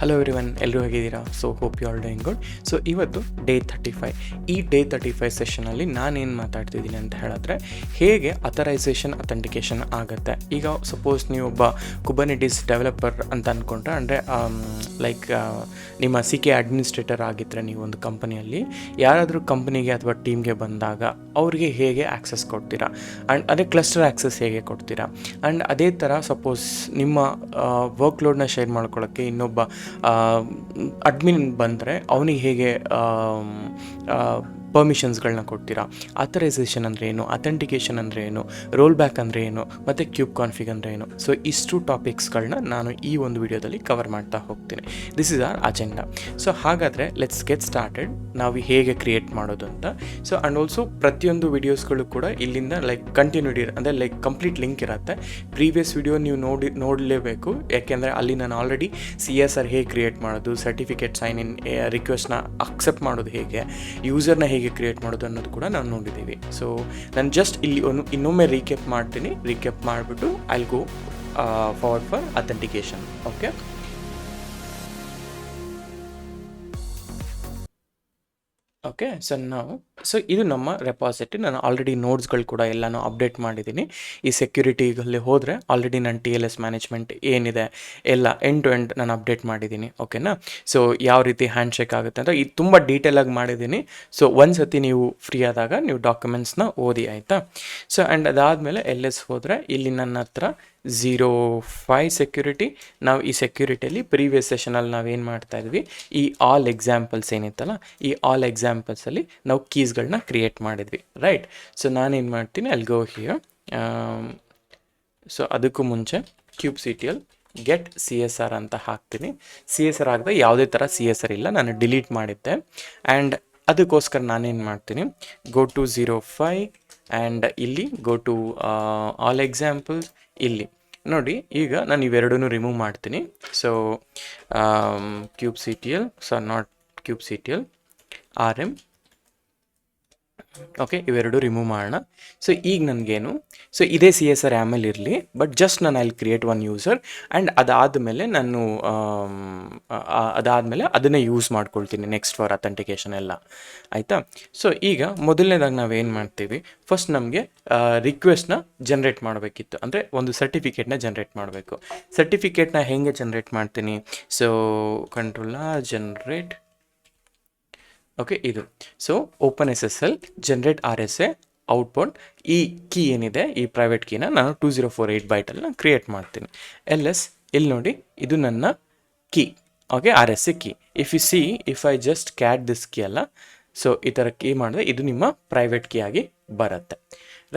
Hello everyone, ಎಲ್ಲರೂ ಹೇಗಿದ್ದೀರಾ? So hope you are doing good. So ಇವತ್ತು ಡೇ 35. ಈ ಡೇ 35 ಸೆಷನಲ್ಲಿ ನಾನೇನು ಮಾತಾಡ್ತಿದ್ದೀನಿ ಅಂತ ಹೇಳಿದ್ರೆ, ಹೇಗೆ ಅಥರೈಸೇಷನ್ ಅಥೆಂಟಿಕೇಷನ್ ಆಗುತ್ತೆ. ಈಗ ಸಪೋಸ್ ನೀವು ಒಬ್ಬ ಕುಬರ್ನೆಟಿಸ್ ಡೆವಲಪರ್ ಅಂತ ಅಂದ್ಕೊಂಡ್ರೆ, ಅಂದರೆ ಲೈಕ್ ನಿಮ್ಮ CK ಅಡ್ಮಿನಿಸ್ಟ್ರೇಟರ್ ಆಗಿದ್ದರೆ ನೀವು ಒಂದು ಕಂಪನಿಯಲ್ಲಿ ಯಾರಾದರೂ ಕಂಪನಿಗೆ ಅಥವಾ ಟೀಮ್ಗೆ ಬಂದಾಗ ಅವ್ರಿಗೆ ಹೇಗೆ ಆ್ಯಕ್ಸಸ್ ಕೊಡ್ತೀರಾ, ಆ್ಯಂಡ್ ಅದೇ ಕ್ಲಸ್ಟರ್ ಆ್ಯಕ್ಸಸ್ ಹೇಗೆ ಕೊಡ್ತೀರಾ. ಆ್ಯಂಡ್ ಅದೇ ಥರ ಸಪೋಸ್ ನಿಮ್ಮ ವರ್ಕ್ ಲೋಡ್ನ ಶೇರ್ ಮಾಡ್ಕೊಳ್ಳೋಕ್ಕೆ ಇನ್ನೊಬ್ಬ ಅಡ್ಮಿನ್ ಬಂದರೆ ಅವನಿಗೆ ಹೇಗೆ ಪರ್ಮಿಷನ್ಸ್ಗಳನ್ನ ಕೊಡ್ತೀರಾ, ಅಥರೈಸೇಷನ್ ಅಂದರೆ ಏನು, ಅಥೆಂಟಿಕೇಷನ್ ಅಂದರೆ ಏನು, ರೋಲ್ ಬ್ಯಾಕ್ ಅಂದರೆ ಏನು, ಮತ್ತು ಕ್ಯೂಬ್ ಕಾನ್ಫಿಗ್ ಅಂದರೆ ಏನು. ಸೊ ಇಷ್ಟು ಟಾಪಿಕ್ಸ್ಗಳನ್ನ ನಾನು ಈ ಒಂದು ವಿಡಿಯೋದಲ್ಲಿ ಕವರ್ ಮಾಡ್ತಾ ಹೋಗ್ತೀನಿ. This is our agenda. So ಹಾಗಾದರೆ ಲೆಟ್ಸ್ ಗೆಟ್ ಸ್ಟಾರ್ಟೆಡ್. ನಾವು ಹೇಗೆ ಕ್ರಿಯೇಟ್ ಮಾಡೋದು ಅಂತ. ಸೊ ಆ್ಯಂಡ್ ಆಲ್ಸೋ ಪ್ರತಿಯೊಂದು ವಿಡಿಯೋಸ್ಗಳು ಕೂಡ ಇಲ್ಲಿಂದ ಲೈಕ್ ಕಂಟಿನ್ಯೂಟಿ, ಅಂದರೆ ಲೈಕ್ ಕಂಪ್ಲೀಟ್ ಲಿಂಕ್ ಇರುತ್ತೆ. ಪ್ರೀವಿಯಸ್ ವಿಡಿಯೋ ನೀವು ನೋಡಲೇಬೇಕು, ಯಾಕೆಂದರೆ ಅಲ್ಲಿ ನಾನು ಆಲ್ರೆಡಿ CSR ಹೇಗೆ ಕ್ರಿಯೇಟ್ ಮಾಡೋದು, ಸರ್ಟಿಫಿಕೇಟ್ ಸೈನ್ ಇನ್ ರಿಕ್ವೆಸ್ಟ್ನ ಅಕ್ಸೆಪ್ಟ್ ಮಾಡೋದು ಹೇಗೆ, ಯೂಸರ್ನ ಹೇಗೆ ಕ್ರಿಯೇಟ್ ಮಾಡೋದು ಅನ್ನೋದು ಕೂಡ ನಾವು ನೋಡಿದ್ದೀವಿ. ಸೊ ನಾನು ಜಸ್ಟ್ ಇಲ್ಲಿ ಇನ್ನೊಮ್ಮೆ ರೀಕ್ಯಾಪ್ ಮಾಡ್ತೀನಿ. ರೀಕ್ಯಾಪ್ ಮಾಡಿಬಿಟ್ಟು I will go forward for authentication. Okay, okay. So ಇದು ನಮ್ಮ ರೆಪಾಸಿಟರಿ. ನಾನು ಆಲ್ರೆಡಿ ನೋಟ್ಸ್ಗಳು ಕೂಡ ಎಲ್ಲನೂ ಅಪ್ಡೇಟ್ ಮಾಡಿದ್ದೀನಿ. ಈ ಸೆಕ್ಯೂರಿಟಿಗಲ್ಲಿ ಹೋದರೆ ಆಲ್ರೆಡಿ ನಾನು TLS ಮ್ಯಾನೇಜ್ಮೆಂಟ್ ಏನಿದೆ ಎಲ್ಲ ಎಂಡ್ ಟು ಎಂಡ್ ನಾನು ಅಪ್ಡೇಟ್ ಮಾಡಿದ್ದೀನಿ. ಓಕೆನಾ. ಸೊ ಯಾವ ರೀತಿ ಹ್ಯಾಂಡ್ ಶೇಕ್ ಆಗುತ್ತೆ ಅಂತ ಇದು ತುಂಬ ಡೀಟೇಲಾಗಿ ಮಾಡಿದ್ದೀನಿ. ಸೊ ಒಂದು ಸತಿ ನೀವು ಫ್ರೀ ಆದಾಗ ನೀವು ಡಾಕ್ಯುಮೆಂಟ್ಸ್ನ ಓದಿ, ಆಯಿತಾ. ಸೊ ಆ್ಯಂಡ್ ಅದಾದಮೇಲೆ LS ಹೋದರೆ ಇಲ್ಲಿ ನನ್ನ ಹತ್ರ 05 ಸೆಕ್ಯೂರಿಟಿ. ನಾವು ಈ ಸೆಕ್ಯೂರಿಟಿಯಲ್ಲಿ ಪ್ರೀವಿಯಸ್ ಸೆಷನಲ್ಲಿ ನಾವೇನು ಮಾಡ್ತಾಯಿದ್ವಿ, ಈ ಆಲ್ ಎಕ್ಸಾಂಪಲ್ಸ್ ಏನಿತ್ತಲ್ಲ, ಈ ಆಲ್ ಎಕ್ಸಾಂಪಲ್ಸಲ್ಲಿ ನಾವು ಕೀಸ್ಗಳನ್ನ ಕ್ರಿಯೇಟ್ ಮಾಡಿದ್ವಿ, ರೈಟ್. ಸೊ ನಾನೇನು ಮಾಡ್ತೀನಿ, ಅಲ್ಲಿ ಗೋ ಹಿಯರ್. ಸೊ ಅದಕ್ಕೂ ಮುಂಚೆ kubectl get CSR ಅಂತ ಹಾಕ್ತೀನಿ. CSR ಆಗದೆ ಯಾವುದೇ ಥರ CSR ಇಲ್ಲ, ನಾನು ಡಿಲೀಟ್ ಮಾಡಿದ್ದೆ. ಆ್ಯಂಡ್ ಅದಕ್ಕೋಸ್ಕರ ನಾನೇನು ಮಾಡ್ತೀನಿ, ಗೋ ಟು 05 ಆ್ಯಂಡ್ ಇಲ್ಲಿ ಗೋ ಟು ಆಲ್ ಎಕ್ಸಾಂಪಲ್ಸ್. ಇಲ್ಲಿ ನೋಡಿ, ಈಗ ನಾನು ಇವೆರಡೂ ರಿಮೂವ್ ಮಾಡ್ತೀನಿ. So kubectl, not kubectl, RM. Okay, ಇವೆರಡು ರಿಮೂವ್ ಮಾಡೋಣ. ಸೊ ಈಗ ನನಗೇನು, ಸೊ ಇದೇ CSR ಆಮೇಲೆ ಇರಲಿ, ಬಟ್ ಜಸ್ಟ್ ನಾನು ಅಲ್ಲಿ ಕ್ರಿಯೇಟ್ ಒನ್ ಯೂಸರ್. ಆ್ಯಂಡ್ ಅದಾದಮೇಲೆ ಅದನ್ನೇ ಯೂಸ್ ಮಾಡ್ಕೊಳ್ತೀನಿ ನೆಕ್ಸ್ಟ್ ಫಾರ್ ಅಥೆಂಟಿಕೇಷನ್ ಎಲ್ಲ, ಆಯಿತಾ. ಸೊ ಈಗ ಮೊದಲನೇದಾಗಿ ನಾವೇನು ಮಾಡ್ತೀವಿ, ಫಸ್ಟ್ ನಮಗೆ ರಿಕ್ವೆಸ್ಟ್ನ ಜನ್ರೇಟ್ ಮಾಡಬೇಕಿತ್ತು, ಅಂದರೆ ಒಂದು ಸರ್ಟಿಫಿಕೇಟ್ನ ಜನ್ರೇಟ್ ಮಾಡಬೇಕು. ಸರ್ಟಿಫಿಕೇಟ್ನ ಹೇಗೆ ಜನ್ರೇಟ್ ಮಾಡ್ತೀನಿ, ಸೊ ಕಂಟ್ರೋಲ್ ಜನ್ರೇಟ್. ಓಕೆ, ಇದು so OpenSSL generate RSA output. ಈ ಕೀ ಏನಿದೆ, ಈ ಪ್ರೈವೇಟ್ ಕೀನ ನಾನು 2048 ಬೈಟಲ್ಲಿ ನಾನು ಕ್ರಿಯೇಟ್ ಮಾಡ್ತೀನಿ. LS ಇಲ್ಲಿ ನೋಡಿ, ಇದು ನನ್ನ key. Okay, RSA key. If I just cat this key ಅಲ್ಲ, ಸೊ ಈ ಥರ ಕೀ ಮಾಡಿದ್ರೆ ಇದು ನಿಮ್ಮ ಪ್ರೈವೇಟ್ ಕೀ ಆಗಿ ಬರುತ್ತೆ,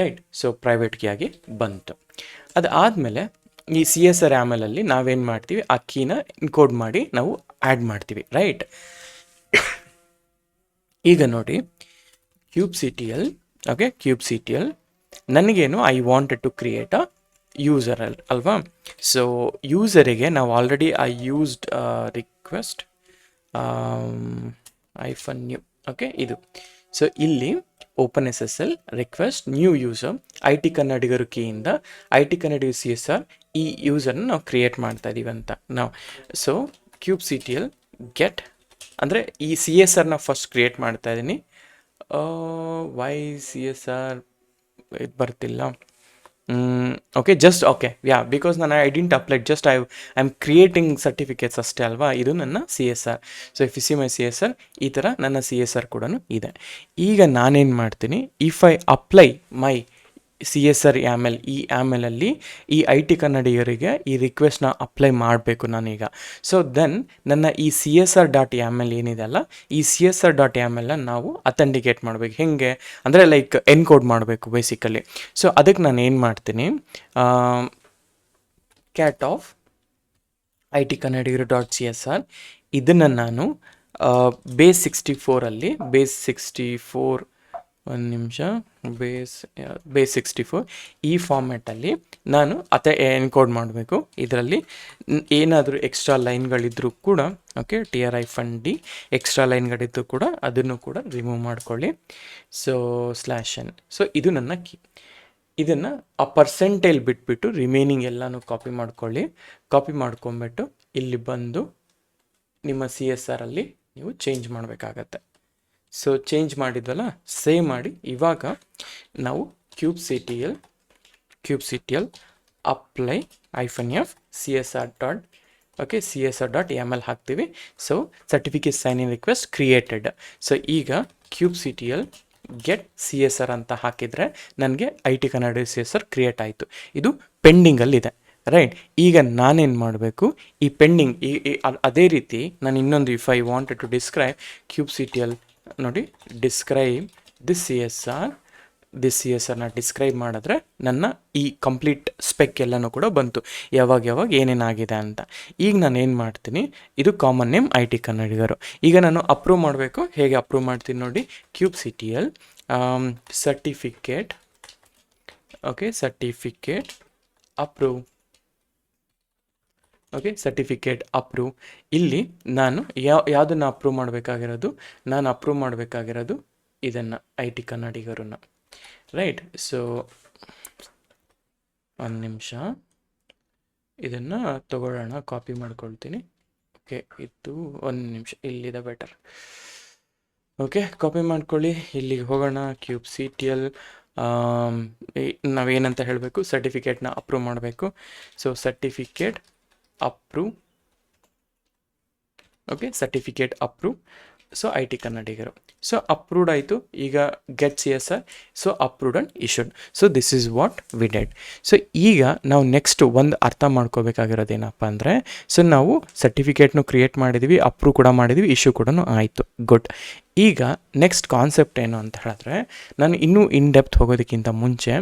ರೈಟ್. ಸೊ ಪ್ರೈವೇಟ್ ಕೀ ಆಗಿ ಬಂತು. ಅದಾದಮೇಲೆ ಈ CSR ಆಮೇಲಲ್ಲಿ ನಾವೇನು ಮಾಡ್ತೀವಿ, ಆ ಕೀನ ಇನ್ಕೋಡ್ ಮಾಡಿ ನಾವು ಆ್ಯಡ್ ಮಾಡ್ತೀವಿ, ರೈಟ್. ಈಗ ನೋಡಿ, kubectl, ಓಕೆ, kubectl ನನಗೇನು, I wanted to create a user ಅಲ್ವಾ. ಸೊ ಯೂಸರಿಗೆ ನಾವು already I used request -new. Okay, ಇದು. ಸೊ ಇಲ್ಲಿ OpenSSL request new user IT ಕನ್ನಡಿಗರು ಕೀಯಿಂದ IT ಕನ್ನಡಿಗರು CSR ಈ ಯೂಸರ್ನ ನಾವು ಕ್ರಿಯೇಟ್ ಮಾಡ್ತಾ ಇದ್ದೀವಿ ಅಂತ ನಾವು. ಸೊ kubectl ಗೆಟ್, ಅಂದರೆ ಈ CSRನ ಫಸ್ಟ್ ಕ್ರಿಯೇಟ್ ಮಾಡ್ತಾ ಇದ್ದೀನಿ. ವೈ CSR ಇದು ಬರ್ತಿಲ್ಲ. ಓಕೆ, ಜಸ್ಟ್ ಓಕೆ, ಬಿಕಾಸ್ ನಾನು I didn't applied, just I am creating certificates ಅಷ್ಟೇ ಅಲ್ವಾ. ಇದು ನನ್ನ CSR. So if U see my CSR, ಈ ಥರ ನನ್ನ CSR ಕೂಡ ಇದೆ. ಈಗ ನಾನೇನು ಮಾಡ್ತೀನಿ, if I apply my CSR ಆಮೇಲೆ ಈ ಆಮೇಲಲ್ಲಿ ಈ IT ಕನ್ನಡಿಗರಿಗೆ ಈ ರಿಕ್ವೆಸ್ಟ್ನ ಅಪ್ಲೈ ಮಾಡಬೇಕು ನಾನೀಗ. ಸೊ ದೆನ್ ನನ್ನ ಈ CSR.yaml ಏನಿದೆ ಅಲ್ಲ, ಈ CSR.yaml ನಾವು ಅಥೆಂಟಿಕೇಟ್ ಮಾಡಬೇಕು. ಹೇಗೆ ಅಂದರೆ ಲೈಕ್ ಎನ್ಕೋಡ್ ಮಾಡಬೇಕು ಬೇಸಿಕಲಿ. ಸೊ ಅದಕ್ಕೆ ನಾನು ಏನು ಮಾಡ್ತೀನಿ, ಕ್ಯಾಟ್ ಆಫ್ IT ಕನ್ನಡಿಗರು .csr ಇದನ್ನು ನಾನು ಬೇಸ್ 64ಅಲ್ಲಿ ಒಂದು ನಿಮಿಷ, ಬೇಸ್ 64 ಈ ಫಾರ್ಮ್ಯಾಟಲ್ಲಿ ನಾನು ಎನ್ಕೋಡ್ ಮಾಡಬೇಕು. ಇದರಲ್ಲಿ ಏನಾದರೂ ಎಕ್ಸ್ಟ್ರಾ ಲೈನ್ಗಳಿದ್ರೂ ಕೂಡ, ಓಕೆ, TR-D ಎಕ್ಸ್ಟ್ರಾ ಲೈನ್ಗಳಿದ್ದು ಕೂಡ ಅದನ್ನು ಕೂಡ ರಿಮೂವ್ ಮಾಡ್ಕೊಳ್ಳಿ. So /n. ಸೊ ಇದು ನನ್ನ ಕೀ. ಇದನ್ನು ಆ ಪರ್ಸೆಂಟೇಜ್ ಬಿಟ್ಬಿಟ್ಟು ರಿಮೈನಿಂಗ್ ಎಲ್ಲನೂ ಕಾಪಿ ಮಾಡ್ಕೊಳ್ಳಿ. ಕಾಪಿ ಮಾಡ್ಕೊಂಬಿಟ್ಟು ಇಲ್ಲಿ ಬಂದು ನಿಮ್ಮ CSR ಅಲ್ಲಿ ನೀವು ಚೇಂಜ್ ಮಾಡಬೇಕಾಗತ್ತೆ. ಸೊ ಚೇಂಜ್ ಮಾಡಿದ್ವಲ್ಲ, ಸೇವ್ ಮಾಡಿ ಇವಾಗ ನಾವು kubectl apply -f CSR.yaml ಹಾಕ್ತೀವಿ. So certificate sign in request created. So ಈಗ kubectl ಗೆಟ್ CSR ಅಂತ ಹಾಕಿದರೆ ನನಗೆ IT ಕನ್ನಡ CSR ಕ್ರಿಯೇಟ್ ಆಯಿತು. ಇದು ಪೆಂಡಿಂಗಲ್ಲಿದೆ, ರೈಟ್. ಈಗ ನಾನೇನು ಮಾಡಬೇಕು, ಈ ಪೆಂಡಿಂಗ್ ಅದೇ ರೀತಿ ನಾನು ಇನ್ನೊಂದು if I wanted to describe kubectl ನೋಡಿ, ಡಿಸ್ಕ್ರೈಬ್ ದಿಸ್ CSRನ ಡಿಸ್ಕ್ರೈಬ್ ಮಾಡಿದ್ರೆ ನನ್ನ ಈ ಕಂಪ್ಲೀಟ್ ಸ್ಪೆಕ್ ಎಲ್ಲನೂ ಕೂಡ ಬಂತು, ಯಾವಾಗ ಏನೇನಾಗಿದೆ ಅಂತ. ಈಗ ನಾನು ಏನು ಮಾಡ್ತೀನಿ, ಇದು ಕಾಮನ್ ನೇಮ್ IT ಕನ್ನಡಿಗರು. ಈಗ ನಾನು ಅಪ್ರೂವ್ ಮಾಡಬೇಕು. ಹೇಗೆ ಅಪ್ರೂವ್ ಮಾಡ್ತೀನಿ ನೋಡಿ, kubectl certificate approve. Certificate approve. ಇಲ್ಲಿ ನಾನು ಯಾವುದನ್ನು ಅಪ್ರೂವ್ ಮಾಡಬೇಕಾಗಿರೋದು, ನಾನು ಅಪ್ರೂವ್ ಮಾಡಬೇಕಾಗಿರೋದು ಇದನ್ನು, IT ಕನ್ನಡಿಗರನ್ನ, ರೈಟ್. ಸೊ ಒಂದು ನಿಮಿಷ ಇದನ್ನು ತಗೊಳ್ಳೋಣ, ಕಾಪಿ ಮಾಡ್ಕೊಳ್ತೀನಿ. ಇದು ಒಂದು ನಿಮಿಷ, ಇಲ್ಲಿದೆ ಬೆಟರ್. ಕಾಪಿ ಮಾಡ್ಕೊಳ್ಳಿ. ಇಲ್ಲಿಗೆ ಹೋಗೋಣ. kubectl ನಾವೇನಂತ ಹೇಳಬೇಕು, ಸರ್ಟಿಫಿಕೇಟ್ನ ಅಪ್ರೂವ್ ಮಾಡಬೇಕು. So certificate approve, certificate approve. So IT Kannadigaru. So approved ಆಯಿತು. ಈಗ get CSR. So approved and issued. So this is what we dead. So ಈಗ ನಾವು ನೆಕ್ಸ್ಟ್ ಒಂದು ಅರ್ಥ ಮಾಡ್ಕೋಬೇಕಾಗಿರೋದೇನಪ್ಪ ಅಂದರೆ, ಸೊ ನಾವು ಸರ್ಟಿಫಿಕೇಟ್ನು ಕ್ರಿಯೇಟ್ ಮಾಡಿದ್ದೀವಿ, ಅಪ್ರೂವ್ ಕೂಡ ಮಾಡಿದ್ದೀವಿ, ಇಶ್ಯೂ ಕೂಡ ಆಯಿತು, ಗುಡ್. ಈಗ ನೆಕ್ಸ್ಟ್ ಕಾನ್ಸೆಪ್ಟ್ ಏನು ಅಂತ ಹೇಳಿದ್ರೆ, ನಾನು ಇನ್ನೂ ಇನ್ ಡೆಪ್ತ್ ಹೋಗೋದಕ್ಕಿಂತ ಮುಂಚೆ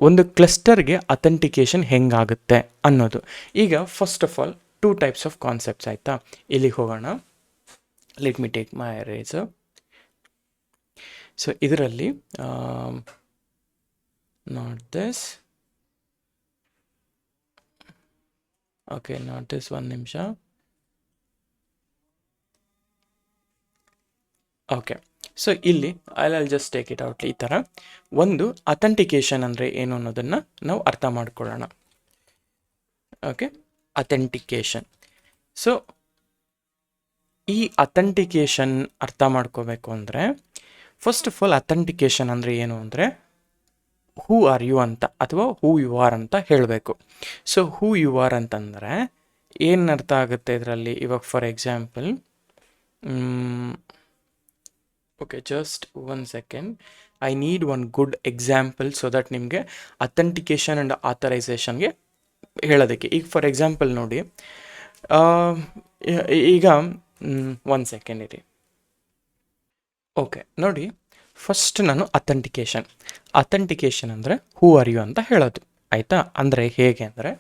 ಒಂದು ಕ್ಲಸ್ಟರ್ಗೆ ಅಥೆಂಟಿಕೇಷನ್ ಹೆಂಗಾಗುತ್ತೆ ಅನ್ನೋದು. ಈಗ first of all 2 types of concepts, ಆಯಿತಾ. ಇಲ್ಲಿಗೆ ಹೋಗೋಣ. Let me take my eraser. So ಇದರಲ್ಲಿ ನಾಟ್ ದಿಸ್, ನಾಟ್ ದಿಸ್, ಒಂದು ನಿಮಿಷ. ಸೊ ಇಲ್ಲಿ I just take it out. ಈ ಥರ ಒಂದು ಅಥೆಂಟಿಕೇಷನ್ ಅಂದರೆ ಏನು ಅನ್ನೋದನ್ನು ನಾವು ಅರ್ಥ ಮಾಡ್ಕೊಳ್ಳೋಣ. ಅಥೆಂಟಿಕೇಷನ್. ಸೊ ಈ ಅಥೆಂಟಿಕೇಷನ್ ಅರ್ಥ ಮಾಡ್ಕೋಬೇಕು ಅಂದರೆ, ಫಸ್ಟ್ ಆಫ್ ಆಲ್ ಅಥೆಂಟಿಕೇಷನ್ ಅಂದರೆ ಏನು ಅಂದರೆ, ಹೂ ಆರ್ ಯು ಅಂತ ಅಥವಾ ಹೂ ಯು ಆರ್ ಅಂತ ಹೇಳಬೇಕು. ಸೊ ಹೂ ಯು ಆರ್ ಅಂತಂದರೆ ಏನು ಅರ್ಥ ಆಗುತ್ತೆ ಇದರಲ್ಲಿ. ಇವಾಗ for example, just 1 second, I need one good example so that ನಿಮಗೆ ಅಥೆಂಟಿಕೇಷನ್ ಆ್ಯಂಡ್ ಆಥರೈಸೇಷನ್ಗೆ ಹೇಳೋದಕ್ಕೆ. ಈಗ ಫಾರ್ ಎಕ್ಸಾಂಪಲ್ ನೋಡಿ, ಈಗ 1 ಸೆಕೆಂಡ್ ಇರಿ. ನೋಡಿ, ಫಸ್ಟ್ ನಾನು ಅಥೆಂಟಿಕೇಷನ್ ಅಂದರೆ ಹೂ ಆರ್ ಯು ಅಂತ ಹೇಳೋದು, ಆಯಿತಾ. ಅಂದರೆ ಹೇಗೆ ಅಂದರೆ,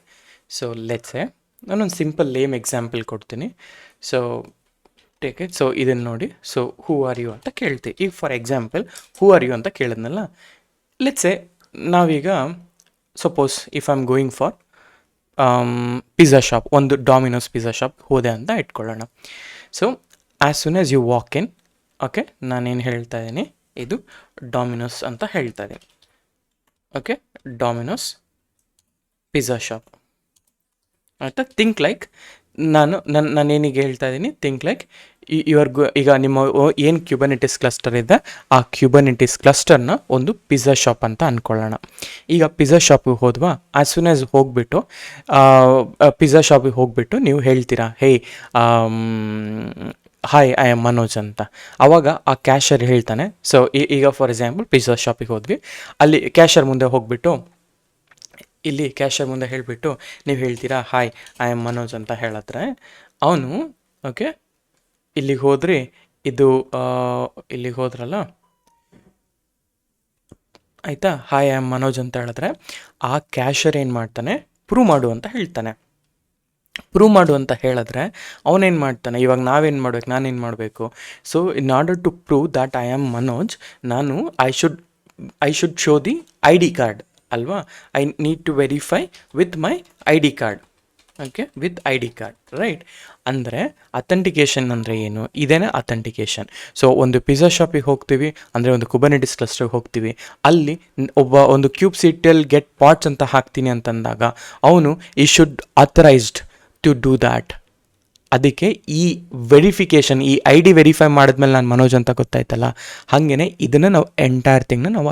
ಸೊ ಲೆಟ್ಸ್ ಸೇ ನಾನೊಂದು ಸಿಂಪಲ್ ಲೇಮ್ ಎಕ್ಸಾಂಪಲ್ ಕೊಡ್ತೀನಿ. So take it. ಸೊ ಇದನ್ನು ನೋಡಿ. ಸೊ ಹೂ ಆರ್ ಯು ಅಂತ ಕೇಳ್ತೀವಿ. ಈಗ for example who are you ಅಂತ ಕೇಳಿದ್ನಲ್ಲ, ಲೆಟ್ಸ್ ಸೇ ನಾವೀಗ suppose if I am going for pizza shop, ಒಂದು ಡಾಮಿನೋಸ್ ಪಿಜ್ಜಾ ಶಾಪ್ ಹೋದೆ ಅಂತ ಇಟ್ಕೊಳ್ಳೋಣ. So as soon as you walk in, ನಾನೇನು ಹೇಳ್ತಾ ಇದ್ದೀನಿ, ಇದು ಡಾಮಿನೋಸ್ ಅಂತ ಹೇಳ್ತಾ ಇದ್ದೀನಿ. ಡಾಮಿನೋಸ್ ಪಿಜ್ಜಾ ಶಾಪ್, ಆಯಿತಾ. ಥಿಂಕ್ ಲೈಕ್ ನಾನೇನಿಗೆ ಹೇಳ್ತಾ ಇದ್ದೀನಿ, ಥಿಂಕ್ ಲೈಕ್ ಈಗ ನಿಮ್ಮ ಏನು ಕ್ಯೂಬರ್ನೆಟಿಸ್ ಕ್ಲಸ್ಟರ್ ಇದೆ, ಆ ಕ್ಯೂಬರ್ನೆಟಿಸ್ ಕ್ಲಸ್ಟರ್ನ ಒಂದು ಪಿಜ್ಜಾ ಶಾಪ್ ಅಂತ ಅಂದ್ಕೊಳ್ಳೋಣ. ಈಗ ಪಿಜ್ಜಾ ಶಾಪಿಗೆ ಹೋದ್ವಾ, ಆ್ಯಸ್ ಸೂನ್ ಆ್ಯಸ್ ಹೋಗ್ಬಿಟ್ಟು ಪಿಜ್ಜಾ ಶಾಪಿಗೆ ಹೋಗ್ಬಿಟ್ಟು ನೀವು ಹೇಳ್ತೀರಾ, ಹೇಯ್ ಹಾಯ್ ಐ ಆಮ್ ಮನೋಜ್ ಅಂತ. ಆವಾಗ ಆ ಕ್ಯಾಶರ್ ಹೇಳ್ತಾನೆ. ಸೊ ಈಗ ಫಾರ್ ಎಕ್ಸಾಂಪಲ್ ಪಿಜ್ಜಾ ಶಾಪಿಗೆ ಹೋದ್ವಿ, ಅಲ್ಲಿ ಕ್ಯಾಶರ್ ಮುಂದೆ ಹೋಗ್ಬಿಟ್ಟು, ಇಲ್ಲಿ ಕ್ಯಾಶರ್ ಮುಂದೆ ಹೇಳಿಬಿಟ್ಟು ನೀವು ಹೇಳ್ತೀರಾ ಹಾಯ್ ಐ ಆಮ್ ಮನೋಜ್ ಅಂತ ಹೇಳಿದ್ರೆ, ಅವನು ಇಲ್ಲಿಗೆ ಹೋದ್ರಿ, ಇದು ಇಲ್ಲಿಗೆ ಹೋದ್ರಲ್ಲ, ಆಯಿತಾ, ಹಾಯ್ ಐ ಆಮ್ ಮನೋಜ್ ಅಂತ ಹೇಳಿದ್ರೆ ಆ ಕ್ಯಾಶರ್ ಏನು ಮಾಡ್ತಾನೆ, ಪ್ರೂವ್ ಮಾಡು ಅಂತ ಹೇಳ್ತಾನೆ. ಪ್ರೂವ್ ಮಾಡು ಅಂತ ಹೇಳಿದ್ರೆ ಅವನೇನು ಮಾಡ್ತಾನೆ, ಇವಾಗ ನಾನೇನು ಮಾಡಬೇಕು, so in order to prove that I am Manoj, ನಾನು I should show the ID card ಅಲ್ವಾ. I need to verify with my ID card. With ID card, right. ಅಂದರೆ ಅಥೆಂಟಿಕೇಷನ್ ಅಂದರೆ ಏನು, ಇದೇನೇ ಅಥೆಂಟಿಕೇಷನ್. ಸೊ ಒಂದು ಪಿಜ್ಜಾ ಶಾಪಿಗೆ ಹೋಗ್ತೀವಿ ಅಂದರೆ ಒಂದು ಕುಬರ್ನೆಟಿಸ್ ಕ್ಲಸ್ಟರ್ಗೆ ಹೋಗ್ತೀವಿ, ಅಲ್ಲಿ ಒಂದು kubectl ಗೆಟ್ ಪಾಟ್ಸ್ ಅಂತ ಹಾಕ್ತೀನಿ ಅಂತಂದಾಗ ಅವನು ಈ should authorised to do that ಅದಕ್ಕೆ ಈ ವೆರಿಫಿಕೇಷನ್, ಈ ಐ ಡಿ ವೆರಿಫೈ ಮಾಡಿದ್ಮೇಲೆ ನಾನು ಮನೋಜ್ ಅಂತ ಗೊತ್ತಾಯ್ತಲ್ಲ, ಹಾಗೆಯೇ ಇದನ್ನು ನಾವು ಎಂಟೈರ್ ಥಿಂಗ್ನ ನಾವು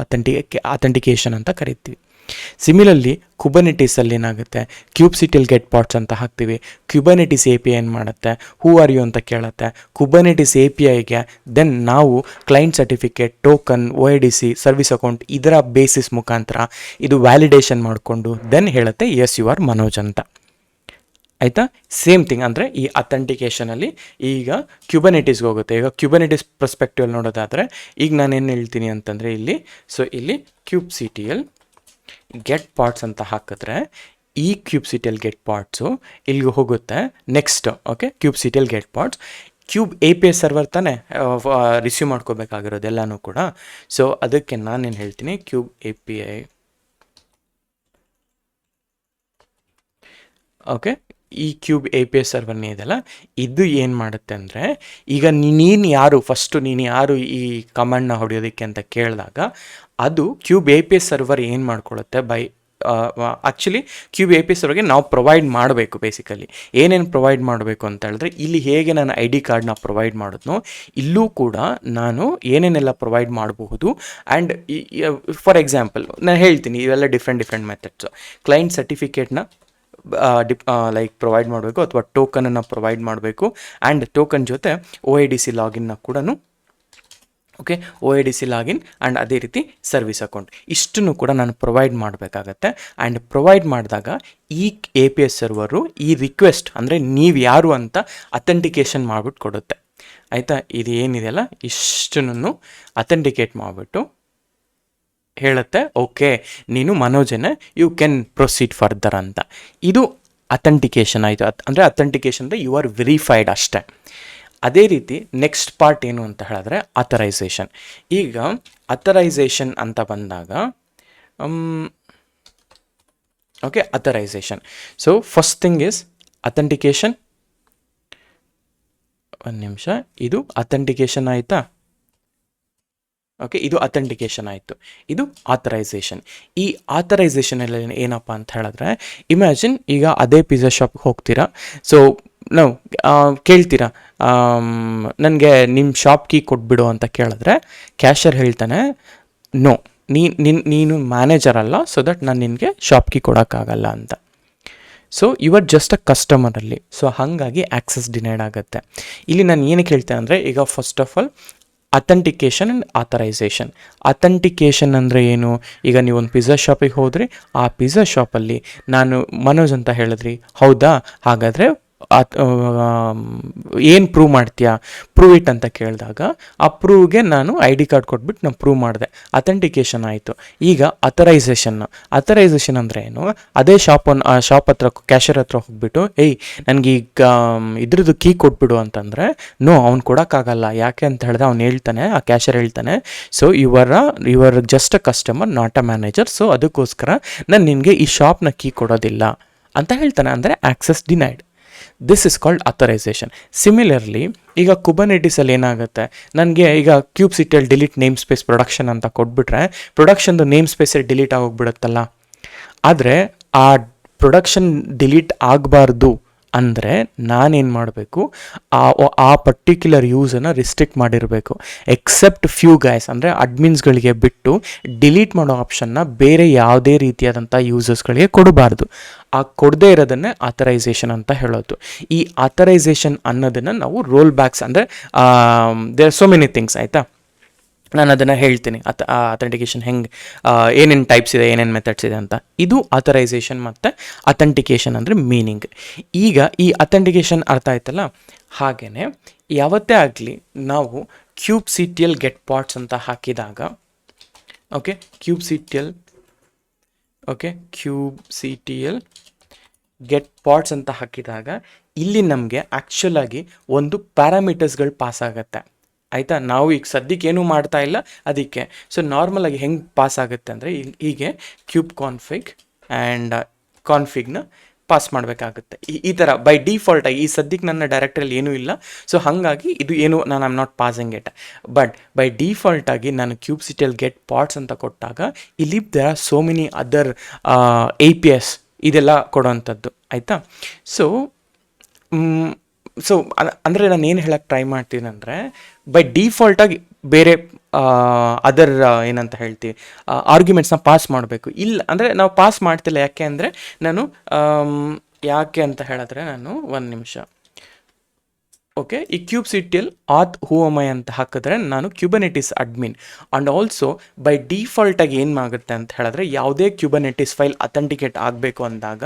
ಅಥೆಂಟಿಕೇಷನ್ ಅಂತ ಕರಿತೀವಿ. ಸಿಮಿಲರ್ಲಿ ಕುಬರ್ನೆಟಿಸಲ್ಲಿ ಏನಾಗುತ್ತೆ, ಕ್ಯೂಬ್ಸಿಟಿಯಲ್ಲಿ ಗೆಟ್ ಪಾಟ್ಸ್ ಅಂತ ಹಾಕ್ತೀವಿ. ಕ್ಯೂಬರ್ನೆಟಿಸ್ ಎ ಪಿ ಐ ಏನು ಮಾಡುತ್ತೆ, ಹೂ ಆರ್ ಯು ಅಂತ ಕೇಳುತ್ತೆ. ಕುಬರ್ನೆಟಿಸ್ ಎ ಪಿ ಐಗೆ ದೆನ್ ನಾವು client certificate, token, OIDC, service account ಇದರ ಬೇಸಿಸ್ ಮುಖಾಂತರ ಇದು ವ್ಯಾಲಿಡೇಷನ್ ಮಾಡಿಕೊಂಡು ದೆನ್ ಹೇಳುತ್ತೆ ಎಸ್ ಯು ಆರ್ ಮನೋಜ್ ಅಂತ. ಆಯಿತಾ? ಸೇಮ್ ಥಿಂಗ್ ಅಂದರೆ ಈ ಅಥೆಂಟಿಕೇಷನಲ್ಲಿ ಈಗ ಕ್ಯೂಬರ್ನೆಟಿಸ್ಗೆ ಹೋಗುತ್ತೆ. ಈಗ ಕ್ಯೂಬರ್ನೆಟಿಸ್ ಪರ್ಸ್ಪೆಕ್ಟಿವಲ್ಲಿ ನೋಡೋದಾದರೆ ಈಗ ನಾನೇನು ಹೇಳ್ತೀನಿ ಅಂತಂದರೆ ಇಲ್ಲಿ, ಸೊ ಇಲ್ಲಿ ಕ್ಯೂಬ್ಸಿಟಿಯಲ್ಲಿ ಗೆಟ್ ಪಾರ್ಟ್ಸ್ ಅಂತ ಹಾಕಿದ್ರೆ ಈ ಕ್ಯೂಬ್ಸಿಟಿಯಲ್ಲಿ ಗೆಟ್ ಪಾರ್ಟ್ಸು ಇಲ್ಲಿಗೆ ಹೋಗುತ್ತೆ. ನೆಕ್ಸ್ಟ್ ಓಕೆ, ಕ್ಯೂಬ್ಸಿಟಿಯಲ್ಲಿ get pods kube API server ತಾನೇ ರಿಸೀವ್ ಮಾಡ್ಕೋಬೇಕಾಗಿರೋದು ಎಲ್ಲನೂ ಕೂಡ. ಸೊ ಅದಕ್ಕೆ ನಾನೇನು ಹೇಳ್ತೀನಿ, ಕ್ಯೂಬ್ API ಓಕೆ, ಈ ಕ್ಯೂಬ್ API ಸರ್ವರ್ನೇ ಇದೆಯಲ್ಲ, ಇದು ಏನು ಮಾಡುತ್ತೆ ಅಂದರೆ ಈಗ ನೀನು ಯಾರು ಫಸ್ಟು ನೀನು ಯಾರು ಈ ಕಮಾಂಡ್ನ ಹೊಡೆಯೋದಕ್ಕೆ ಅಂತ ಕೇಳಿದಾಗ ಅದು ಕ್ಯೂಬ್ API ಸರ್ವರ್ ಏನು ಮಾಡ್ಕೊಳ್ಳುತ್ತೆ ಬೈ ಆ್ಯಕ್ಚುಲಿ ಕ್ಯೂಬ್ API ಸರ್ವರ್ಗೆ ನಾವು ಪ್ರೊವೈಡ್ ಮಾಡಬೇಕು. ಬೇಸಿಕಲಿ ಏನೇನು ಪ್ರೊವೈಡ್ ಮಾಡಬೇಕು ಅಂತ ಹೇಳಿದ್ರೆ, ಇಲ್ಲಿ ಹೇಗೆ ನಾನು ID ಕಾರ್ಡ್ನ ಪ್ರೊವೈಡ್ ಮಾಡಿದ್ನೋ ಇಲ್ಲೂ ಕೂಡ ನಾನು ಏನೇನೆಲ್ಲ ಪ್ರೊವೈಡ್ ಮಾಡಬಹುದು. ಆ್ಯಂಡ್ ಫಾರ್ ಎಕ್ಸಾಂಪಲ್ ನಾನು ಹೇಳ್ತೀನಿ, ಇವೆಲ್ಲ ಡಿಫ್ರೆಂಟ್ ಮೆಥಡ್ಸು. ಕ್ಲೈಂಟ್ ಸರ್ಟಿಫಿಕೇಟ್ನ ಲೈಕ್ ಪ್ರೊವೈಡ್ ಮಾಡಬೇಕು ಅಥವಾ ಟೋಕನನ್ನು ಪ್ರೊವೈಡ್ ಮಾಡಬೇಕು. ಆ್ಯಂಡ್ ಟೋಕನ್ ಜೊತೆ OIDC ಲಾಗಿನ್ನ ಕೂಡ ಓಕೆ, OIDC ಲಾಗಿನ್ ಆ್ಯಂಡ್ ಅದೇ ರೀತಿ ಸರ್ವಿಸ್ ಅಕೌಂಟ್ ಇಷ್ಟನ್ನು ಕೂಡ ನಾನು ಪ್ರೊವೈಡ್ ಮಾಡಬೇಕಾಗತ್ತೆ. ಆ್ಯಂಡ್ ಪ್ರೊವೈಡ್ ಮಾಡಿದಾಗ ಈ API ಸರ್ವರು ಈ ರಿಕ್ವೆಸ್ಟ್ ಅಂದರೆ ನೀವು ಯಾರು ಅಂತ ಅಥೆಂಟಿಕೇಷನ್ ಮಾಡಿಬಿಟ್ಟು ಕೊಡುತ್ತೆ. ಆಯಿತಾ? ಇದು ಏನಿದೆಯಲ್ಲ ಇಷ್ಟನ್ನು ಅಥೆಂಟಿಕೇಟ್ ಮಾಡಿಬಿಟ್ಟು ಹೇಳುತ್ತೆ ಓಕೆ ನೀನು ಮನೋಜನೇ, ಯು ಕ್ಯಾನ್ ಪ್ರೊಸೀಡ್ ಫರ್ದರ್ ಅಂತ. ಇದು ಅಥೆಂಟಿಕೇಷನ್ ಆಯಿತು. ಅಂದರೆ ಅಥೆಂಟಿಕೇಷನ್ ಅಂದರೆ ಯು ಆರ್ ವೆರಿಫೈಡ್ ಅಷ್ಟೇ. ಅದೇ ರೀತಿ ನೆಕ್ಸ್ಟ್ ಪಾರ್ಟ್ ಏನು ಅಂತ ಹೇಳಿದ್ರೆ ಅಥರೈಸೇಷನ್. ಈಗ ಅಥರೈಸೇಷನ್ ಅಂತ ಬಂದಾಗ okay, authorisation. So first thing is authentication. ಒಂದು ನಿಮಿಷ, ಇದು ಅಥೆಂಟಿಕೇಷನ್ ಆಯಿತಾ? ಓಕೆ, ಇದು ಅಥೆಂಟಿಕೇಷನ್ ಆಯಿತು. ಇದು ಆಥರೈಸೇಷನ್. ಈ ಆಥರೈಸೇಷನಲ್ಲಿ ಏನಪ್ಪ ಅಂತ ಹೇಳಿದ್ರೆ, ಇಮ್ಯಾಜಿನ್ ಈಗ ಅದೇ ಪಿಜ್ಜಾ ಶಾಪ್ಗೆ ಹೋಗ್ತೀರಾ. ಸೊ ನಾವು ಕೇಳ್ತೀರಾ ನನಗೆ ನಿಮ್ಮ ಶಾಪ್ ಕೀ ಕೊಟ್ಬಿಡು ಅಂತ ಕೇಳಿದ್ರೆ ಕ್ಯಾಶರ್ ಹೇಳ್ತಾನೆ ನೋ, ನೀನು ಮ್ಯಾನೇಜರ್ ಅಲ್ಲ, ಸೊ ದಟ್ ನಾನು ನಿನಗೆ ಶಾಪ್ ಕೀ ಕೊಡೋಕ್ಕಾಗಲ್ಲ ಅಂತ. So you are just a ಕಸ್ಟಮರಲ್ಲಿ. ಸೊ ಹಾಗಾಗಿ ಆ್ಯಕ್ಸಸ್ ಡಿನೈಡ್ ಆಗುತ್ತೆ. ಇಲ್ಲಿ ನಾನು ಏನಕ್ಕೆ ಹೇಳ್ತೇನೆ ಅಂದರೆ, ಈಗ first of all authentication and authorization. Authentication ಅಂದರೆ ಏನು? ಈಗ ನೀವು ಒಂದು ಪಿಜ್ಜಾ ಶಾಪಿಗೆ ಹೋದ್ರಿ, ಆ ಪಿಜ್ಜಾ ಶಾಪಲ್ಲಿ ನಾನು ಮನೋಜ್ ಅಂತ ಹೇಳಿದ್ರಿ, ಹೌದಾ, ಹಾಗಾದರೆ ಏನು ಪ್ರೂವ್ ಮಾಡ್ತೀಯಾ, ಪ್ರೂವ್ ಇಟ್ ಅಂತ ಕೇಳಿದಾಗ ಆ ಪ್ರೂವ್ಗೆ ನಾನು ID ಕಾರ್ಡ್ ಕೊಟ್ಬಿಟ್ಟು ನಾನು ಪ್ರೂವ್ ಮಾಡಿದೆ, ಅಥೆಂಟಿಕೇಷನ್ ಆಯಿತು. ಈಗ ಅಥರೈಸೇಷನ್ ಅಂದರೆ ಏನು? ಅದೇ ಶಾಪ್ ಹತ್ರ ಕ್ಯಾಶರ್ ಹತ್ರ ಹೋಗ್ಬಿಟ್ಟು ನನಗೆ ಈಗ ಇದ್ರದ್ದು ಕೀ ಕೊಟ್ಬಿಡು ಅಂತಂದರೆ ನೋ, ಅವ್ನು ಕೊಡೋಕ್ಕಾಗಲ್ಲ. ಯಾಕೆ ಅಂತ ಹೇಳಿದ್ರೆ ಅವ್ನು ಹೇಳ್ತಾನೆ, ಆ ಕ್ಯಾಶರ್ ಹೇಳ್ತಾನೆ, so you are just a customer not a manager, so ಅದಕ್ಕೋಸ್ಕರ ನಾನು ನಿನಗೆ ಈ ಶಾಪ್ನ ಕೀ ಕೊಡೋದಿಲ್ಲ ಅಂತ ಹೇಳ್ತಾನೆ. ಅಂದರೆ access denied. This is called authorisation. Similarly ಈಗ ಕುಬರ್ನೆಟಿಸಲ್ಲಿ ಏನಾಗುತ್ತೆ, ನನಗೆ ಈಗ ಕ್ಯೂಬ್ಸಿಟಿಯಲ್ಲಿ ಡಿಲೀಟ್ ನೇಮ್ ಸ್ಪೇಸ್ ಪ್ರೊಡಕ್ಷನ್ ಅಂತ ಕೊಟ್ಬಿಟ್ರೆ ಪ್ರೊಡಕ್ಷನ್ದು ನೇಮ್ ಸ್ಪೇಸಲ್ಲಿ ಡಿಲೀಟ್ ಆಗೋಗ್ಬಿಡುತ್ತಲ್ಲ. ಆದರೆ ಆ ಪ್ರೊಡಕ್ಷನ್ ಡಿಲೀಟ್ ಆಗಬಾರ್ದು ಅಂದರೆ ನಾನೇನು ಮಾಡಬೇಕು, ಆ ಪರ್ಟಿಕ್ಯುಲರ್ ಯೂಸನ್ನು ರಿಸ್ಟ್ರಿಕ್ಟ್ ಮಾಡಿರಬೇಕು. ಎಕ್ಸೆಪ್ಟ್ ಫ್ಯೂ ಗೈಸ್ ಅಂದರೆ ಅಡ್ಮಿನ್ಸ್ಗಳಿಗೆ ಬಿಟ್ಟು ಡಿಲೀಟ್ ಮಾಡೋ ಆಪ್ಷನ್ನ ಬೇರೆ ಯಾವುದೇ ರೀತಿಯಾದಂಥ ಯೂಸರ್ಸ್ಗಳಿಗೆ ಕೊಡಬಾರ್ದು. ಆ ಕೊಡದೇ ಇರೋದನ್ನೇ ಆಥರೈಸೇಷನ್ ಅಂತ ಹೇಳೋದು. ಈ ಆಥರೈಸೇಷನ್ ಅನ್ನೋದನ್ನು ನಾವು ರೋಲ್ ಬ್ಯಾಕ್ಸ್ ಅಂದರೆ there are so many things. ಆಯಿತಾ? ನಾನು ಅದನ್ನು ಹೇಳ್ತೀನಿ, ಅಥೆಂಟಿಕೇಷನ್ ಹೆಂಗೆ ಏನೇನು ಟೈಪ್ಸ್ ಇದೆ, ಏನೇನು ಮೆಥಡ್ಸ್ ಇದೆ ಅಂತ. ಇದು ಆಥರೈಸೇಷನ್ ಮತ್ತು ಅಥೆಂಟಿಕೇಷನ್ ಅಂದರೆ ಮೀನಿಂಗ್. ಈಗ ಈ ಅಥೆಂಟಿಕೇಷನ್ ಅರ್ಥ ಆಯ್ತಲ್ಲ, ಹಾಗೆಯೇ ಯಾವತ್ತೇ ಆಗಲಿ ನಾವು ಕ್ಯೂಬ್ಸಿಟಿಯಲ್ಲಿ ಗೆಟ್ ಪಾಟ್ಸ್ ಅಂತ ಹಾಕಿದಾಗ ಓಕೆ, ಕ್ಯೂಬ್ಸಿಟಿಯಲ್ಲಿ ಗೆಟ್ ಪಾಟ್ಸ್ ಅಂತ ಹಾಕಿದಾಗ ಇಲ್ಲಿ ನಮಗೆ ಆ್ಯಕ್ಚುಲಾಗಿ ಒಂದು ಪ್ಯಾರಾಮೀಟರ್ಸ್ಗಳು ಪಾಸ್ ಆಗುತ್ತೆ. ಆಯಿತಾ? ನಾವು ಈಗ ಸದ್ಯಕ್ಕೆ ಏನೂ ಮಾಡ್ತಾ ಇಲ್ಲ ಅದಕ್ಕೆ. ಸೊ ನಾರ್ಮಲಾಗಿ ಹೆಂಗೆ ಪಾಸ್ ಆಗುತ್ತೆ ಅಂದರೆ ಹೀಗೆ ಕ್ಯೂಬ್ ಕಾನ್ಫಿಗ್ ಆ್ಯಂಡ್ ಕಾನ್ಫಿಗ್ನ ಪಾಸ್ ಮಾಡಬೇಕಾಗುತ್ತೆ. ಈ ಥರ ಬೈ ಡಿಫಾಲ್ಟಾಗಿ. ಈ ಸದ್ಯಕ್ಕೆ ನನ್ನ ಡೈರೆಕ್ಟ್ರಲ್ಲಿ ಏನೂ ಇಲ್ಲ, ಸೊ ಹಾಗಾಗಿ ಇದು ಏನು ನಾನು I'm not passing it. But by ಡಿಫಾಲ್ಟಾಗಿ ನಾನು ಕ್ಯೂಬ್ಸಿಟಿಯಲ್ಲಿ ಗೆಟ್ ಪಾಟ್ಸ್ ಅಂತ ಕೊಟ್ಟಾಗ ಇಲ್ಲಿ there are so many other APIs ಇದೆಲ್ಲ ಕೊಡೋವಂಥದ್ದು. ಆಯಿತಾ? ಸೊ ಸೊ ಅಂದರೆ ನಾನು ಏನು ಹೇಳಕ್ಕೆ ಟ್ರೈ ಮಾಡ್ತೀನಿ ಅಂದರೆ ಬೈ ಡಿಫಾಲ್ಟಾಗಿ ಬೇರೆ ಅದರ್ ಏನಂತ ಹೇಳ್ತೀವಿ ಆರ್ಗ್ಯುಮೆಂಟ್ಸ್ನ ಪಾಸ್ ಮಾಡಬೇಕು. ಇಲ್ಲ ಅಂದರೆ ನಾವು ಪಾಸ್ ಮಾಡ್ತಿಲ್ಲ. ಯಾಕೆ ಅಂದರೆ ನಾನು ಯಾಕೆ ಅಂತ ಹೇಳಿದ್ರೆ ನಾನು ಒಂದು ನಿಮಿಷ ಓಕೆ, ಈ ಕ್ಯೂಬ್ಸಿಟಿಯಲ್ಲಿ ಆತ್ ಹೂ ಎಮ್ ಐ ಅಂತ ಹಾಕಿದ್ರೆ ನಾನು ಕ್ಯೂಬರ್ನೆಟಿಸ್ ಅಡ್ಮಿನ್. ಆ್ಯಂಡ್ ಆಲ್ಸೋ ಬೈ ಡಿಫಾಲ್ಟಾಗಿ ಏನು ಆಗುತ್ತೆ ಅಂತ ಹೇಳಿದ್ರೆ ಯಾವುದೇ ಕ್ಯೂಬರ್ನೆಟಿಸ್ ಫೈಲ್ ಅಥೆಂಟಿಕೇಟ್ ಆಗಬೇಕು ಅಂದಾಗ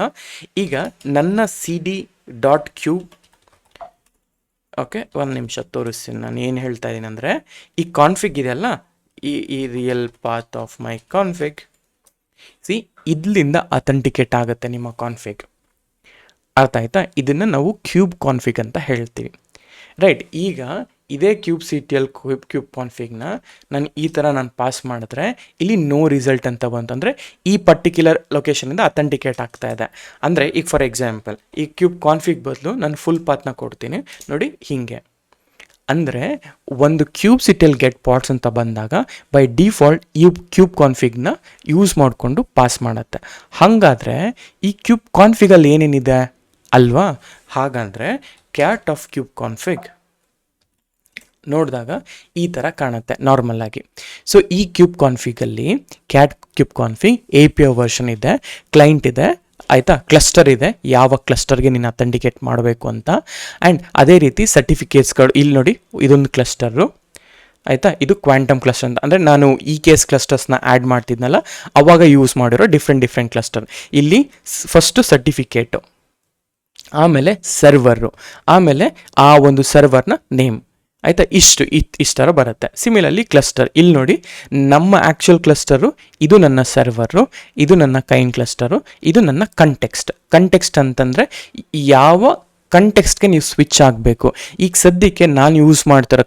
ಈಗ ನನ್ನ cd.q ಓಕೆ ಒಂದು ನಿಮಿಷ ತೋರಿಸ್ತೀನಿ ನಾನು ಏನು ಹೇಳ್ತಾ ಇದ್ದೀನಿ ಅಂದರೆ, ಈ ಕಾನ್ಫಿಗ್ ಇದೆಯಲ್ಲ, ಈ real path of my config ಇದರಿಂದ ಅಥೆಂಟಿಕೇಟ್ ಆಗುತ್ತೆ ನಿಮ್ಮ ಕಾನ್ಫಿಗ್. ಅರ್ಥ ಆಯ್ತಾ? ಇದನ್ನು ನಾವು ಕ್ಯೂಬ್ ಕಾನ್ಫಿಗ್ ಅಂತ ಹೇಳ್ತೀವಿ. ರೈಟ್, ಈಗ ಇದೇ ಕ್ಯೂಬ್ಸಿಟಿಯಲ್ಲಿ ಕ್ಯೂಬ್ ಕಾನ್ಫಿಗ್ನ ನಾನು ಈ ಥರ ನಾನು ಪಾಸ್ ಮಾಡಿದ್ರೆ ಇಲ್ಲಿ ನೋ ರಿಸಲ್ಟ್ ಅಂತ ಬಂತು. ಅಂದರೆ ಈ ಪರ್ಟಿಕ್ಯುಲರ್ ಲೊಕೇಶನಿಂದ ಅಥೆಂಟಿಕೇಟ್ ಆಗ್ತಾ ಇದೆ. ಅಂದರೆ ಈಗ ಫಾರ್ ಎಕ್ಸಾಂಪಲ್ ಈ ಕ್ಯೂಬ್ ಕಾನ್ಫಿಗ್ ಬದಲು ನಾನು ಫುಲ್ ಪಾತ್ನ ಕೊಡ್ತೀನಿ ನೋಡಿ ಹೀಗೆ. ಅಂದರೆ ಒಂದು ಕ್ಯೂಬ್ಸಿಟಿಯಲ್ಲಿ ಗೆಟ್ ಪಾಟ್ಸ್ ಅಂತ ಬಂದಾಗ ಬೈ ಡಿಫಾಲ್ಟ್ ಈ ಕ್ಯೂಬ್ ಕಾನ್ಫಿಗ್ನ ಯೂಸ್ ಮಾಡಿಕೊಂಡು ಪಾಸ್ ಮಾಡುತ್ತೆ. ಹಾಗಾದರೆ ಈ ಕ್ಯೂಬ್ ಕಾನ್ಫಿಗಲ್ಲಿ ಏನೇನಿದೆ ಅಲ್ವಾ? ಹಾಗಾದರೆ ಕ್ಯಾಟ್ ಆಫ್ ಕ್ಯೂಬ್ ಕಾನ್ಫಿಗ್ ನೋಡಿದಾಗ ಈ ಥರ ಕಾಣುತ್ತೆ ನಾರ್ಮಲ್ ಆಗಿ. ಸೊ ಈ ಕ್ಯೂಬ್ ಕಾನ್ಫಿಗಲ್ಲಿ cat kube config API version ಇದೆ, ಕ್ಲೈಂಟ್ ಇದೆ, ಆಯಿತಾ, ಕ್ಲಸ್ಟರ್ ಇದೆ, ಯಾವ ಕ್ಲಸ್ಟರ್ಗೆ ನೀನು ಅಥೆಂಟಿಕೇಟ್ ಮಾಡಬೇಕು ಅಂತ. ಆ್ಯಂಡ್ ಅದೇ ರೀತಿ ಸರ್ಟಿಫಿಕೇಟ್ಸ್ಗಳು ಇಲ್ಲಿ ನೋಡಿ, ಇದೊಂದು ಕ್ಲಸ್ಟರು ಆಯಿತಾ, ಇದು ಕ್ವಾಂಟಮ್ ಕ್ಲಸ್ಟರ್ ಅಂತ. ಅಂದರೆ ನಾನು ಈ ಕೇಸ್ ಕ್ಲಸ್ಟರ್ಸ್ನ ಆ್ಯಡ್ ಮಾಡ್ತಿದ್ನಲ್ಲ ಅವಾಗ ಯೂಸ್ ಮಾಡಿರೋ ಡಿಫ್ರೆಂಟ್ ಕ್ಲಸ್ಟರ್. ಇಲ್ಲಿ ಫಸ್ಟು ಸರ್ಟಿಫಿಕೇಟು, ಆಮೇಲೆ ಸರ್ವರು, ಆಮೇಲೆ ಆ ಒಂದು ಸರ್ವರ್ನ ನೇಮ್, ಆಯಿತಾ, ಇಷ್ಟರ ಬರುತ್ತೆ. ಸಿಮಿಲರ್ಲಿ ಕ್ಲಸ್ಟರ್ ಇಲ್ಲಿ ನೋಡಿ, ನಮ್ಮ ಆ್ಯಕ್ಚುಯಲ್ ಕ್ಲಸ್ಟರು ಇದು ನನ್ನ ಸರ್ವರು, ಇದು ನನ್ನ ಕೈನ್ ಕ್ಲಸ್ಟರು, ಇದು ನನ್ನ ಕಂಟೆಕ್ಸ್ಟ್ ಅಂತಂದರೆ ಯಾವ ಕಂಟೆಕ್ಸ್ಟ್ಗೆ ನೀವು ಸ್ವಿಚ್ ಆಗಬೇಕು. ಈಗ ಸದ್ಯಕ್ಕೆ ನಾನು ಯೂಸ್ ಮಾಡ್ತಿರೋ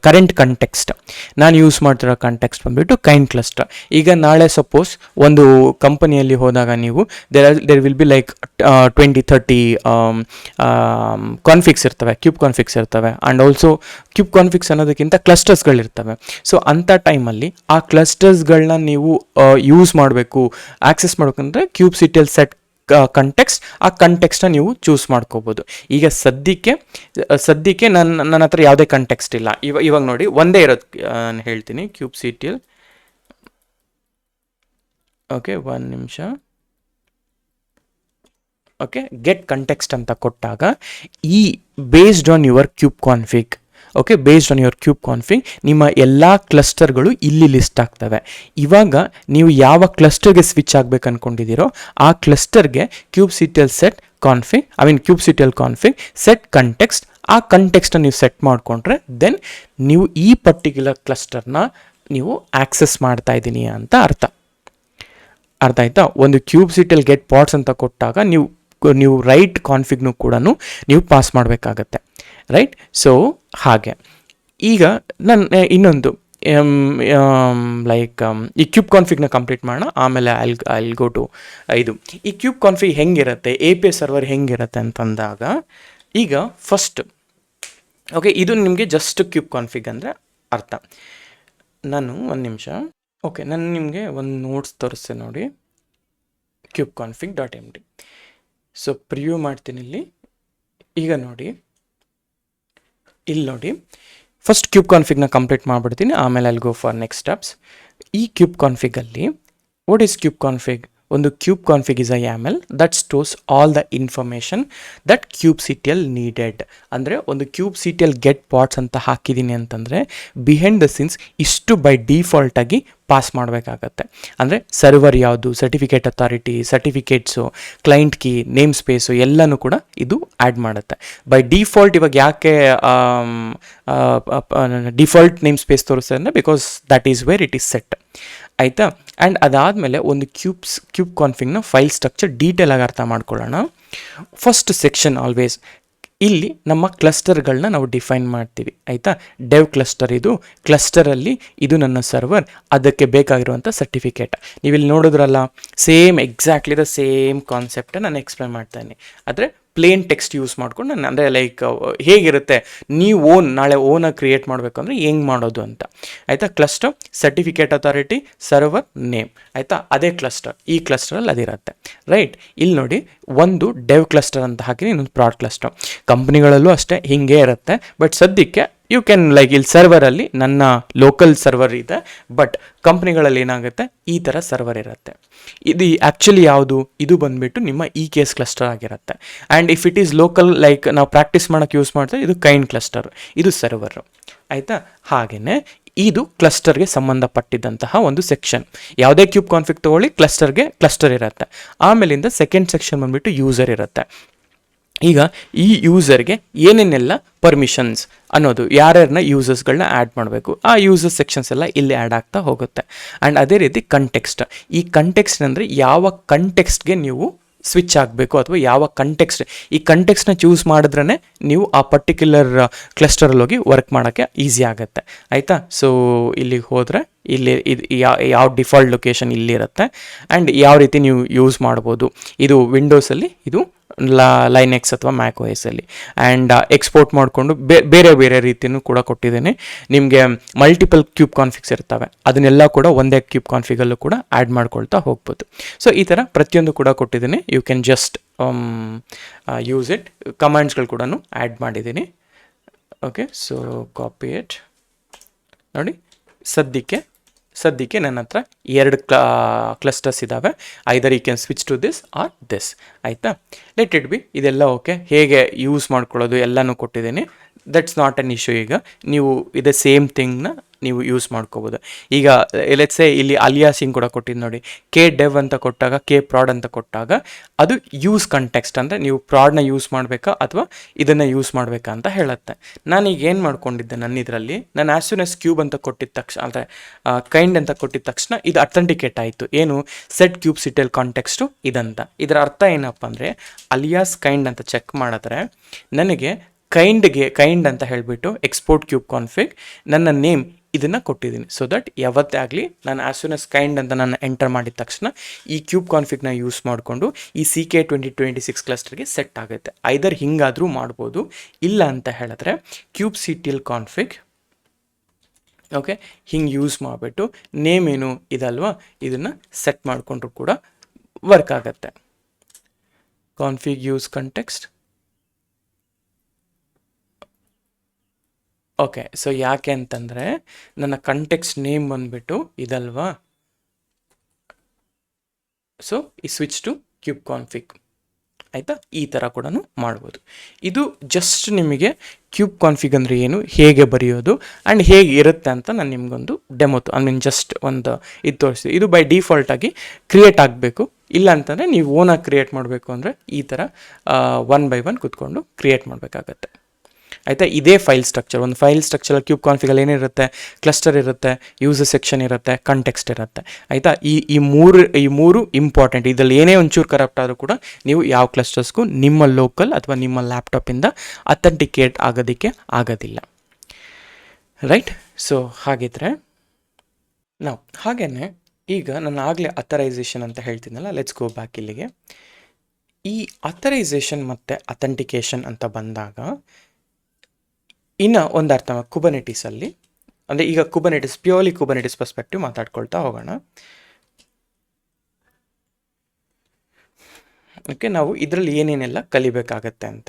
ಕಂಟೆಕ್ಸ್ಟ್ ಬಂದುಬಿಟ್ಟು ಕೈನ್ ಕ್ಲಸ್ಟರ್. ಈಗ ನಾಳೆ ಸಪೋಸ್ ಒಂದು ಕಂಪನಿಯಲ್ಲಿ ಹೋದಾಗ ನೀವು ದೇರ್ ವಿಲ್ ಬಿ ಲೈಕ್ 20-30 ಕಾನ್ಫಿಗ್ಸ್ ಇರ್ತವೆ, ಕ್ಯೂಬ್ ಕಾನ್ಫಿಗ್ಸ್ ಇರ್ತವೆ. ಆ್ಯಂಡ್ ಆಲ್ಸೋ ಕ್ಯೂಬ್ ಕಾನ್ಫಿಗ್ಸ್ ಅನ್ನೋದಕ್ಕಿಂತ ಕ್ಲಸ್ಟರ್ಸ್ಗಳಿರ್ತವೆ. ಸೊ ಅಂಥ ಟೈಮಲ್ಲಿ ಆ ಕ್ಲಸ್ಟರ್ಸ್ಗಳನ್ನ ನೀವು ಯೂಸ್ ಮಾಡಬೇಕು, ಆಕ್ಸೆಸ್ ಮಾಡಬೇಕಂದ್ರೆ ಕ್ಯೂಬ್ಸಿಟಿಯಲ್ಲಿ ಸೆಟ್ ಕಂಟೆಕ್ಸ್ಟ್, ಆ ಕಂಟೆಕ್ಸ್ಟನ್ನ ನೀವು ಚೂಸ್ ಮಾಡ್ಕೋಬೋದು. ಈಗ ಸದ್ಯಕ್ಕೆ ನನ್ನ ಹತ್ರ ಯಾವುದೇ ಕಂಟೆಕ್ಸ್ಟ್ ಇಲ್ಲ. ಇವಾಗ ನೋಡಿ ಒಂದೇ ಇರೋದು ನಾನು ಹೇಳ್ತೀನಿ ಕ್ಯೂಬ್ಸಿಟಿಯಲ್ಲಿ. ಓಕೆ ಒಂದು ನಿಮಿಷ. ಓಕೆ, ಗೆಟ್ ಕಂಟೆಕ್ಸ್ಟ್ ಅಂತ ಕೊಟ್ಟಾಗ ಈ based on your cube config, okay, based on your cube config ನಿಮ್ಮ ಎಲ್ಲ ಕ್ಲಸ್ಟರ್ಗಳು ಇಲ್ಲಿ ಲಿಸ್ಟ್ ಆಗ್ತವೆ. ಇವಾಗ ನೀವು ಯಾವ ಕ್ಲಸ್ಟರ್ಗೆ ಸ್ವಿಚ್ ಆಗಬೇಕು ಅಂದ್ಕೊಂಡಿದ್ದೀರೋ ಆ ಕ್ಲಸ್ಟರ್ಗೆ ಕ್ಯೂಬ್ಸಿಟಿಯಲ್ಲಿ ಕ್ಯೂಬ್ಸಿಟಿಯಲ್ಲಿ ಕಾನ್ಫಿಗ್ ಸೆಟ್ ಕಂಟೆಕ್ಸ್ಟ್, ಆ ಕಂಟೆಕ್ಸ್ಟನ್ನು ನೀವು ಸೆಟ್ ಮಾಡಿಕೊಂಡ್ರೆ ದೆನ್ ನೀವು ಈ ಪರ್ಟಿಕ್ಯುಲರ್ ಕ್ಲಸ್ಟರ್ನ ನೀವು ಆಕ್ಸೆಸ್ ಮಾಡ್ತಾ ಇದ್ದೀನಿ ಅಂತ ಅರ್ಥ ಆಯ್ತಾ? ಒಂದು ಕ್ಯೂಬ್ಸಿಟಿಯಲ್ಲಿ ಗೆಟ್ ಪಾಟ್ಸ್ ಅಂತ ಕೊಟ್ಟಾಗ ನೀವು ರೈಟ್ ಕಾನ್ಫಿಗ್ನು ಕೂಡ ನೀವು ಪಾಸ್ ಮಾಡಬೇಕಾಗತ್ತೆ. ರೈಟ್, ಸೊ ಹಾಗೆ ಈಗ ನಾನು ಇನ್ನೊಂದು ಲೈಕ್ ಈ ಕ್ಯೂಬ್ ಕಾನ್ಫಿಗ್ನ ಕಂಪ್ಲೀಟ್ ಮಾಡೋಣ, ಆಮೇಲೆ ಐಲ್ ಗೋ ಟು ಇದು. ಈ ಕ್ಯೂಬ್ ಕಾನ್ಫಿಗ್ ಹೆಂಗಿರುತ್ತೆ, API ಸರ್ವರ್ ಹೆಂಗಿರುತ್ತೆ ಅಂತಂದಾಗ ಈಗ ಫಸ್ಟ್ ಓಕೆ, ಇದು ನಿಮಗೆ ಜಸ್ಟ್ ಕ್ಯೂಬ್ ಕಾನ್ಫಿಗ್ ಅಂದರೆ ಅರ್ಥ. ನಾನು ಒಂದು ನಿಮಿಷ, ಓಕೆ, ನಾನು ನಿಮಗೆ ಒಂದು ನೋಟ್ಸ್ ತೋರಿಸ್ತೇನೆ ನೋಡಿ, cubeconfig.md. ಸೊ ಪ್ರಿವ್ಯೂ ಮಾಡ್ತೀನಿ ಇಲ್ಲಿ. ಈಗ ನೋಡಿ, ಇಲ್ಲಿ ನೋಡಿ, ಫಸ್ಟ್ ಕ್ಯೂಬ್ ಕಾನ್ಫಿಗ್ನ ಕಂಪ್ಲೀಟ್ ಮಾಡಿಬಿಡ್ತೀನಿ, ಆಮೇಲೆ ಅಲ್ಲಿ ಗೋ ಫಾರ್ ನೆಕ್ಸ್ಟ್ ಸ್ಟೆಪ್ಸ್. ಈ ಕ್ಯೂಬ್ ಕಾನ್ಫಿಗಲ್ಲಿ ವಾಟ್ ಈಸ್ ಕ್ಯೂಬ್ ಕಾನ್ಫಿಗ್? ಒಂದು kube config is a YAML that stores all the information that ಕ್ಯೂಬ್ಸಿಟಿಯಲ್ಲಿ ನೀಡೆಡ್. ಅಂದರೆ ಒಂದು ಕ್ಯೂಬ್ಸಿಟಿಯಲ್ಲಿ ಗೆಟ್ ಪಾಟ್ಸ್ ಅಂತ ಹಾಕಿದ್ದೀನಿ ಅಂತಂದರೆ ಬಿಹೈಂಡ್ ದ ಸೀನ್ಸ್ ಇಷ್ಟು ಬೈ ಡಿಫಾಲ್ಟಾಗಿ ಪಾಸ್ ಮಾಡಬೇಕಾಗತ್ತೆ. ಅಂದರೆ ಸರ್ವರ್ ಯಾವುದು, certificate authority, certificates, client key, namespace ಎಲ್ಲನೂ ಕೂಡ ಇದು ಆ್ಯಡ್ ಮಾಡುತ್ತೆ ಬೈ ಡಿಫಾಲ್ಟ್. ಇವಾಗ ಯಾಕೆ ಡಿಫಾಲ್ಟ್ ನೇಮ್ ಸ್ಪೇಸ್ ತೋರಿಸ್ತದೆ ಅಂದರೆ because that is where it is set, ಆಯಿತಾ. ಆ್ಯಂಡ್ ಅದಾದಮೇಲೆ ಒಂದು ಕ್ಯೂಬ್ ಕಾನ್ಫಿಗ್ನ ಫೈಲ್ ಸ್ಟ್ರಕ್ಚರ್ ಡೀಟೇಲ್ ಆಗಿ ಅರ್ಥ ಮಾಡ್ಕೊಳ್ಳೋಣ. ಫಸ್ಟ್ ಸೆಕ್ಷನ್ ಆಲ್ವೇಸ್ ಇಲ್ಲಿ ನಮ್ಮ ಕ್ಲಸ್ಟರ್ಗಳನ್ನ ನಾವು ಡಿಫೈನ್ ಮಾಡ್ತೀವಿ, ಆಯಿತಾ. ಡೆವ್ ಕ್ಲಸ್ಟರ್, ಇದು ಕ್ಲಸ್ಟರಲ್ಲಿ ಇದು ನನ್ನ ಸರ್ವರ್, ಅದಕ್ಕೆ ಬೇಕಾಗಿರುವಂಥ ಸರ್ಟಿಫಿಕೇಟ್. ನೀವಿಲ್ಲಿ ನೋಡಿದ್ರಲ್ಲ, ಎಕ್ಸಾಕ್ಟ್ಲಿ ದ ಸೇಮ್ ಕಾನ್ಸೆಪ್ಟ್ ನಾನು ಎಕ್ಸ್ಪ್ಲೇನ್ ಮಾಡ್ತಾಯಿದ್ದೀನಿ. ಆದರೆ ಪ್ಲೇನ್ ಟೆಕ್ಸ್ಟ್ ಯೂಸ್ ಮಾಡ್ಕೊಂಡು ನಾನು ಅಂದರೆ ಲೈಕ್ ಹೇಗಿರುತ್ತೆ ನೀವು ನಾಳೆ ಓನಾಗಿ ಕ್ರಿಯೇಟ್ ಮಾಡಬೇಕು ಅಂದರೆ ಹೆಂಗೆ ಮಾಡೋದು ಅಂತ ಆಯಿತಾ. Cluster certificate authority server name ಆಯಿತಾ, ಅದೇ ಕ್ಲಸ್ಟರ್, ಈ ಕ್ಲಸ್ಟರಲ್ಲಿ ಅದಿರುತ್ತೆ ರೈಟ್. ಇಲ್ಲಿ ನೋಡಿ ಒಂದು ಡೆವ್ ಕ್ಲಸ್ಟರ್ ಅಂತ ಹಾಕಿ ಇನ್ನೊಂದು ಪ್ರಾಡ್ ಕ್ಲಸ್ಟರ್. ಕಂಪ್ನಿಗಳಲ್ಲೂ ಅಷ್ಟೇ ಹಿಂಗೆ ಇರುತ್ತೆ. ಬಟ್ ಸದ್ಯಕ್ಕೆ ಯು ಕ್ಯಾನ್ ಲೈಕ್ ಇಲ್ಲಿ ಸರ್ವರಲ್ಲಿ ನನ್ನ ಲೋಕಲ್ ಸರ್ವರ್ ಇದೆ, ಬಟ್ ಕಂಪ್ನಿಗಳಲ್ಲಿ ಏನಾಗುತ್ತೆ ಈ ಥರ ಸರ್ವರ್ ಇರುತ್ತೆ. ಇದು ಆ್ಯಕ್ಚುಲಿ ಯಾವುದು, ಇದು ಬಂದುಬಿಟ್ಟು ನಿಮ್ಮ EKS ಕ್ಲಸ್ಟರ್ ಆಗಿರುತ್ತೆ. And if it is local like ನಾವು ಪ್ರಾಕ್ಟೀಸ್ ಮಾಡೋಕ್ಕೆ ಯೂಸ್ ಮಾಡ್ತೀವಿ, ಇದು ಕೈಂಡ್ ಕ್ಲಸ್ಟರ್, ಇದು ಸರ್ವರು ಆಯಿತಾ. ಹಾಗೆಯೇ ಇದು ಕ್ಲಸ್ಟರ್ಗೆ ಸಂಬಂಧಪಟ್ಟಿದ್ದಂತಹ ಒಂದು ಸೆಕ್ಷನ್. ಯಾವುದೇ ಕ್ಯೂಬ್ ಕಾನ್ಫಿಗ್ ತೊಗೊಳ್ಳಿ, ಕ್ಲಸ್ಟರ್ಗೆ ಕ್ಲಸ್ಟರ್ ಇರುತ್ತೆ. ಆಮೇಲಿಂದ ಸೆಕೆಂಡ್ ಸೆಕ್ಷನ್ ಬಂದುಬಿಟ್ಟು ಯೂಸರ್ ಇರುತ್ತೆ. ಈಗ ಈ ಯೂಸರ್ಗೆ ಏನೇನೆಲ್ಲ ಪರ್ಮಿಷನ್ಸ್ ಅನ್ನೋದು, ಯಾರ್ಯಾರನ್ನ ಯೂಸರ್ಸ್ಗಳನ್ನ ಆ್ಯಡ್ ಮಾಡಬೇಕು, ಆ ಯೂಸರ್ ಸೆಕ್ಷನ್ಸ್ ಎಲ್ಲ ಇಲ್ಲಿ ಆ್ಯಡ್ ಆಗ್ತಾ ಹೋಗುತ್ತೆ. ಆ್ಯಂಡ್ ಅದೇ ರೀತಿ ಕಂಟೆಕ್ಸ್ಟ್. ಈ ಕಂಟೆಕ್ಸ್ಟ್ ಅಂದರೆ ಯಾವ ಕಂಟೆಕ್ಸ್ಟ್ಗೆ ನೀವು ಸ್ವಿಚ್ ಆಗಬೇಕು ಅಥವಾ ಯಾವ ಕಂಟೆಕ್ಸ್ಟ್, ಈ ಕಂಟೆಕ್ಸ್ಟ್ನ ಚೂಸ್ ಮಾಡಿದ್ರೇ ನೀವು ಆ ಪರ್ಟಿಕ್ಯುಲರ್ ಕ್ಲಸ್ಟರಲ್ಲಿ ಹೋಗಿ ವರ್ಕ್ ಮಾಡೋಕ್ಕೆ ಈಸಿ ಆಗುತ್ತೆ ಆಯಿತಾ. ಸೊ ಇಲ್ಲಿಗೆ ಹೋದರೆ ಇಲ್ಲಿ ಇದು ಯಾವ ಡಿಫಾಲ್ಟ್ ಲೊಕೇಶನ್ ಇಲ್ಲಿರುತ್ತೆ. ಆ್ಯಂಡ್ ಯಾವ ರೀತಿ ನೀವು ಯೂಸ್ ಮಾಡ್ಬೋದು, ಇದು ವಿಂಡೋಸಲ್ಲಿ, ಇದು ಲೈನೆಕ್ಸ್ ಅಥವಾ ಮ್ಯಾಕ್ OS ಅಲ್ಲಿ. ಆ್ಯಂಡ್ ಎಕ್ಸ್ಪೋರ್ಟ್ ಮಾಡಿಕೊಂಡು ಬೇರೆ ಬೇರೆ ರೀತಿಯೂ ಕೂಡ ಕೊಟ್ಟಿದ್ದೀನಿ. ನಿಮಗೆ ಮಲ್ಟಿಪಲ್ ಕ್ಯೂಬ್ ಕಾನ್ಫಿಗ್ಸ್ ಇರ್ತವೆ, ಅದನ್ನೆಲ್ಲ ಕೂಡ ಒಂದೇ ಕ್ಯೂಬ್ ಕಾನ್ಫಿಗಲ್ಲೂ ಕೂಡ ಆ್ಯಡ್ ಮಾಡ್ಕೊಳ್ತಾ ಹೋಗ್ಬೋದು. ಸೊ ಈ ಥರ ಪ್ರತಿಯೊಂದು ಕೂಡ ಕೊಟ್ಟಿದ್ದೀನಿ. You can just use it. ಕಮಾಂಡ್ಸ್ಗಳು ಕೂಡ ಆ್ಯಡ್ ಮಾಡಿದ್ದೀನಿ. Okay, so copy it. ನೋಡಿ ಸದ್ಯಕ್ಕೆ ನನ್ನ ಹತ್ರ 2 ಕ್ಲಸ್ಟರ್ಸ್ ಇದ್ದಾವೆ. Either you can switch to this or this ಆಯಿತಾ. Let it be. ಇದೆಲ್ಲ ಓಕೆ. ಹೇಗೆ ಯೂಸ್ ಮಾಡ್ಕೊಳ್ಳೋದು ಎಲ್ಲನೂ ಕೊಟ್ಟಿದ್ದೀನಿ. That's not an issue. ಈಗ ನೀವು ಇದೇ ಸೇಮ್ ಥಿಂಗ್ನ ನೀವು ಯೂಸ್ ಮಾಡ್ಕೋಬೋದು. ಈಗ ಲೆಟ್ಸ್ ಸೇ ಇಲ್ಲಿ ಅಲಿಯಾಸಿಂಗ್ ಕೂಡ ಕೊಟ್ಟಿದ್ದು ನೋಡಿ. KDev ಅಂತ ಕೊಟ್ಟಾಗ, KProd ಅಂತ ಕೊಟ್ಟಾಗ ಅದು ಯೂಸ್ ಕಂಟೆಕ್ಸ್ಟ್, ಅಂದರೆ ನೀವು ಪ್ರಾಡ್ನ ಯೂಸ್ ಮಾಡಬೇಕಾ ಅಥವಾ ಇದನ್ನು ಯೂಸ್ ಮಾಡಬೇಕಾ ಅಂತ ಹೇಳುತ್ತೆ. ನಾನೀಗ ಏನು ಮಾಡ್ಕೊಂಡಿದ್ದೆ, ನನ್ನ ಇದರಲ್ಲಿ ನಾನು ಆ್ಯಸ್ ಸೂನ್ ಆಸ್ ಕ್ಯೂಬ್ ಅಂತ ಕೊಟ್ಟಿದ್ದ ತಕ್ಷಣ, ಅಂದರೆ ಕೈಂಡ್ ಅಂತ ಕೊಟ್ಟಿದ್ದ ತಕ್ಷಣ ಇದು ಅಥೆಂಟಿಕೇಟ್ ಆಯಿತು. ಏನು, ಸೆಟ್ ಕ್ಯೂಬ್ ಸಿಟೆಲ್ ಕಾಂಟೆಕ್ಸ್ಟು ಇದಂತ. ಇದರ ಅರ್ಥ ಏನಪ್ಪ ಅಂದರೆ ಅಲಿಯಾಸ್ ಕೈಂಡ್ ಅಂತ ಚೆಕ್ ಮಾಡಿದ್ರೆ ನನಗೆ ಕೈಂಡ್ ಅಂತ ಹೇಳಿಬಿಟ್ಟು ಎಕ್ಸ್ಪೋರ್ಟ್ ಕ್ಯೂಬ್ ಕಾನ್ಫಿಗ್ ನನ್ನ ನೇಮ್ ಇದನ್ನು ಕೊಟ್ಟಿದ್ದೀನಿ. ಸೊ ದಟ್ ಯಾವತ್ತೇ ಆಗಲಿ ನಾನು ಆ್ಯಸ್ ಸೂನ್ ಆಸ್ ಕೈಂಡ್ ಅಂತ ನಾನು ಎಂಟರ್ ಮಾಡಿದ ತಕ್ಷಣ ಈ ಕ್ಯೂಬ್ ಕಾನ್ಫಿಗ್ನ ಯೂಸ್ ಮಾಡಿಕೊಂಡು ಈ CK2026 ಕ್ಲಸ್ಟರ್ಗೆ ಸೆಟ್ ಆಗುತ್ತೆ. ಐದರ್ ಹಿಂಗಾದರೂ ಮಾಡ್ಬೋದು. ಇಲ್ಲ ಅಂತ ಹೇಳಿದ್ರೆ kubectl ಕಾನ್ಫಿಗ್ ಓಕೆ ಹಿಂಗೆ ಯೂಸ್ ಮಾಡಿಬಿಟ್ಟು ನೇಮ್ ಏನು ಇದಲ್ವಾ, ಇದನ್ನು ಸೆಟ್ ಮಾಡಿಕೊಂಡ್ರು ಕೂಡ ವರ್ಕ್ ಆಗುತ್ತೆ. Config use context. Okay, so ಯಾಕೆ ಅಂತಂದರೆ ನನ್ನ ಕಂಟೆಕ್ಸ್ಟ್ ನೇಮ್ ಬಂದುಬಿಟ್ಟು ಇದಲ್ವಾ. ಸೊ ಈ ಸ್ವಿಚ್ ಟು ಕ್ಯೂಬ್ ಕಾನ್ಫಿಗ್ ಆಯಿತಾ. ಈ ಥರ ಕೂಡ ಮಾಡ್ಬೋದು. ಇದು ಜಸ್ಟ್ ನಿಮಗೆ ಕ್ಯೂಬ್ ಕಾನ್ಫಿಗ್ ಅಂದರೆ ಏನು, ಹೇಗೆ ಬರೆಯೋದು ಆ್ಯಂಡ್ ಹೇಗೆ ಇರುತ್ತೆ ಅಂತ ನಾನು ನಿಮಗೊಂದು ಡೆಮೋ ಜಸ್ಟ್ ಒಂದು ಇದು ತೋರಿಸ್ತೀವಿ. ಇದು ಬೈ ಡಿಫಾಲ್ಟಾಗಿ ಕ್ರಿಯೇಟ್ ಆಗಬೇಕು. ಇಲ್ಲ ಅಂತಂದರೆ ನೀವು ಓನಾಗಿ ಕ್ರಿಯೇಟ್ ಮಾಡಬೇಕು ಅಂದರೆ ಈ ಥರ 1 by 1 ಕೂತ್ಕೊಂಡು ಕ್ರಿಯೇಟ್ ಮಾಡಬೇಕಾಗತ್ತೆ ಆಯಿತಾ. ಇದೇ ಫೈಲ್ ಸ್ಟ್ರಕ್ಚರ್. ಒಂದು ಫೈಲ್ ಸ್ಟ್ರಕ್ಚರ್ ಕ್ಯೂಬ್ ಕಾನ್ಫಿಗಲ್ಲಿ ಏನಿರುತ್ತೆ, ಕ್ಲಸ್ಟರ್ ಇರುತ್ತೆ, ಯೂಸರ್ ಸೆಕ್ಷನ್ ಇರುತ್ತೆ, ಕಂಟೆಕ್ಸ್ಟ್ ಇರುತ್ತೆ ಆಯಿತಾ. ಈ ಮೂರು ಇಂಪಾರ್ಟೆಂಟ್. ಇದರಲ್ಲಿ ಏನೇ ಒಂಚೂರು ಕರಪ್ಟ್ ಆದರೂ ಕೂಡ ನೀವು ಯಾವ ಕ್ಲಸ್ಟರ್ಸ್ಗೂ ನಿಮ್ಮ ಲೋಕಲ್ ಅಥವಾ ನಿಮ್ಮ ಲ್ಯಾಪ್ಟಾಪಿಂದ ಅಥೆಂಟಿಕೇಟ್ ಆಗೋದಕ್ಕೆ ಆಗೋದಿಲ್ಲ ರೈಟ್. ಸೊ ಹಾಗಿದ್ರೆ ನಾವು ಹಾಗೇನೆ ಈಗ ನಾನು ಆಗಲೇ ಅಥರೈಸೇಷನ್ ಅಂತ ಹೇಳ್ತೀನಲ್ಲ, ಲೆಟ್ಸ್ ಗೋ ಬ್ಯಾಕ್ ಇಲ್ಲಿಗೆ. ಈ ಅಥರೈಸೇಷನ್ ಮತ್ತು ಅಥೆಂಟಿಕೇಷನ್ ಅಂತ ಬಂದಾಗ ಇನ್ನು ಒಂದು ಅರ್ಥ ಕುಬರ್ನೆಟಿಸಲ್ಲಿ, ಅಂದರೆ ಈಗ ಪ್ಯೂರ್ಲಿ ಕುಬರ್ನೆಟಿಸ್ ಪರ್ಸ್ಪೆಕ್ಟಿವ್ ಮಾತಾಡ್ಕೊಳ್ತಾ ಹೋಗೋಣ. ಓಕೆ, ನಾವು ಇದರಲ್ಲಿ ಏನೇನೆಲ್ಲ ಕಲಿಬೇಕಾಗತ್ತೆ ಅಂತ.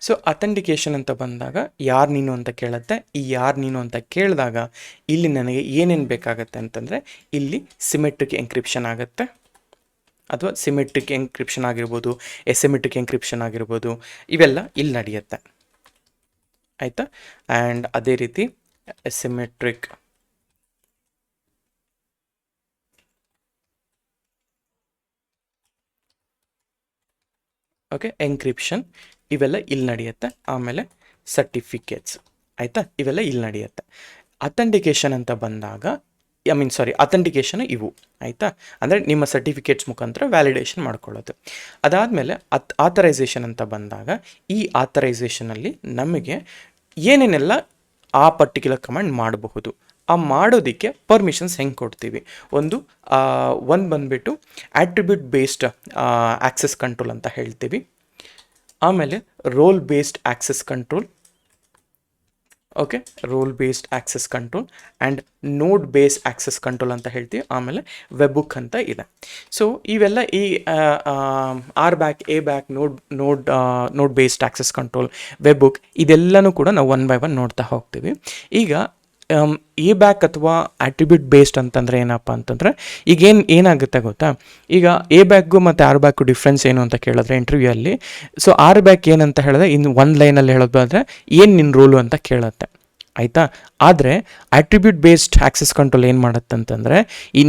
ಸೊ ಅಥೆಂಟಿಕೇಷನ್ ಅಂತ ಬಂದಾಗ ಯಾರು ನೀನು ಅಂತ ಕೇಳುತ್ತೆ. ಈ ಯಾರು ನೀನು ಅಂತ ಕೇಳಿದಾಗ ಇಲ್ಲಿ ನನಗೆ ಏನೇನು ಬೇಕಾಗತ್ತೆ ಅಂತಂದರೆ, ಇಲ್ಲಿ ಸಿಮೆಟ್ರಿಕ್ ಎನ್ಕ್ರಿಪ್ಷನ್ ಆಗುತ್ತೆ ಅಥವಾ ಸಿಮೆಟ್ರಿಕ್ ಎನ್ಕ್ರಿಪ್ಷನ್ ಆಗಿರ್ಬೋದು, ಎಸಿಮೆಟ್ರಿಕ್ ಎನ್ಕ್ರಿಪ್ಷನ್ ಆಗಿರ್ಬೋದು, ಇವೆಲ್ಲ ಇಲ್ಲಿ ನಡೆಯುತ್ತೆ ಆಯಿತಾ. ಆ್ಯಂಡ್ ಅದೇ ರೀತಿ ಎಸಿಮೆಟ್ರಿಕ್ ಓಕೆ ಎನ್ಕ್ರಿಪ್ಷನ್ ಇವೆಲ್ಲ ಇಲ್ಲಿ ನಡೆಯುತ್ತೆ. ಆಮೇಲೆ ಸರ್ಟಿಫಿಕೇಟ್ಸ್ ಆಯಿತಾ, ಇವೆಲ್ಲ ಇಲ್ಲಿ ನಡೆಯುತ್ತೆ. ಅಥೆಂಟಿಕೇಷನ್ ಅಂತ ಬಂದಾಗ ಅಥೆಂಟಿಕೇಷನ್ ಇವು ಆಯಿತಾ, ಅಂದರೆ ನಿಮ್ಮ ಸರ್ಟಿಫಿಕೇಟ್ಸ್ ಮುಖಾಂತರ ವ್ಯಾಲಿಡೇಷನ್ ಮಾಡ್ಕೊಳ್ಳೋದು. ಅದಾದಮೇಲೆ ಆಥರೈಸೇಷನ್ ಅಂತ ಬಂದಾಗ ಈ ಆಥರೈಸೇಷನಲ್ಲಿ ನಮಗೆ ಏನೇನೆಲ್ಲ ಆ ಪರ್ಟಿಕ್ಯುಲರ್ ಕಮಾಂಡ್ ಮಾಡಬಹುದು ಆ ಮಾಡೋದಕ್ಕೆ ಪರ್ಮಿಷನ್ಸ್ ಹೆಂಗೆ ಕೊಡ್ತೀವಿ, ಒಂದು ಬಂದುಬಿಟ್ಟು ಆಟ್ರಿಬ್ಯೂಟ್ ಬೇಸ್ಡ್ ಆಕ್ಸೆಸ್ ಕಂಟ್ರೋಲ್ ಅಂತ ಹೇಳ್ತೀವಿ. ಆಮೇಲೆ role based access control, okay, role based access control and node based access control ಅಂತ ಹೇಳ್ತೀವಿ. ಆಮೇಲೆ ವೆಬ್ಬುಕ್ ಅಂತ ಇದೆ. ಸೊ ಇವೆಲ್ಲ ಈ R back, A back, node based access control, webhook, ಇದೆಲ್ಲನೂ ಕೂಡ ನಾವು ಒನ್ ಬೈ ಒನ್ ನೋಡ್ತಾ ಹೋಗ್ತೀವಿ. ಈಗ ಎ ಬ್ಯಾಕ್ ಅಥವಾ ಆಟ್ರಿಬ್ಯೂಟ್ ಬೇಸ್ಡ್ ಅಂತಂದರೆ ಏನಪ್ಪ ಅಂತಂದರೆ ಈಗ ಏನಾಗುತ್ತೆ ಗೊತ್ತಾ, ಈಗ ಎ ಬ್ಯಾಕ್ಗೂ ಮತ್ತು ಆರ್ ಬ್ಯಾಕ್ಗೂ ಡಿಫ್ರೆನ್ಸ್ ಏನು ಅಂತ ಕೇಳಿದ್ರೆ ಇಂಟರ್ವ್ಯೂ ಅಲ್ಲಿ, ಸೊ ಆರ್ ಬ್ಯಾಕ್ ಏನಂತ ಹೇಳಿದ್ರೆ ಇನ್ನು ಒಂದು ಲೈನಲ್ಲಿ ಹೇಳೋದಾದರೆ ಏನು ನಿನ್ನ ರೋಲು ಅಂತ ಕೇಳುತ್ತೆ, ಆಯಿತಾ. ಆದರೆ ಆಟ್ರಿಬ್ಯೂಟ್ ಬೇಸ್ಡ್ ಆಕ್ಸೆಸ್ ಕಂಟ್ರೋಲ್ ಏನು ಮಾಡುತ್ತೆ ಅಂತಂದರೆ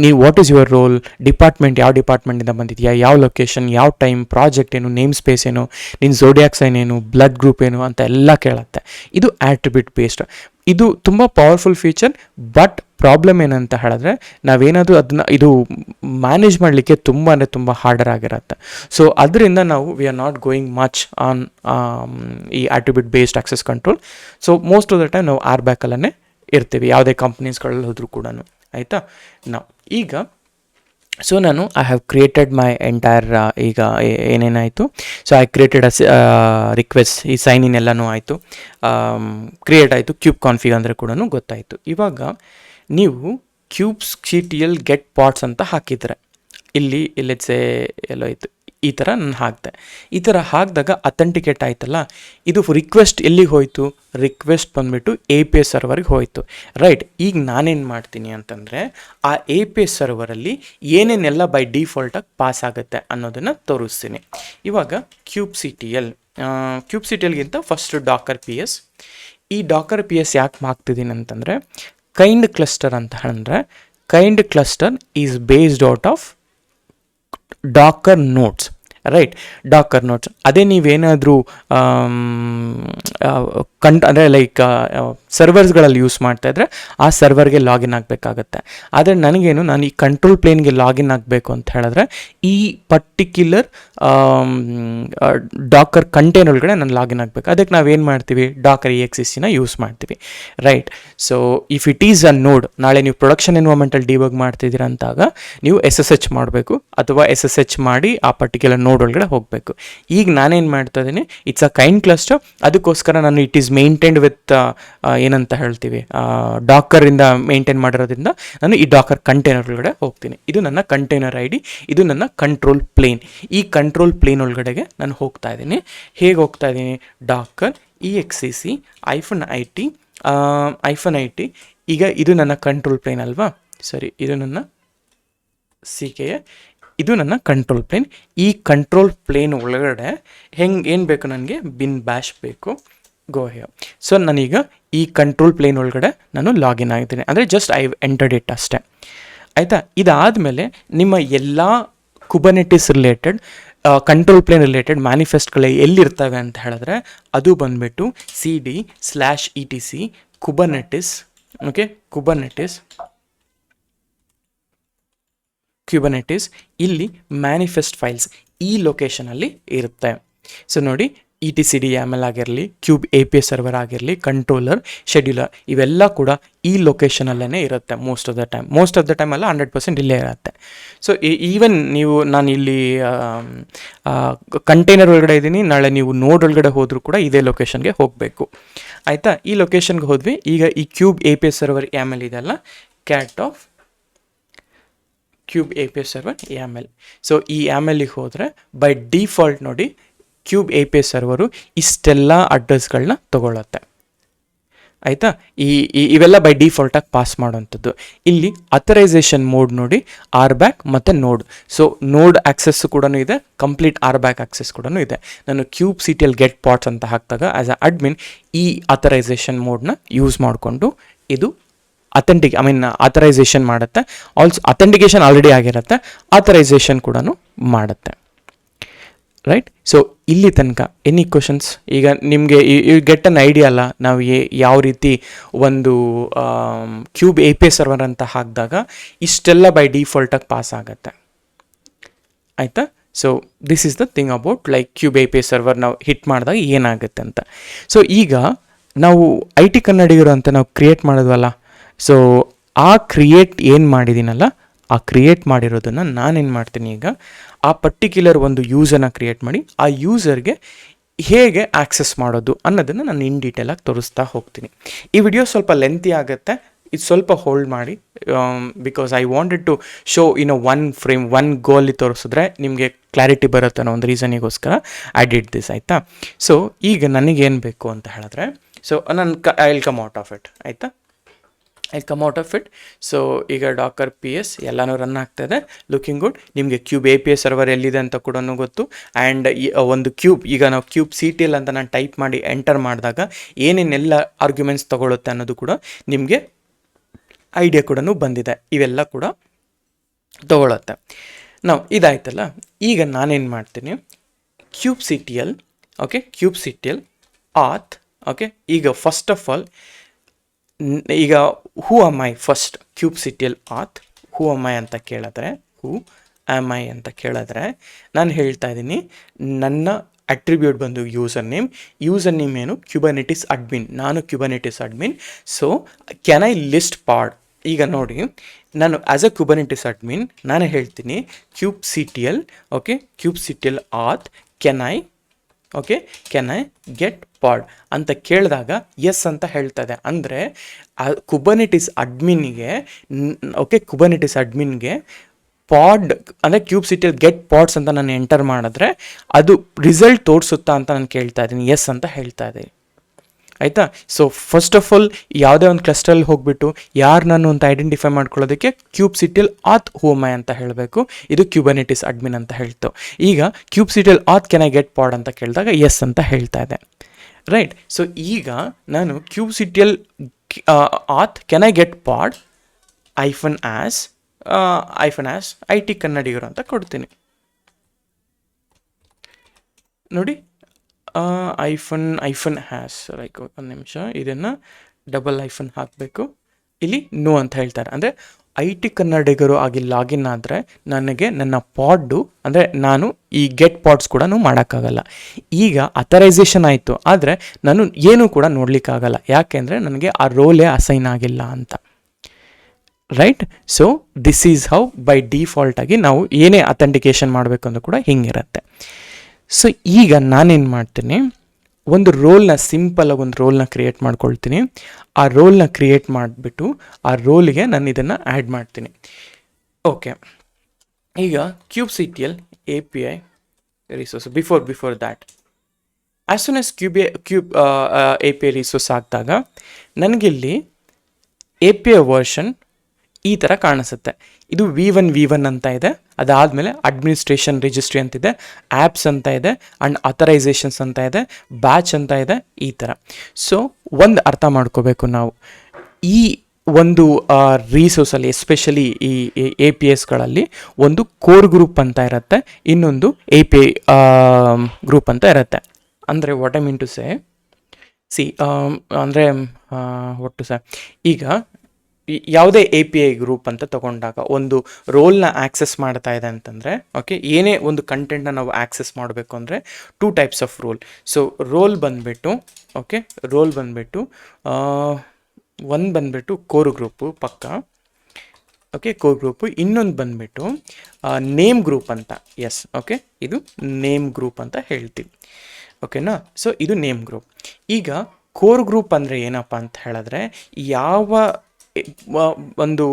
ನೀವು what is your role, department ಯಾವ ಡಿಪಾರ್ಟ್ಮೆಂಟಿಂದ ಬಂದಿದೆಯಾ, ಯಾವ ಲೊಕೇಶನ್, ಯಾವ ಟೈಮ್, ಪ್ರಾಜೆಕ್ಟ್ ಏನು, ನೇಮ್ ಸ್ಪೇಸ್ ಏನು, ನಿನ್ನ ಝೋಡಿಯಾಕ್ ಸೈನ್ ಏನು, ಬ್ಲಡ್ ಗ್ರೂಪ್ ಏನು ಅಂತ ಎಲ್ಲ ಕೇಳುತ್ತೆ. ಇದು ಆಟ್ರಿಬ್ಯೂಟ್ ಬೇಸ್ಡ್. ಇದು ತುಂಬ ಪವರ್ಫುಲ್ ಫೀಚರ್. ಬಟ್ ಪ್ರಾಬ್ಲಮ್ ಏನಂತ ಹೇಳಿದ್ರೆ ನಾವೇನಾದರೂ ಅದನ್ನ ಇದು ಮ್ಯಾನೇಜ್ ಮಾಡಲಿಕ್ಕೆ ತುಂಬ ಹಾರ್ಡರ್ ಆಗಿರುತ್ತೆ. ಸೊ ಅದರಿಂದ ನಾವು we are not going much on ಈ attribute based access control. So most of the time ನಾವು ಆರ್ ಬ್ಯಾಕಲ್ಲೇ ಇರ್ತೀವಿ ಯಾವುದೇ ಕಂಪ್ನೀಸ್ಗಳಲ್ಲಿ ಹೋದರೂ ಕೂಡ, ಆಯಿತಾ. ಈಗ ಸೊ ನಾನು I have created my entire, ಈಗ ಏನೇನಾಯಿತು, ಸೊ ಐ ಕ್ರಿಯೇಟೆಡ್ ರಿಕ್ವೆಸ್ಟ್, ಈ ಸೈನ್ ಇನ್ ಎಲ್ಲನೂ ಆಯಿತು, ಕ್ರಿಯೇಟ್ ಆಯಿತು, ಕ್ಯೂಬ್ ಕಾನ್ಫಿಗ್ ಅಂದರೆ ಕೂಡ ಗೊತ್ತಾಯಿತು. ಇವಾಗ ನೀವು ಕ್ಯೂಬ್ಸ್ CTL ಗೆಟ್ ಪಾಟ್ಸ್ ಅಂತ ಹಾಕಿದರೆ ಇಲ್ಲಿ ಎಲ್ಲೋ ಇತ್ತು, ಈ ಥರ ನಾನು ಹಾಕಿದೆ. ಈ ಥರ ಹಾಕಿದಾಗ ಅಥೆಂಟಿಕೇಟ್ ಆಯ್ತಲ್ಲ, ಇದು ರಿಕ್ವೆಸ್ಟ್ ಎಲ್ಲಿಗೆ ಹೋಯಿತು, ರಿಕ್ವೆಸ್ಟ್ ಬಂದುಬಿಟ್ಟು API ಸರ್ವರ್ಗೆ ಹೋಯಿತು, ರೈಟ್. ಈಗ ನಾನೇನು ಮಾಡ್ತೀನಿ ಅಂತಂದರೆ ಆ API ಸರ್ವರಲ್ಲಿ ಏನೇನೆಲ್ಲ ಬೈ ಡಿಫಾಲ್ಟಾಗಿ ಪಾಸ್ ಆಗುತ್ತೆ ಅನ್ನೋದನ್ನು ತೋರಿಸ್ತೀನಿ. ಇವಾಗ ಕ್ಯೂಬ್ CTLಗಿಂತ ಫಸ್ಟ್ ಡಾಕರ್ PS. ಈ ಡಾಕರ್ PS ಯಾಕೆ ಹಾಕ್ತಿದ್ದೀನಿ ಅಂತಂದರೆ ಕೈಂಡ್ ಕ್ಲಸ್ಟರ್ ಅಂತ ಅಂದರೆ kind cluster is based out of Dakar notes, right. Dakar notes ಅದೇ ನೀವೇನಾದರೂ ಅಂದರೆ ಲೈಕ್ ಸರ್ವರ್ಸ್ಗಳಲ್ಲಿ ಯೂಸ್ ಮಾಡ್ತಾಯಿದ್ರೆ ಆ ಸರ್ವರ್ಗೆ ಲಾಗಿನ್ ಆಗಬೇಕಾಗತ್ತೆ. ಆದರೆ ನನಗೇನು, ನಾನು ಈ ಕಂಟ್ರೋಲ್ ಪ್ಲೇನ್ಗೆ ಲಾಗಿನ್ ಆಗಬೇಕು ಅಂತ ಹೇಳಿದ್ರೆ ಈ ಪರ್ಟಿಕ್ಯುಲರ್ ಡಾಕರ್ ಕಂಟೈನರ್ ಒಳಗಡೆ ನಾನು ಲಾಗಿನ್ ಆಗಬೇಕು. ಅದಕ್ಕೆ ನಾವೇನು ಮಾಡ್ತೀವಿ, ಡಾಕರ್ EXECನ ಯೂಸ್ ಮಾಡ್ತೀವಿ, right. So if it is a ನೋಡ್, ನಾಳೆ ನೀವು ಪ್ರೊಡಕ್ಷನ್ ಎನ್ವೈರ್ಮೆಂಟಲ್ಲಿ ಡಿಬಗ್ ಮಾಡ್ತಿದ್ದೀರ ಅಂತಾಗ ನೀವು SSH ಮಾಡಬೇಕು ಅಥವಾ SSH ಮಾಡಿ ಆ ಪರ್ಟಿಕ್ಯುಲರ್ ನೋಡ್ ಒಳಗಡೆ ಹೋಗಬೇಕು. ಈಗ ನಾನೇನು ಮಾಡ್ತಾ ಇದ್ದೀನಿ, ಇಟ್ಸ್ ಅ ಕೈಂಡ್ ಕ್ಲಸ್ಟರ್. ಅದಕ್ಕೋಸ್ಕರ ನಾನು ಇಟ್ ಈಸ್ ಮೇಂಟೈನ್ಡ್ ವಿತ್ ಏನಂತ ಹೇಳ್ತೀವಿ, ಡಾಕರಿಂದ ಮೇಂಟೈನ್ ಮಾಡಿರೋದ್ರಿಂದ ನಾನು ಈ ಡಾಕರ್ ಕಂಟೈನರ್ ಒಳಗಡೆ ಹೋಗ್ತೀನಿ. ಇದು ನನ್ನ ಕಂಟೈನರ್ ID, ಇದು ನನ್ನ ಕಂಟ್ರೋಲ್ ಪ್ಲೇನ್. ಈ ಕಂಟ್ರೋಲ್ ಪ್ಲೇನ್ ಒಳಗಡೆಗೆ ನಾನು ಹೋಗ್ತಾ ಇದ್ದೀನಿ. ಹೇಗೆ ಹೋಗ್ತಾ ಇದ್ದೀನಿ, ಡಾಕರ್ EXEC -IT. ಈಗ ಇದು ನನ್ನ ಕಂಟ್ರೋಲ್ ಪ್ಲೇನ್ ಅಲ್ವಾ, ಸರಿ, ಇದು ನನ್ನ CKA, ಇದು ನನ್ನ ಕಂಟ್ರೋಲ್ ಪ್ಲೇನ್. ಈ ಕಂಟ್ರೋಲ್ ಪ್ಲೇನ್ ಒಳಗಡೆ ಏನು ಬೇಕು, ನನಗೆ ಬಿನ್ ಬ್ಯಾಶ್ ಬೇಕು, ಗೋ ಹಿಯರ್. ಸೊ ನಾನೀಗ ಈ ಕಂಟ್ರೋಲ್ ಪ್ಲೇನ್ ಒಳಗಡೆ ನಾನು ಲಾಗಿನ್ ಆಗಿದ್ದೀನಿ, ಅಂದರೆ ಜಸ್ಟ್ ಐ ಎಂಟರ್ಡ್ ಇಟ್ ಅಷ್ಟೇ, ಆಯಿತಾ. ಇದಾದಮೇಲೆ ನಿಮ್ಮ ಎಲ್ಲ ಕುಬರ್ನೆಟಿಸ್ ರಿಲೇಟೆಡ್ ಕಂಟ್ರೋಲ್ ಪ್ಲೇನ್ ರಿಲೇಟೆಡ್ ಮ್ಯಾನಿಫೆಸ್ಟ್ಗಳು ಎಲ್ಲಿರ್ತವೆ ಅಂತ ಹೇಳಿದ್ರೆ ಅದು ಬಂದುಬಿಟ್ಟು CD/etc ಕುಬರ್ನೆಟಿಸ್, ಓಕೆ, ಕ್ಯೂಬರ್ನೆಟಿಸ್ ಇಲ್ಲಿ ಮ್ಯಾನಿಫೆಸ್ಟ್ ಫೈಲ್ಸ್ ಈ ಲೊಕೇಶನಲ್ಲಿ ಇರುತ್ತೆ. ಸೊ ನೋಡಿ, etcd-YAML ಆಗಿರಲಿ, ಕ್ಯೂಬ್ API ಸರ್ವರ್ ಆಗಿರಲಿ, ಕಂಟ್ರೋಲರ್, ಶೆಡ್ಯೂಲರ್, ಇವೆಲ್ಲ ಕೂಡ ಈ ಲೊಕೇಶನಲ್ಲೇ ಇರುತ್ತೆ ಮೋಸ್ಟ್ ಆಫ್ ದ ಟೈಮ್ ಅಲ್ಲ, 100% ಇಲ್ಲೇ ಇರುತ್ತೆ. ಸೊ ಈವನ್ ನಾನು ಇಲ್ಲಿ ಕಂಟೈನರ್ ಒಳಗಡೆ ಇದ್ದೀನಿ, ನಾಳೆ ನೀವು ನೋಡ್ ಒಳಗಡೆ ಹೋದರೂ ಕೂಡ ಇದೇ ಲೊಕೇಶನ್ಗೆ ಹೋಗಬೇಕು, ಆಯಿತಾ. ಈ ಲೊಕೇಶನ್ಗೆ ಹೋದ್ವಿ. ಈಗ ಈ ಕ್ಯೂಬ್ API ಸರ್ವರ್ YAML ಇದೆಲ್ಲ, cat of cube API server YAML. So ಈ YAMLಗೆ ಹೋದರೆ ಬೈ ಡಿಫಾಲ್ಟ್ ನೋಡಿ ಕ್ಯೂಬ್ API ಸರ್ವರು ಇಷ್ಟೆಲ್ಲ ಅಡ್ರೆಸ್ಗಳನ್ನ ತೊಗೊಳುತ್ತೆ, ಆಯಿತಾ. ಇವೆಲ್ಲ ಬೈ ಡಿಫಾಲ್ಟಾಗಿ ಪಾಸ್ ಮಾಡೋವಂಥದ್ದು. ಇಲ್ಲಿ ಅಥರೈಸೇಷನ್ ಮೋಡ್ ನೋಡಿ, ಆರ್ ಬ್ಯಾಕ್ ಮತ್ತು ನೋಡ್. ಸೊ ನೋಡ್ ಆಕ್ಸೆಸ್ ಕೂಡ ಇದೆ, ಕಂಪ್ಲೀಟ್ ಆರ್ ಬ್ಯಾಕ್ ಆಕ್ಸೆಸ್ ಕೂಡ ಇದೆ. ನಾನು ಕ್ಯೂಬ್ CTL ಗೆಟ್ ಪಾಟ್ಸ್ ಅಂತ ಹಾಕಿದಾಗ ಆ್ಯಸ್ ಅ ಅಡ್ಮಿನ್ ಈ ಅಥರೈಸೇಷನ್ ಮೋಡ್ನ ಯೂಸ್ ಮಾಡಿಕೊಂಡು ಇದು ಅಥರೈಸೇಷನ್ ಮಾಡುತ್ತೆ. ಆಲ್ಸೋ ಅಥೆಂಟಿಕೇಶನ್ ಆಲ್ರೆಡಿ ಆಗಿರುತ್ತೆ, ಅಥರೈಸೇಷನ್ ಕೂಡ ಮಾಡುತ್ತೆ, ರೈಟ್. ಸೊ ಇಲ್ಲಿ ತನಕ ಎನಿ ಕ್ವಶನ್ಸ್? ಈಗ ನಿಮಗೆ ಗೆಟ್ ಅನ್ ಐಡಿಯಾ ಅಲ್ಲ, ನಾವು ಯಾವ ರೀತಿ ಒಂದು ಕ್ಯೂಬ್ API ಸರ್ವರ್ ಅಂತ ಹಾಕಿದಾಗ ಇಷ್ಟೆಲ್ಲ ಬೈ ಡಿಫಾಲ್ಟಾಗಿ ಪಾಸ್ ಆಗುತ್ತೆ, ಆಯಿತಾ. So this is the thing about like cube API server ನಾವು ಹಿಟ್ ಮಾಡಿದಾಗ ಏನಾಗುತ್ತೆ ಅಂತ. ಸೊ ಈಗ ನಾವು IT ಕನ್ನಡಿಗರು ಅಂತ ನಾವು ಕ್ರಿಯೇಟ್ ಮಾಡಿದ್ವಲ್ಲ, ಸೊ ಆ ಕ್ರಿಯೇಟ್ ಏನು ಮಾಡಿದ್ದೀನಲ್ಲ, ಆ ಕ್ರಿಯೇಟ್ ಮಾಡಿರೋದನ್ನು ನಾನೇನು ಮಾಡ್ತೀನಿ ಈಗ, ಆ ಪರ್ಟಿಕ್ಯುಲರ್ ಒಂದು ಯೂಸರ್ನ ಕ್ರಿಯೇಟ್ ಮಾಡಿ ಆ ಯೂಸರ್ಗೆ ಹೇಗೆ ಆಕ್ಸೆಸ್ ಮಾಡೋದು ಅನ್ನೋದನ್ನು ನಾನು ಇನ್ ಡೀಟೇಲಾಗಿ ತೋರಿಸ್ತಾ ಹೋಗ್ತೀನಿ. ಈ ವಿಡಿಯೋ ಸ್ವಲ್ಪ ಲೆಂತಿ ಆಗುತ್ತೆ, ಇದು ಸ್ವಲ್ಪ ಹೋಲ್ಡ್ ಮಾಡಿ, because I wanted to show in one frame one ಗೋಲಿ ತೋರಿಸಿದ್ರೆ ನಿಮಗೆ ಕ್ಲಾರಿಟಿ ಬರುತ್ತೆ ಅನ್ನೋ ಒಂದು ರೀಸನಿಗೋಸ್ಕರ ಐ ಡಿಡ್ ದಿಸ್, ಆಯಿತಾ. ಸೊ ಈಗ ನನಗೇನು ಬೇಕು ಅಂತ ಹೇಳಿದ್ರೆ, ಸೊ ನಾನು I will come out of it, ಆಯಿತಾ. I come out of it. So ಈಗ ಡಾಕರ್ PS ಎಲ್ಲನೂ ರನ್ ಆಗ್ತಾಯಿದೆ, ಲುಕಿಂಗ್ ಗುಡ್. ನಿಮಗೆ ಕ್ಯೂಬ್ API ಸರ್ವರ್ ಎಲ್ಲಿದೆ ಅಂತ ಕೂಡ ಗೊತ್ತು. ಆ್ಯಂಡ್ ಒಂದು ಕ್ಯೂಬ್, ಈಗ ನಾವು ಕ್ಯೂಬ್ CTL ಅಂತ ನಾನು ಟೈಪ್ ಮಾಡಿ ಎಂಟರ್ ಮಾಡಿದಾಗ ಏನೇನೆಲ್ಲ ಆರ್ಗ್ಯುಮೆಂಟ್ಸ್ ತೊಗೊಳುತ್ತೆ ಅನ್ನೋದು ಕೂಡ ನಿಮಗೆ ಐಡಿಯಾ ಕೂಡ ಬಂದಿದೆ. ಇವೆಲ್ಲ ಕೂಡ ತೊಗೊಳುತ್ತೆ. ನಾವು ಇದಾಯ್ತಲ್ಲ, ಈಗ ನಾನೇನು ಮಾಡ್ತೀನಿ, cube CTL, okay, kube CTL ಆತ್, ಓಕೆ. ಈಗ ಫಸ್ಟ್ ಆಫ್ ಆಲ್ ಈಗ ಹೂ am I, first cube CTL ಆತ್ ಹೂ ಆಮ್ ಐ ಅಂತ ಕೇಳಿದ್ರೆ, ಹೂ ಆಮ್ ಐ ಅಂತ ಕೇಳಿದ್ರೆ ನಾನು ಹೇಳ್ತಾ ಇದ್ದೀನಿ ನನ್ನ ಅಟ್ರಿಬ್ಯೂಟ್ ಬಂದು ಯೂಸರ್ ನೇಮ್ ಏನು, ಕ್ಯುಬರ್ನೆಟಿಸ್ ಅಡ್ಮಿನ್, ನಾನು Kubernetes admin. So can I list pod, ಈಗ ನೋಡಿ ನಾನು ಆ್ಯಸ್ ಅ ಕ್ಯುಬರ್ನೆಟಿಸ್ ಅಡ್ಮಿನ್ ನಾನು ಹೇಳ್ತೀನಿ kube CTL, okay, kube CTL auth can I get pod ಅಂತ ಕೇಳಿದಾಗ ಎಸ್ ಅಂತ ಹೇಳ್ತದೆ. ಅಂದರೆ ಕುಬರ್ನೆಟಿಸ್ ಅಡ್ಮಿನ್ಗೆ, ಓಕೆ, ಕುಬರ್ನೆಟಿಸ್ ಅಡ್ಮಿನ್ಗೆ ಪಾಡ್ ಅಂದರೆ ಕ್ಯೂಬ್ CTL ಗೆಟ್ ಪಾಡ್ಸ್ ಅಂತ ನಾನು ಎಂಟರ್ ಮಾಡಿದ್ರೆ ಅದು ರಿಸಲ್ಟ್ ತೋರಿಸುತ್ತಾ ಅಂತ ನಾನು ಕೇಳ್ತಾ ಇದ್ದೀನಿ, ಎಸ್ ಅಂತ ಹೇಳ್ತಾ ಇದ್ದೀನಿ, ಆಯಿತಾ. ಸೊ ಫಸ್ಟ್ ಆಫ್ ಆಲ್ ಯಾವುದೇ ಒಂದು ಕ್ಲಸ್ಟರಲ್ಲಿ ಹೋಗಿಬಿಟ್ಟು ಯಾರು ನಾನು ಅಂತ ಐಡೆಂಟಿಫೈ ಮಾಡ್ಕೊಳ್ಳೋದಕ್ಕೆ ಕ್ಯೂಬ್ CTL ಆತ್ ಹೂ ಆಮ್ ಐ ಅಂತ ಹೇಳಬೇಕು, ಇದು ಕ್ಯುಬರ್ನೆಟಿಸ್ ಅಡ್ಮಿನ್ ಅಂತ ಹೇಳ್ತು. ಈಗ cube CTL auth can I get pod ಅಂತ ಕೇಳಿದಾಗ ಎಸ್ ಅಂತ ಹೇಳ್ತಾ ಇದೆ, ರೈಟ್. ಸೊ ಈಗ ನಾನು cube CTL auth can I get pod ಐಫನ್ as IT ಕನ್ನಡಿಗರು ಅಂತ ಕೊಡ್ತೀನಿ. ನೋಡಿ, ಐಫನ್ ಹ್ಯಾಸ್, ಲೈಕ್ ಒಂದು ನಿಮಿಷ, ಇದನ್ನು ಡಬಲ್ ಐಫನ್ ಹಾಕಬೇಕು, ಇಲ್ಲಿ ನೋ ಅಂತ ಹೇಳ್ತಾರೆ. ಅಂದರೆ IT ಕನ್ನಡಿಗರು ಆಗಿ ಲಾಗಿನ್ ಆದರೆ ನನಗೆ ನನ್ನ ಪಾಡು, ಅಂದರೆ ನಾನು ಈ ಗೆಟ್ ಪಾಡ್ಸ್ ಕೂಡ ಮಾಡೋಕ್ಕಾಗಲ್ಲ. ಈಗ ಅಥರೈಸೇಷನ್ ಆಯಿತು, ಆದರೆ ನಾನು ಏನೂ ಕೂಡ ನೋಡಲಿಕ್ಕಾಗಲ್ಲ, ಯಾಕೆಂದರೆ ನನಗೆ ಆ ರೋಲೇ ಅಸೈನ್ ಆಗಿಲ್ಲ ಅಂತ, right. So this is how by ಡಿಫಾಲ್ಟಾಗಿ ನಾವು ಏನೇ ಅಥೆಂಟಿಕೇಶನ್ ಮಾಡಬೇಕು ಅಂದರೂ ಕೂಡ ಹಿಂಗಿರುತ್ತೆ. ಸೊ ಈಗ ನಾನೇನು ಮಾಡ್ತೀನಿ, ಒಂದು ರೋಲ್ನ ಸಿಂಪಲಾಗಿ ಒಂದು ರೋಲ್ನ ಕ್ರಿಯೇಟ್ ಮಾಡ್ಕೊಳ್ತೀನಿ. ಆ ರೋಲ್ನ ಕ್ರಿಯೇಟ್ ಮಾಡಿಬಿಟ್ಟು ಆ ರೋಲ್ಗೆ ನಾನು ಇದನ್ನು ಆ್ಯಡ್ ಮಾಡ್ತೀನಿ. ಓಕೆ, ಈಗ cube CTL API resource, before that as soon as cube API resource ಹಾಕಿದಾಗ ನನಗಿಲ್ಲಿ API ವರ್ಷನ್ ಈ ಥರ ಕಾಣಿಸುತ್ತೆ. ಇದು V1 ಅಂತ ಇದೆ, ಅದಾದಮೇಲೆ ಅಡ್ಮಿನಿಸ್ಟ್ರೇಷನ್ ರಿಜಿಸ್ಟ್ರಿ ಅಂತಿದೆ, ಆ್ಯಪ್ಸ್ ಅಂತ ಇದೆ, ಆ್ಯಂಡ್ ಅಥರೈಸೇಷನ್ಸ್ ಅಂತ ಇದೆ, ಬ್ಯಾಚ್ ಅಂತ ಇದೆ, ಈ ಥರ. ಸೊ ಒಂದು ಅರ್ಥ ಮಾಡ್ಕೋಬೇಕು ನಾವು, ಈ ಒಂದು ರಿಸೋರ್ಸಲ್ಲಿ ಎಸ್ಪೆಷಲಿ ಈ APIsಗಳಲ್ಲಿ ಒಂದು ಕೋರ್ ಗ್ರೂಪ್ ಅಂತ ಇರುತ್ತೆ, ಇನ್ನೊಂದು API ಗ್ರೂಪ್ ಅಂತ ಇರುತ್ತೆ. ಅಂದರೆ what I mean to say, ಅಂದರೆ ಒಟ್ಟು ಈಗ ಯಾವುದೇ API ಗ್ರೂಪ್ ಅಂತ ತಗೊಂಡಾಗ ಒಂದು ರೋಲ್ನ ಆ್ಯಕ್ಸೆಸ್ ಮಾಡ್ತಾ ಇದೆ ಅಂತಂದರೆ, ಓಕೆ, ಏನೇ ಒಂದು ಕಂಟೆಂಟ್ನ ನಾವು ಆ್ಯಕ್ಸೆಸ್ ಮಾಡಬೇಕು ಅಂದರೆ 2 types of role. So role ಬಂದುಬಿಟ್ಟು, ಓಕೆ, ರೋಲ್ ಬಂದುಬಿಟ್ಟು ಒಂದು ಬಂದುಬಿಟ್ಟು ಕೋರ್ ಗ್ರೂಪು ಪಕ್ಕ, ಓಕೆ, ಕೋರ್ ಗ್ರೂಪು. ಇನ್ನೊಂದು ಬಂದುಬಿಟ್ಟು ನೇಮ್ ಗ್ರೂಪ್ ಅಂತ, ಎಸ್, ಓಕೆ, ಇದು ನೇಮ್ ಗ್ರೂಪ್ ಅಂತ ಹೇಳ್ತೀವಿ, ಓಕೆನಾ. ಸೊ ಇದು ನೇಮ್ ಗ್ರೂಪ್. ಈಗ ಕೋರ್ ಗ್ರೂಪ್ ಅಂದರೆ ಏನಪ್ಪ ಅಂತ ಹೇಳಿದ್ರೆ, ಯಾವ ಒಂದು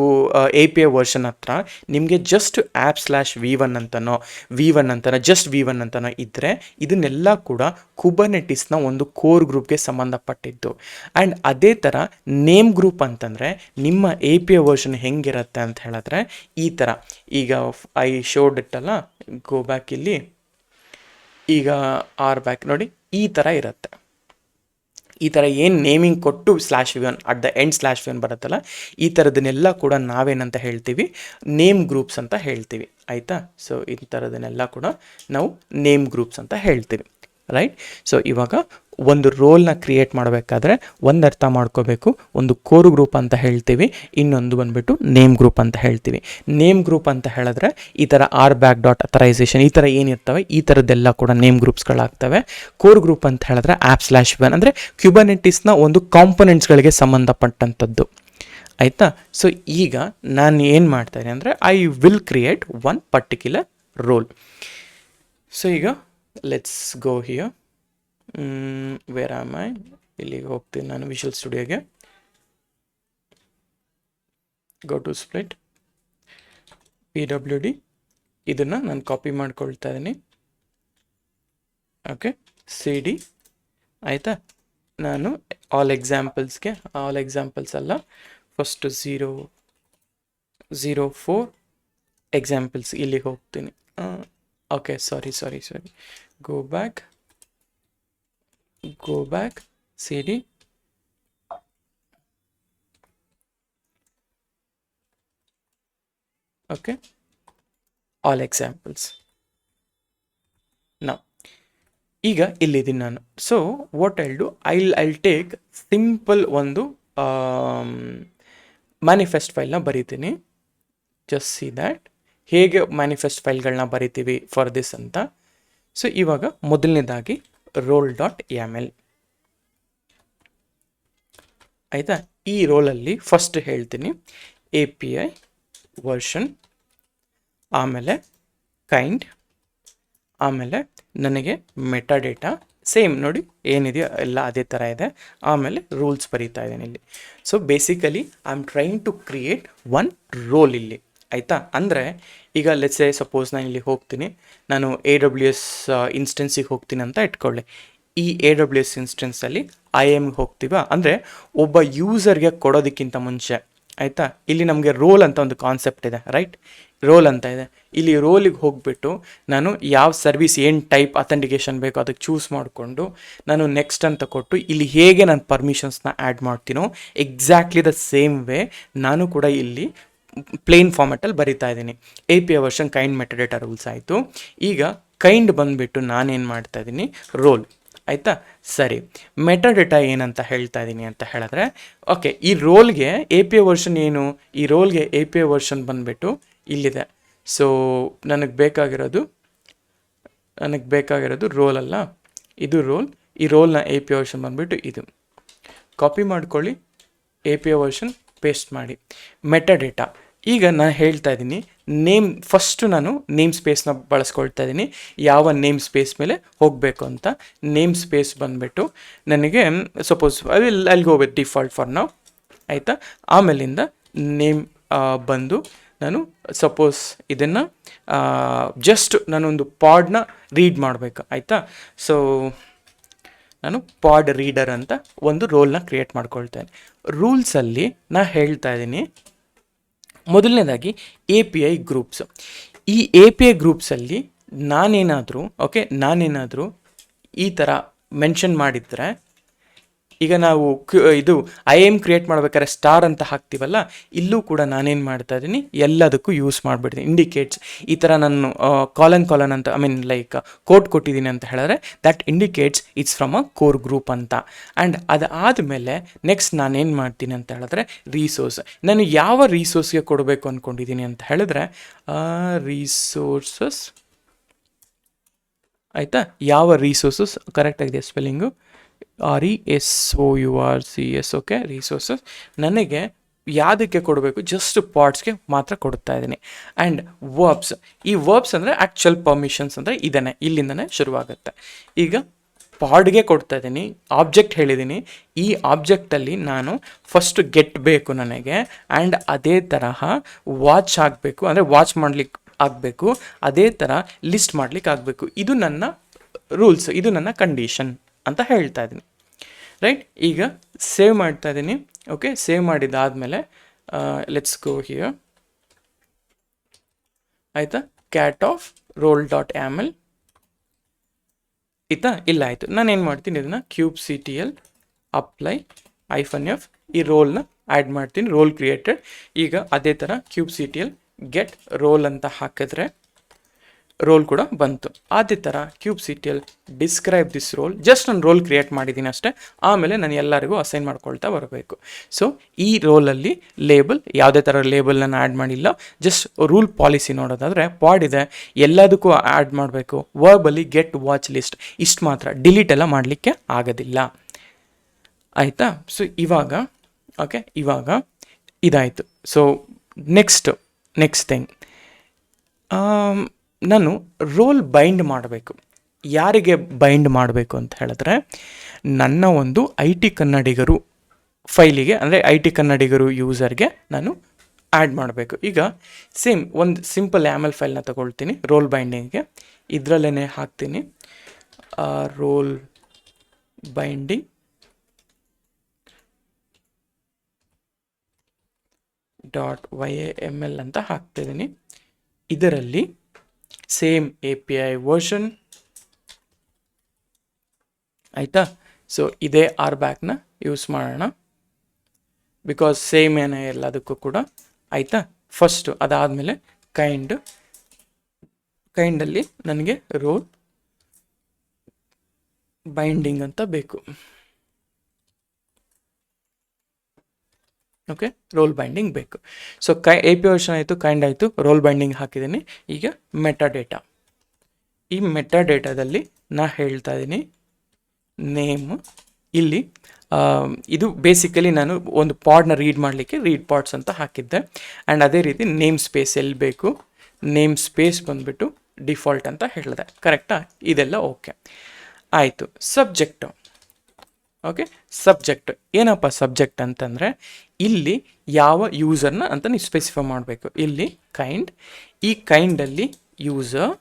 API ವರ್ಷನ್ ಹತ್ರ ನಿಮಗೆ ಜಸ್ಟ್ app/v1 ಅಂತನೋ ಜಸ್ಟ್ V1 ಅಂತನೋ ಇದ್ದರೆ ಇದನ್ನೆಲ್ಲ ಕೂಡ ಕುಬರ್ನೆಟಿಸ್ನ ಒಂದು ಕೋರ್ ಗ್ರೂಪ್ಗೆ ಸಂಬಂಧಪಟ್ಟಿದ್ದು. ಆ್ಯಂಡ್ ಅದೇ ಥರ ನೇಮ್ ಗ್ರೂಪ್ ಅಂತಂದರೆ ನಿಮ್ಮ API ವರ್ಷನ್ ಹೆಂಗಿರುತ್ತೆ ಅಂತ ಹೇಳಿದ್ರೆ ಈ ಥರ, ಈಗ ಐ ಶೋಡ್ ಇಟ್ಟಲ್ಲ, ಗೋ ಬ್ಯಾಕ್, ಇಲ್ಲಿ ಈಗ ಬ್ಯಾಕ್ ನೋಡಿ, ಈ ಥರ ಇರುತ್ತೆ. ಈ ಥರ ಏನು ನೇಮಿಂಗ್ ಕೊಟ್ಟು /v1 at the end /v1 ಬರುತ್ತಲ್ಲ, ಈ ಥರದನ್ನೆಲ್ಲ ಕೂಡ ನಾವೇನಂತ ಹೇಳ್ತೀವಿ, ನೇಮ್ ಗ್ರೂಪ್ಸ್ ಅಂತ ಹೇಳ್ತೀವಿ, ಆಯಿತಾ. ಸೊ ಈ ಥರದನ್ನೆಲ್ಲ ಕೂಡ ನಾವು ನೇಮ್ ಗ್ರೂಪ್ಸ್ ಅಂತ ಹೇಳ್ತೀವಿ, ರೈಟ್. ಸೊ ಇವಾಗ ಒಂದು ರೋಲ್ನ ಕ್ರಿಯೇಟ್ ಮಾಡಬೇಕಾದ್ರೆ ಒಂದು ಅರ್ಥ ಮಾಡ್ಕೋಬೇಕು, ಒಂದು ಕೋರ್ ಗ್ರೂಪ್ ಅಂತ ಹೇಳ್ತೀವಿ, ಇನ್ನೊಂದು ಬಂದುಬಿಟ್ಟು ನೇಮ್ ಗ್ರೂಪ್ ಅಂತ ಹೇಳ್ತೀವಿ. ನೇಮ್ ಗ್ರೂಪ್ ಅಂತ ಹೇಳಿದ್ರೆ ಈ ಥರ r_back.authorization ಈ ಥರ ಏನಿರ್ತವೆ ಈ ಥರದ್ದೆಲ್ಲ ಕೂಡ ನೇಮ್ ಗ್ರೂಪ್ಸ್ಗಳಾಗ್ತವೆ. ಕೋರ್ ಗ್ರೂಪ್ ಅಂತ ಹೇಳಿದ್ರೆ app/v1 ಅಂದರೆ ಕ್ಯುಬರ್ನೆಟಿಸ್ನ ಒಂದು ಕಾಂಪೊನೆಂಟ್ಸ್ಗಳಿಗೆ ಸಂಬಂಧಪಟ್ಟಂಥದ್ದು, ಆಯಿತಾ. ಸೊ ಈಗ ನಾನು ಏನು ಮಾಡ್ತೇನೆ ಅಂದರೆ I will create one particular role. So ಈಗ let's go here, where am I, ಇಲ್ಲಿಗೆ ಹೋಗ್ತೀನಿ ನಾನು ವಿಷುವಲ್ ಸ್ಟುಡಿಯೋಗೆ. ಗೋ ಟು ಸ್ಪ್ಲಿಟ್ PWD, ಇದನ್ನು ನಾನು ಕಾಪಿ ಮಾಡ್ಕೊಳ್ತಾ ಇದ್ದೀನಿ. ಓಕೆ, CD ಆಯಿತಾ. ನಾನು ಆಲ್ ಎಕ್ಸಾಂಪಲ್ಸ್ ಅಲ್ಲ, ಫಸ್ಟ್ 004 ಎಕ್ಸಾಂಪಲ್ಸ್ ಇಲ್ಲಿಗೆ ಹೋಗ್ತೀನಿ. Okay, sorry, go back CD. Okay, all examples. ನಾವು ಈಗ ಇಲ್ಲಿದ್ದೀನಿ ನಾನು. So what I'll take simple ಒಂದು ಮ್ಯಾನಿಫೆಸ್ಟ್ ಫೈಲ್ನ ಬರೀತೀನಿ. ಜಸ್ಟ್ ಸಿ ದ್ಯಾಟ್ ಹೇಗೆ ಮ್ಯಾನಿಫೆಸ್ಟ್ ಫೈಲ್ಗಳನ್ನ ಬರಿತೀವಿ ಫಾರ್ ದಿಸ್ ಅಂತ. ಸೊ ಇವಾಗ ಮೊದಲನೇದಾಗಿ role.yaml ಆಯಿತಾ. ಈ ರೋಲಲ್ಲಿ ಫಸ್ಟ್ ಹೇಳ್ತೀನಿ API ವರ್ಷನ್, ಆಮೇಲೆ ಕೈಂಡ್, ಆಮೇಲೆ ನನಗೆ ಮೆಟಾಡೇಟಾ ಸೇಮ್ ನೋಡಿ ಏನಿದೆಯೋ ಎಲ್ಲ ಅದೇ ಥರ ಇದೆ. ಆಮೇಲೆ ರೂಲ್ಸ್ ಬರೀತಾ ಇದ್ದೀನಿ ಇಲ್ಲಿ. So basically I am trying to create one role ಇಲ್ಲಿ, ಆಯಿತಾ. ಅಂದರೆ ಈಗ ಲೆಟ್ಸ್ ಸೇ ಸಪೋಸ್ ನಾನು ಇಲ್ಲಿ ಹೋಗ್ತೀನಿ, ನಾನು AWS ಇನ್ಸ್ಟೆನ್ಸಿಗೆ ಹೋಗ್ತೀನಿ ಅಂತ ಇಟ್ಕೊಳ್ಳಿ. ಈ AWS ಇನ್ಸ್ಟೆನ್ಸಲ್ಲಿ IAM ಹೋಗ್ತೀವ ಅಂದರೆ ಒಬ್ಬ ಯೂಸರ್ಗೆ ಕೊಡೋದಕ್ಕಿಂತ ಮುಂಚೆ, ಆಯಿತಾ, ಇಲ್ಲಿ ನಮಗೆ ರೋಲ್ ಅಂತ ಒಂದು ಕಾನ್ಸೆಪ್ಟ್ ಇದೆ, ರೈಟ್. ರೋಲ್ ಅಂತ ಇದೆ. ಇಲ್ಲಿ ರೋಲಿಗೆ ಹೋಗಿಬಿಟ್ಟು ನಾನು ಯಾವ ಸರ್ವಿಸ್ ಏನು ಟೈಪ್ ಅಥೆಂಟಿಕೇಶನ್ ಬೇಕೋ ಅದಕ್ಕೆ ಚೂಸ್ ಮಾಡಿಕೊಂಡು ನಾನು ನೆಕ್ಸ್ಟ್ ಅಂತ ಕೊಟ್ಟು ಇಲ್ಲಿ ಹೇಗೆ ನಾನು ಪರ್ಮಿಷನ್ಸ್ನ ಆ್ಯಡ್ ಮಾಡ್ತೀನೋ ಎಕ್ಸಾಕ್ಟ್ಲಿ ದ ಸೇಮ್ ವೇ ನಾನು ಕೂಡ ಇಲ್ಲಿ ಪ್ಲೇನ್ ಫಾರ್ಮೆಟಲ್ಲಿ ಬರಿತಾ ಇದ್ದೀನಿ. API version kind metadata rules ಆಯಿತು. ಈಗ ಕೈಂಡ್ ಬಂದುಬಿಟ್ಟು ನಾನೇನು ಮಾಡ್ತಾ ಇದ್ದೀನಿ, ರೋಲ್, ಆಯಿತಾ. ಸರಿ, ಮೆಟಾಡೇಟಾ ಏನಂತ ಹೇಳ್ತಾ ಇದ್ದೀನಿ ಅಂತ ಹೇಳಿದ್ರೆ, ಓಕೆ, ಈ ರೋಲ್ಗೆ API ವರ್ಷನ್ ಏನು, ಈ ರೋಲ್ಗೆ API ವರ್ಷನ್ ಬಂದುಬಿಟ್ಟು ಇಲ್ಲಿದೆ. ಸೊ ನನಗೆ ಬೇಕಾಗಿರೋದು ರೋಲ್ ಅಲ್ಲ, ಇದು ರೋಲ್. ಈ ರೋಲ್ನ API ವರ್ಷನ್ ಬಂದುಬಿಟ್ಟು ಇದು. ಕಾಪಿ ಮಾಡ್ಕೊಳ್ಳಿ, API ವರ್ಷನ್ ಪೇಸ್ಟ್ ಮಾಡಿ. ಮೆಟಾಡೇಟಾ ಈಗ ನಾನು ಹೇಳ್ತಾ ಇದ್ದೀನಿ ಫಸ್ಟು ನಾನು ನೇಮ್ ಸ್ಪೇಸ್ನ ಬಳಸ್ಕೊಳ್ತಾ ಇದ್ದೀನಿ. ಯಾವ ನೇಮ್ ಸ್ಪೇಸ್ ಮೇಲೆ ಹೋಗಬೇಕು ಅಂತ ನೇಮ್ ಸ್ಪೇಸ್ ಬಂದುಬಿಟ್ಟು ನನಗೆ ಸಪೋಸ್ ಅಲ್ಲಿ ಗೋ ವಿತ್ ಡಿಫಾಲ್ಟ್ ಫಾರ್ ನಾವು, ಆಯಿತಾ. ಆಮೇಲಿಂದ ನೇಮ್ ಬಂದು ನಾನು ಸಪೋಸ್ ಇದನ್ನು ಜಸ್ಟ್ ನಾನೊಂದು ಪಾಡ್ನ ರೀಡ್ ಮಾಡಬೇಕು, ಆಯಿತಾ. ಸೊ ನಾನು ಪಾಡ್ ರೀಡರ್ ಅಂತ ಒಂದು ರೋಲ್ನ ಕ್ರಿಯೇಟ್ ಮಾಡ್ಕೊಳ್ತೇನೆ. ರೂಲ್ಸಲ್ಲಿ ನಾನು ಹೇಳ್ತಾ ಇದ್ದೀನಿ ಮೊದಲನೇದಾಗಿ API ಗ್ರೂಪ್ಸ್. ಈ API ಗ್ರೂಪ್ಸಲ್ಲಿ ನಾನೇನಾದರೂ ಈ ಥರ ಮೆನ್ಷನ್ ಮಾಡಿದರೆ, ಈಗ ನಾವು ಇದು IAM ಕ್ರಿಯೇಟ್ ಮಾಡ್ಬೇಕಾದ್ರೆ ಸ್ಟಾರ್ ಅಂತ ಹಾಕ್ತೀವಲ್ಲ, ಇಲ್ಲೂ ಕೂಡ ನಾನೇನು ಮಾಡ್ತಾ ಇದ್ದೀನಿ ಎಲ್ಲದಕ್ಕೂ ಯೂಸ್ ಮಾಡಿಬಿಡ್ತೀನಿ. ಇಂಡಿಕೇಟ್ಸ್ ಈ ಥರ ನಾನು ಕಾಲನ್ ಅಂತ ಲೈಕ್ ಕೋಡ್ ಕೊಟ್ಟಿದ್ದೀನಿ ಅಂತ ಹೇಳಿದ್ರೆ that indicates it's from a core group ಅಂತ. ಆ್ಯಂಡ್ ಅದಾದಮೇಲೆ ನೆಕ್ಸ್ಟ್ ನಾನೇನು ಮಾಡ್ತೀನಿ ಅಂತ ಹೇಳಿದ್ರೆ ರಿಸೋರ್ಸ್. ನಾನು ಯಾವ ರಿಸೋರ್ಸ್ಗೆ ಕೊಡಬೇಕು ಅಂದ್ಕೊಂಡಿದ್ದೀನಿ ಅಂತ ಹೇಳಿದ್ರೆ ರಿಸೋರ್ಸಸ್, ಆಯಿತಾ. ಯಾವ ರಿಸೋರ್ಸಸ್ ಕರೆಕ್ಟಾಗಿದೆ ಸ್ಪೆಲ್ಲಿಂಗು, RESOURCES, ಓಕೆ. ರಿಸೋರ್ಸಸ್ ನನಗೆ ಯಾವುದಕ್ಕೆ ಕೊಡಬೇಕು, ಜಸ್ಟ್ ಪಾರ್ಟ್ಸ್ಗೆ ಮಾತ್ರ ಕೊಡ್ತಾ ಇದ್ದೀನಿ. ಆ್ಯಂಡ್ ವರ್ಬ್ಸ್, ಈ ವರ್ಬ್ಸ್ ಅಂದರೆ ಆ್ಯಕ್ಚುಯಲ್ ಪರ್ಮಿಷನ್ಸ್ ಅಂದರೆ ಇಲ್ಲಿಂದನೇ ಶುರುವಾಗುತ್ತೆ. ಈಗ ಪಾಡ್ಗೆ ಕೊಡ್ತಾ ಇದ್ದೀನಿ, ಆಬ್ಜೆಕ್ಟ್ ಹೇಳಿದ್ದೀನಿ. ಈ ಆಬ್ಜೆಕ್ಟಲ್ಲಿ ನಾನು ಫಸ್ಟ್ ಗೆಟ್ ಬೇಕು ನನಗೆ, ಆ್ಯಂಡ್ ಅದೇ ತರಹ ವಾಚ್ ಆಗಬೇಕು, ಅಂದರೆ ವಾಚ್ ಮಾಡ್ಲಿಕ್ಕೆ ಆಗಬೇಕು, ಅದೇ ಥರ ಲಿಸ್ಟ್ ಮಾಡ್ಲಿಕ್ಕೆ ಆಗಬೇಕು. ಇದು ನನ್ನ ರೂಲ್ಸ್, ಇದು ನನ್ನ ಕಂಡೀಷನ್ ಅಂತ ಹೇಳ್ತಾ ಇದ್ದೀನಿ, ರೈಟ್. ಈಗ ಸೇವ್ ಮಾಡ್ತಾ ಇದ್ದೀನಿ. ಓಕೆ, ಸೇವ್ ಮಾಡಿದ್ದಾದಮೇಲೆ ಲೆಟ್ಸ್ ಗೋ ಹಿಯರ್, ಆಯಿತಾ. ಕ್ಯಾಟ್ ಆಫ್ role.yaml ಆಯಿತಾ, ಇಲ್ಲ ಆಯಿತು. ನಾನೇನು ಮಾಡ್ತೀನಿ, ಇದನ್ನು kubectl ಅಪ್ಲೈ -f ಈ ರೋಲ್ನ ಆ್ಯಡ್ ಮಾಡ್ತೀನಿ, ರೋಲ್ ಕ್ರಿಯೇಟೆಡ್. ಈಗ ಅದೇ ಥರ kubectl ಗೆಟ್ ರೋಲ್ ಅಂತ ಹಾಕಿದ್ರೆ ರೋಲ್ ಕೂಡ ಬಂತು. ಅದೇ ಥರ kubectl describe this roll, just ನಾನು ರೋಲ್ ಕ್ರಿಯೇಟ್ ಮಾಡಿದ್ದೀನಿ ಅಷ್ಟೇ. ಆಮೇಲೆ ನಾನು ಎಲ್ಲರಿಗೂ ಅಸೈನ್ ಮಾಡ್ಕೊಳ್ತಾ ಬರಬೇಕು. ಸೊ ಈ ರೋಲಲ್ಲಿ ಲೇಬಲ್, ಯಾವುದೇ ಥರ ಲೇಬಲ್ ನಾನು ಆ್ಯಡ್ ಮಾಡಿಲ್ಲ. ಜಸ್ಟ್ ರೂಲ್ ಪಾಲಿಸಿ ನೋಡೋದಾದರೆ ಪಾಡ್ ಇದೆ, ಎಲ್ಲದಕ್ಕೂ ಆ್ಯಡ್ ಮಾಡಬೇಕು. ವರ್ಬಲ್ಲಿ ಗೆಟ್ ವಾಚ್ ಲಿಸ್ಟ್ ಇಷ್ಟು ಮಾತ್ರ, ಡಿಲೀಟ್ ಎಲ್ಲ ಮಾಡಲಿಕ್ಕೆ ಆಗೋದಿಲ್ಲ, ಆಯಿತಾ. ಸೊ ಇವಾಗ ಇದಾಯಿತು. ಸೊ ನೆಕ್ಸ್ಟ್ ಥಿಂಗ್, ನಾನು ರೋಲ್ ಬೈಂಡ್ ಮಾಡಬೇಕು. ಯಾರಿಗೆ ಬೈಂಡ್ ಮಾಡಬೇಕು ಅಂತ ಹೇಳಿದ್ರೆ, ನನ್ನ ಒಂದು ಐ ಟಿ ಕನ್ನಡಿಗರು ಫೈಲಿಗೆ, ಅಂದರೆ ಐ ಟಿ ಕನ್ನಡಿಗರು ಯೂಸರ್ಗೆ ನಾನು ಆ್ಯಡ್ ಮಾಡಬೇಕು. ಈಗ ಸೇಮ್ ಒಂದು ಸಿಂಪಲ್ YAML ಫೈಲ್ನ ತಗೊಳ್ತೀನಿ ರೋಲ್ ಬೈಂಡಿಂಗ್ಗೆ, ಇದರಲ್ಲೇ ಹಾಕ್ತೀನಿ ರೋಲ್ ಬೈಂಡಿಂಗ್ .yaml ಅಂತ ಹಾಕ್ತಿದ್ದೀನಿ. ಇದರಲ್ಲಿ ಸೇಮ್ API ವರ್ಷನ್ ಆಯಿತಾ. ಸೊ ಇದೇ RBACನ ಯೂಸ್ ಮಾಡೋಣ, ಬಿಕಾಸ್ ಸೇಮ್ ಏನೇ ಎಲ್ಲದಕ್ಕೂ ಕೂಡ ಆಯಿತಾ. ಫಸ್ಟು ಅದಾದಮೇಲೆ ಕೈಂಡಲ್ಲಿ ನನಗೆ ರೋಲ್ ಬೈಂಡಿಂಗ್ ಅಂತ ಬೇಕು. ಓಕೆ, ರೋಲ್ ಬೈಂಡಿಂಗ್ ಬೇಕು. ಸೊ API ವರ್ಷನ್ ಆಯಿತು, ಕೈಂಡ್ ಆಯಿತು, ರೋಲ್ ಬೈಂಡಿಂಗ್ ಹಾಕಿದ್ದೀನಿ. ಈಗ ಮೆಟಾ ಡೇಟಾ, ಈ ಮೆಟಾ ಡೇಟಾದಲ್ಲಿ ನಾ ಹೇಳ್ತಾ ಇದ್ದೀನಿ ನೇಮ್. ಇಲ್ಲಿ ಇದು ಬೇಸಿಕಲಿ ನಾನು ಒಂದು ಪಾಡ್ನ ರೀಡ್ ಮಾಡಲಿಕ್ಕೆ ರೀಡ್ ಪಾಡ್ಸ್ ಅಂತ ಹಾಕಿದ್ದೆ. ಆ್ಯಂಡ್ ಅದೇ ರೀತಿ ನೇಮ್ ಸ್ಪೇಸ್ ಎಲ್ಲಿ ಬೇಕು, ನೇಮ್ ಸ್ಪೇಸ್ ಬಂದುಬಿಟ್ಟು ಡಿಫಾಲ್ಟ್ ಅಂತ ಹೇಳಿದೆ. ಕರೆಕ್ಟಾ? ಇದೆಲ್ಲ ಓಕೆ ಆಯಿತು. ಸಬ್ಜೆಕ್ಟು, ಓಕೆ, ಸಬ್ಜೆಕ್ಟ್ ಏನಪ್ಪ ಸಬ್ಜೆಕ್ಟ್ ಅಂತಂದರೆ, ಇಲ್ಲಿ ಯಾವ ಯೂಸರ್ನ ಅಂತ ನೀವು ಸ್ಪೆಸಿಫೈ ಮಾಡಬೇಕು. ಇಲ್ಲಿ ಕೈಂಡ್, ಈ ಕೈಂಡಲ್ಲಿ ಯೂಸರ್,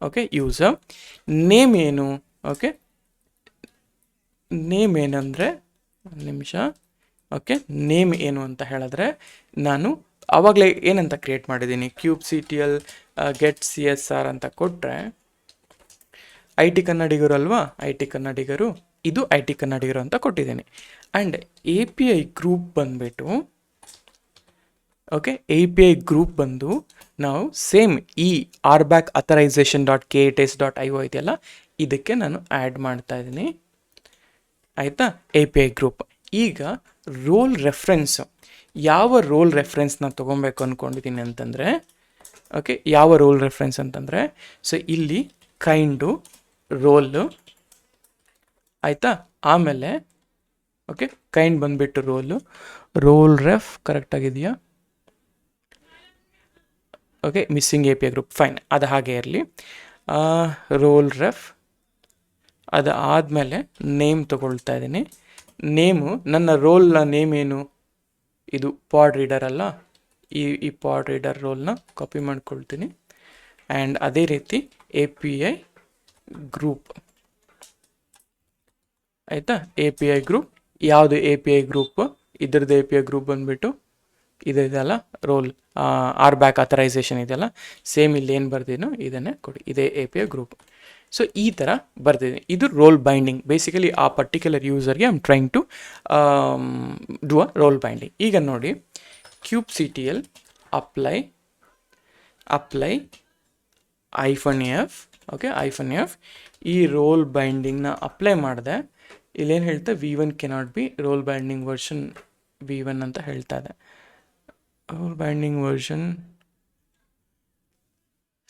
ಓಕೆ, ಯೂಸರ್ ನೇಮ್ ಏನು, ಓಕೆ, ನೇಮ್ ಏನಂದರೆ ಒಂದು ನಿಮಿಷ, ಓಕೆ, ನೇಮ್ ಏನು ಅಂತ ಹೇಳಿದ್ರೆ ನಾನು ಆವಾಗಲೇ ಏನಂತ ಕ್ರಿಯೇಟ್ ಮಾಡಿದ್ದೀನಿ, kubectl get CSR ಅಂತ ಕೊಟ್ಟರೆ ಐ ಟಿ ಕನ್ನಡಿಗರು ಅಲ್ವಾ, ಐ ಟಿ ಕನ್ನಡಿಗರು, ಇದು ಐ ಟಿ ಕನ್ನಡಿಗರು ಅಂತ ಕೊಟ್ಟಿದ್ದೀನಿ. ಆ್ಯಂಡ್ API ಗ್ರೂಪ್ ಬಂದುಬಿಟ್ಟು, ಓಕೆ, API ಗ್ರೂಪ್ ಬಂದು ನಾವು ಸೇಮ್ ಈ RBAC authorization.k8s.io ಇದೆಯಲ್ಲ, ಇದಕ್ಕೆ ನಾನು ಆ್ಯಡ್ ಮಾಡ್ತಾ ಇದ್ದೀನಿ ಆಯಿತಾ, API ಗ್ರೂಪ್. ಈಗ ರೋಲ್ ರೆಫರೆನ್ಸು, ಯಾವ ರೋಲ್ ರೆಫರೆನ್ಸ್ನ ತೊಗೊಬೇಕು ಅಂದ್ಕೊಂಡಿದ್ದೀನಿ ಅಂತಂದರೆ, ಓಕೆ, ಯಾವ ರೋಲ್ ರೆಫರೆನ್ಸ್ ಅಂತಂದರೆ, ಸೊ ಇಲ್ಲಿ ಕೈಂಡು ರೋಲು ಆಯಿತಾ. ಆಮೇಲೆ ಓಕೆ, ಕೈಂಡ್ ಬಂದುಬಿಟ್ಟು ರೋಲ್ ರೆಫ್ ಕರೆಕ್ಟಾಗಿದೆಯಾ, okay, missing API group, fine, ಅದು ಹಾಗೆ ಇರಲಿ. ರೋಲ್ ರೆಫ್, ಅದಾದಮೇಲೆ ನೇಮ್ ತೊಗೊಳ್ತಾ ಇದ್ದೀನಿ. ನೇಮು, ನನ್ನ ರೋಲ್ನ ನೇಮ್ ಏನು, ಇದು ಪಾಡ್ ರೀಡರ್ ಅಲ್ಲ, ಈ ಪಾಡ್ ರೀಡರ್ ರೋಲ್ನ ಕಾಪಿ ಮಾಡ್ಕೊಳ್ತೀನಿ. ಆ್ಯಂಡ್ ಅದೇ ರೀತಿ API ಗ್ರೂಪ್ ಆಯಿತಾ. API ಗ್ರೂಪ್ ಯಾವುದು, API ಗ್ರೂಪ್ ಇದ್ರದ್ದು API ಗ್ರೂಪ್ ಬಂದುಬಿಟ್ಟು ಇದೆಯಲ್ಲ ರೋಲ್ RBAC authorization ಇದೆಯಲ್ಲ, ಸೇಮ್ ಇಲ್ಲಿ ಏನು ಬರ್ದಿನೋ ಇದನ್ನೇ ಕೊಡಿ, ಇದೇ API ಗ್ರೂಪ್. ಸೊ ಈ ಥರ ಬರ್ತಿದ್ದೀನಿ. ಇದು ರೋಲ್ ಬೈಂಡಿಂಗ್. ಬೇಸಿಕಲಿ ಆ ಪರ್ಟಿಕ್ಯುಲರ್ ಯೂಸರ್ಗೆ I am trying to do a role binding. ಈಗ ನೋಡಿ, kubectl apply -f, okay, -f, ಈ ರೋಲ್ ಬೈಂಡಿಂಗ್ನ ಅಪ್ಲೈ ಮಾಡಿದೆ. ಇಲ್ಲೇನು ಹೇಳ್ತಾ, V1 cannot be role binding version V1 ಅಂತ ಹೇಳ್ತಾ ಇದೆ. Role binding version,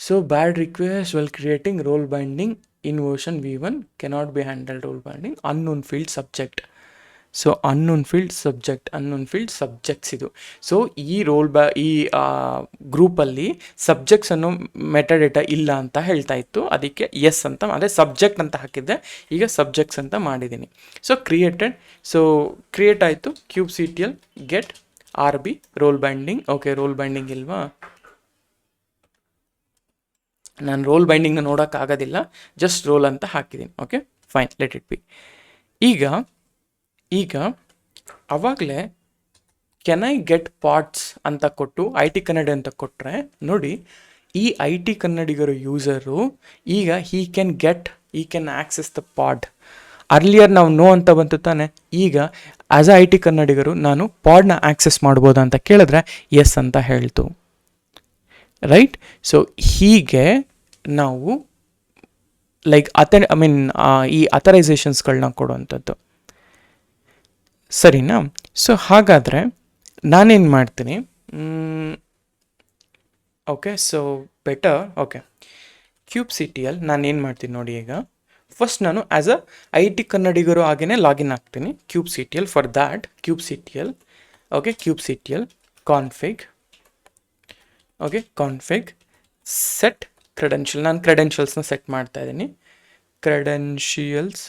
so bad request while creating role binding in version V1 cannot be handled role binding unknown field subject. So unknown field subjects ಇದು. So ಈ ಈ ಗ್ರೂಪಲ್ಲಿ subjects ಅನ್ನೋ metadata ಇಲ್ಲ ಅಂತ ಹೇಳ್ತಾ ಇತ್ತು, ಅದಕ್ಕೆ ಎಸ್ ಅಂತ, ಅದೇ ಸಬ್ಜೆಕ್ಟ್ ಅಂತ ಹಾಕಿದ್ದೆ, ಈಗ ಸಬ್ಜೆಕ್ಟ್ಸ್ ಅಂತ ಮಾಡಿದ್ದೀನಿ. ಸೊ ಕ್ರಿಯೇಟ್ ಆಯಿತು. kubectl get RB role binding, okay, role binding ಇಲ್ವಾ, ನಾನು ರೋಲ್ ಬೈಂಡಿಂಗ್ನ ನೋಡೋಕ್ಕಾಗೋದಿಲ್ಲ, ಜಸ್ಟ್ ರೋಲ್ ಅಂತ ಹಾಕಿದ್ದೀನಿ. Okay, fine, let it be. ಈಗ ಅವಾಗಲೇ ಕೆನ್ ಐ ಗೆಟ್ ಪಾಡ್ಸ್ ಅಂತ ಕೊಟ್ಟು ಐ ಟಿ ಕನ್ನಡ ಅಂತ ಕೊಟ್ಟರೆ ನೋಡಿ, ಈ ಐ ಟಿ ಕನ್ನಡಿಗರು ಯೂಸರು ಈಗ he can access the pod. Earlier ನಾವು ನೋ ಅಂತ ಬಂತು ತಾನೆ, ಈಗ ಆ್ಯಸ್ ಅ ಐ ಟಿ ಕನ್ನಡಿಗರು ನಾನು ಪಾಡ್ನ ಆಕ್ಸೆಸ್ ಮಾಡ್ಬೋದಾ ಅಂತ ಕೇಳಿದ್ರೆ ಎಸ್ ಅಂತ ಹೇಳ್ತು, ರೈಟ್. ಸೊ ಹೀಗೆ ನಾವು ಲೈಕ್ ಈ ಅಥರೈಸೇಷನ್ಸ್ಗಳನ್ನ ಕೊಡುವಂಥದ್ದು, ಸರಿನಾ. ಸೊ ಹಾಗಾದರೆ ನಾನೇನು ಮಾಡ್ತೀನಿ, okay, so better, okay, kubectl ನಾನೇನು ಮಾಡ್ತೀನಿ ನೋಡಿ. ಈಗ ಫಸ್ಟ್ ನಾನು ಆ್ಯಸ್ ಅ ಐ ಟಿ ಕನ್ನಡಿಗರು ಹಾಗೇ ಲಾಗಿನ್ ಆಗ್ತೀನಿ kubectl. For that kubectl okay kubectl config, okay config set credential, ನಾನು ಕ್ರೆಡೆನ್ಷಿಯಲ್ಸ್ನ ಸೆಟ್ ಮಾಡ್ತಾ ಇದ್ದೀನಿ. ಕ್ರೆಡೆನ್ಷಿಯಲ್ಸ್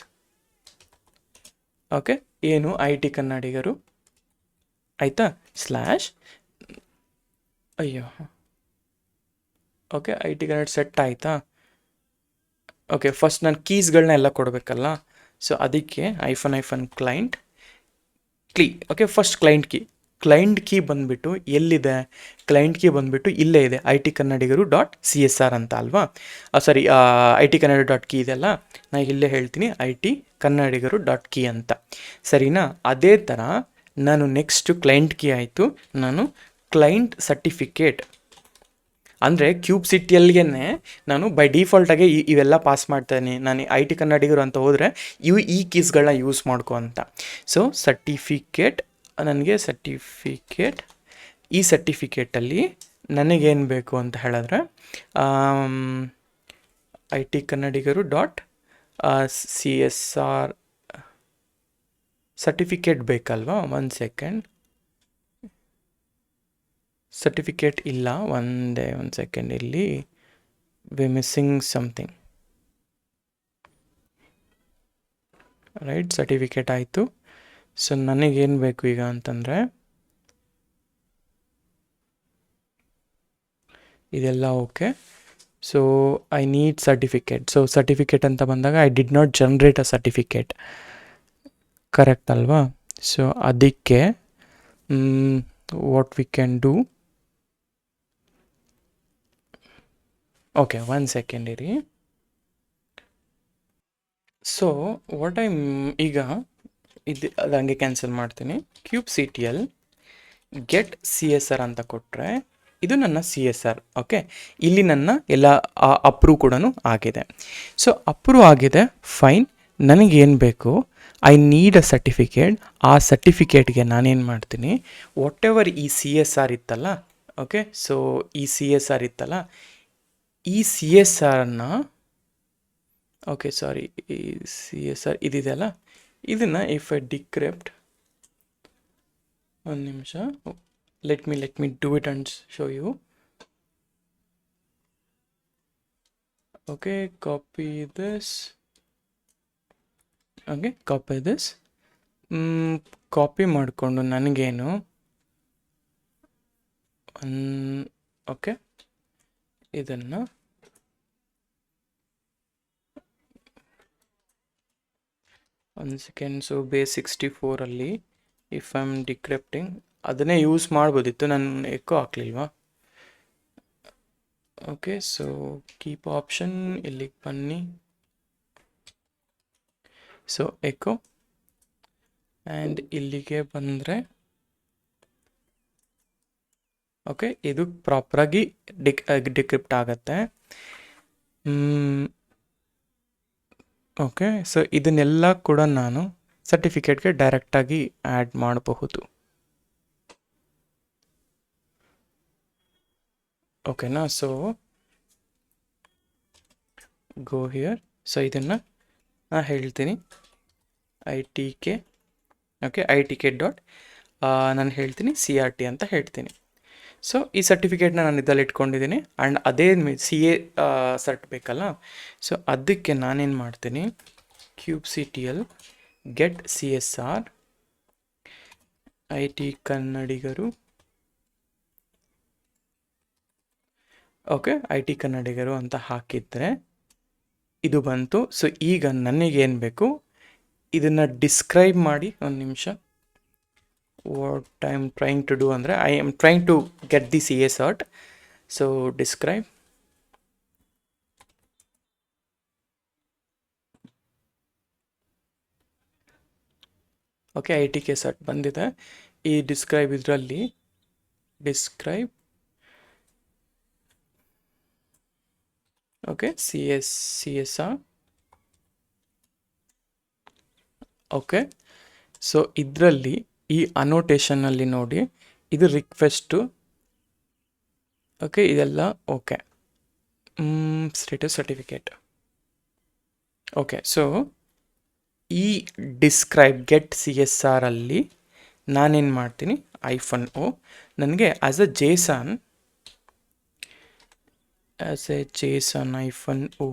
ಓಕೆ ಏನು ಐ ಟಿ ಕನ್ನಡಿಗರು ಆಯಿತಾ ಸ್ಲ್ಯಾಶ್ ಅಯ್ಯೋ okay I T Kannada set ಆಯಿತಾ. ಓಕೆ ಫಸ್ಟ್ ನಾನು ಕೀಸ್ಗಳನ್ನ ಎಲ್ಲ ಕೊಡಬೇಕಲ್ಲ, ಸೊ ಅದಕ್ಕೆ ಐಫನ್ client key. Okay first client key ಬಂದುಬಿಟ್ಟು ಎಲ್ಲಿದೆ, ಕ್ಲೈಂಟ್ ಕೀ ಬಂದುಬಿಟ್ಟು ಇಲ್ಲೇ ಇದೆ, ಐ ಟಿ ಕನ್ನಡಿಗರು .csr ಅಂತ ಅಲ್ವಾ, sorry I T Kannada .key ಇದೆಲ್ಲ, ನಾನು ಇಲ್ಲೇ ಹೇಳ್ತೀನಿ ಐ ಟಿ ಕನ್ನಡಿಗರು .key ಅಂತ, ಸರಿನಾ. ಅದೇ ಥರ ನಾನು ನೆಕ್ಸ್ಟ್ ಕ್ಲೈಂಟ್ ಕೀ ಆಯಿತು, ನಾನು ಕ್ಲೈಂಟ್ ಸರ್ಟಿಫಿಕೇಟ್ ಅಂದರೆ kubectl ನಾನು ಬೈ ಡಿಫಾಲ್ಟಾಗೆ ಇವೆಲ್ಲ ಪಾಸ್ ಮಾಡ್ತಾನೆ. ನಾನು ಐ ಟಿ ಕನ್ನಡಿಗರು ಅಂತ ಹೋದರೆ ಈ ಕೀಸ್ಗಳನ್ನ ಯೂಸ್ ಮಾಡ್ಕೊ ಅಂತ. ಸೊ ಸರ್ಟಿಫಿಕೇಟ್ ನನಗೆ ಈ ಸರ್ಟಿಫಿಕೇಟಲ್ಲಿ ನನಗೇನು ಬೇಕು ಅಂತ ಹೇಳಿದ್ರೆ ಐ ಟಿ ಕನ್ನಡಿಗರು .csr ಸರ್ಟಿಫಿಕೇಟ್ ಬೇಕಲ್ವಾ. ಒಂದು ಸೆಕೆಂಡ್, ಸರ್ಟಿಫಿಕೇಟ್ ಇಲ್ಲ, ಒಂದು ಸೆಕೆಂಡ್, ಇಲ್ಲಿ we missing something. Right, certificate ಆಯಿತು. ಸೊ ನನಗೇನು ಬೇಕು ಈಗ ಅಂತಂದರೆ ಇದೆಲ್ಲ okay. So I need certificate. So certificate ಅಂತ ಬಂದಾಗ I did not generate a certificate, correct ಅಲ್ವಾ. ಸೊ ಅದಕ್ಕೆ what we can do, okay ಒಂದು ಸೆಕೆಂಡ್ ಇರಿ. ಸೊ ವಾಟ್ ಈಗ ಇದು ಅದು ಹಂಗೆ ಕ್ಯಾನ್ಸಲ್ ಮಾಡ್ತೀನಿ. kubectl get csr ಅಂತ ಕೊಟ್ಟರೆ ಇದು ನನ್ನ CSR. ಓಕೆ, ಇಲ್ಲಿ ನನ್ನ ಎಲ್ಲ ಅಪ್ರೂವ್ ಕೂಡ ಆಗಿದೆ. ಸೊ ಅಪ್ರೂವ್ ಆಗಿದೆ, ಫೈನ್. ನನಗೇನು ಬೇಕು, ಐ ನೀಡ್ ಅ ಸರ್ಟಿಫಿಕೇಟ್. ಆ ಸರ್ಟಿಫಿಕೇಟ್ಗೆ ನಾನೇನು ಮಾಡ್ತೀನಿ, ವಾಟ್ ಎವರ್ ಈ CSR ಇತ್ತಲ್ಲ, ಓಕೆ, ಸೊ ಈ CSR ಇತ್ತಲ್ಲ, ಈ CSRನ ಓಕೆ ಸಾರಿ ಈ CSR ಇದಿದೆಯಲ್ಲ, ಇದನ್ನು ಇಫ್ ಐ ಡಿಕ್ರಿಪ್ಟ್, ಒಂದು ನಿಮಿಷ, let me do it and show you. Okay, copy this, okay copy this, copy ಮಾಡಿಕೊಂಡು ನನಗೇನು ಓಕೆ ಇದನ್ನು ಒಂದು second. So base64 if I am decrypting ಅದನ್ನೇ ಯೂಸ್ ಮಾಡ್ಬೋದಿತ್ತು, ನಾನು ಎಕೋ ಹಾಕ್ಲಿಲ್ವಾ. ಓಕೆ, ಸೊ ಕೀಪ್ ಆಪ್ಷನ್ ಇಲ್ಲಿಗೆ ಬನ್ನಿ. ಸೊ ಎಕೋ ಆ್ಯಂಡ್ ಇಲ್ಲಿಗೆ ಬಂದರೆ ಓಕೆ ಇದು ಪ್ರಾಪರಾಗಿ ಡಿಕ್ರಿಪ್ಟ್ ಆಗುತ್ತೆ. ಓಕೆ, ಸೊ ಇದನ್ನೆಲ್ಲ ಕೂಡ ನಾನು ಸರ್ಟಿಫಿಕೇಟ್ಗೆ ಡೈರೆಕ್ಟಾಗಿ ಆ್ಯಡ್ ಮಾಡಬಹುದು. ಓಕೆನಾ. So go here. ಸೊ ಇದನ್ನು ನಾನು ಹೇಳ್ತೀನಿ I T K, okay I T K ನಾನು ಹೇಳ್ತೀನಿ CRT ಅಂತ ಹೇಳ್ತೀನಿ. ಸೊ ಈ ಸರ್ಟಿಫಿಕೇಟ್ನ ನಾನು ಇದ್ದಲ್ಲಿ ಇಟ್ಕೊಂಡಿದ್ದೀನಿ ಆ್ಯಂಡ್ ಅದೇ CA ಸರ್ಟ್ ಬೇಕಲ್ಲ. ಸೊ ಅದಕ್ಕೆ ನಾನೇನು ಮಾಡ್ತೀನಿ, kubectl get CSR I T ಕನ್ನಡಿಗರು, ಓಕೆ ಐ ಟಿ ಕನ್ನಡಿಗರು ಅಂತ ಹಾಕಿದರೆ ಇದು ಬಂತು. ಸೊ ಈಗ ನನಗೇನು ಬೇಕು, ಇದನ್ನು ಡಿಸ್ಕ್ರೈಬ್ ಮಾಡಿ. ಒಂದು ನಿಮಿಷ, what I am trying to do ಅಂದರೆ I am trying to get the CA cert. So describe, okay I T K cert ಬಂದಿದೆ. ಈ ಡಿಸ್ಕ್ರೈಬ್ ಇದರಲ್ಲಿ describe okay CSR okay. So ಇದರಲ್ಲಿ ಈ ಅನೋಟೇಷನಲ್ಲಿ ನೋಡಿ, ಇದು ರಿಕ್ವೆಸ್ಟು, ಓಕೆ ಇದೆಲ್ಲ okay. Status certificate okay. So ಈ ಡಿಸ್ಕ್ರೈಬ್ ಗೆಟ್ CSR ಅಲ್ಲಿ ನಾನೇನು ಮಾಡ್ತೀನಿ, -o ನನಗೆ as a JSON -o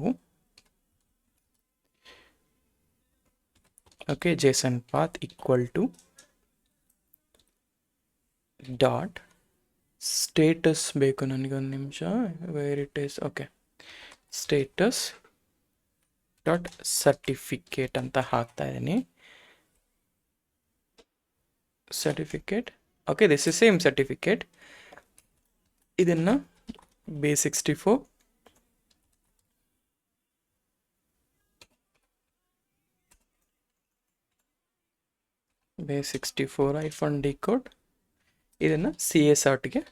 okay JSON path equal to dot status ಬೇಕು ನನಗೆ, ಒಂದು ನಿಮಿಷ, where it is, okay status dot certificate ಅಂತ ಹಾಕ್ತಾ ಇದ್ದೀನಿ. Certificate, okay this is same certificate. ಇದನ್ನು base64 -decode ಇದನ್ನು CSRTಗೆ,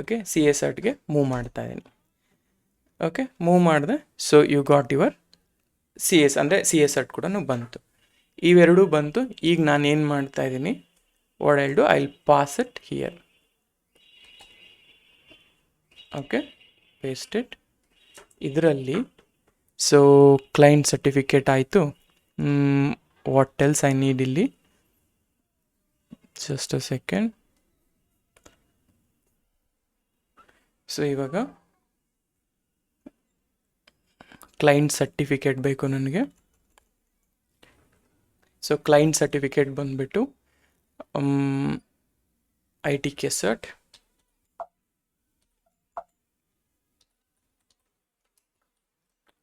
ಓಕೆ CSRTಗೆ ಮೂವ್ ಮಾಡ್ತಾ ಇದ್ದೀನಿ. ಓಕೆ ಮೂವ್ ಮಾಡಿದೆ. So you got your CS ಅಂದರೆ CSR ಕೂಡ ಬಂತು, ಇವೆರಡೂ ಬಂತು. ಈಗ ನಾನು ಏನು ಮಾಡ್ತಾ ಇದ್ದೀನಿ, what I'll do, I will pass it here. Okay paste it ಇದರಲ್ಲಿ. ಸೊ ಕ್ಲೈಂಟ್ ಸರ್ಟಿಫಿಕೇಟ್ ಆಯಿತು. ವಾಟ್ ಎಲ್ಸ್ ಐ ನೀಡ್ ಇಲ್ಲಿ, ಜಸ್ಟ್ ಅ ಸೆಕೆಂಡ್. ಸೊ ಇವಾಗ ಕ್ಲೈಂಟ್ ಸರ್ಟಿಫಿಕೇಟ್ ಬೇಕು ನನಗೆ. ಸೊ ಕ್ಲೈಂಟ್ ಸರ್ಟಿಫಿಕೇಟ್ ಬಂದುಬಿಟ್ಟು ITK cert,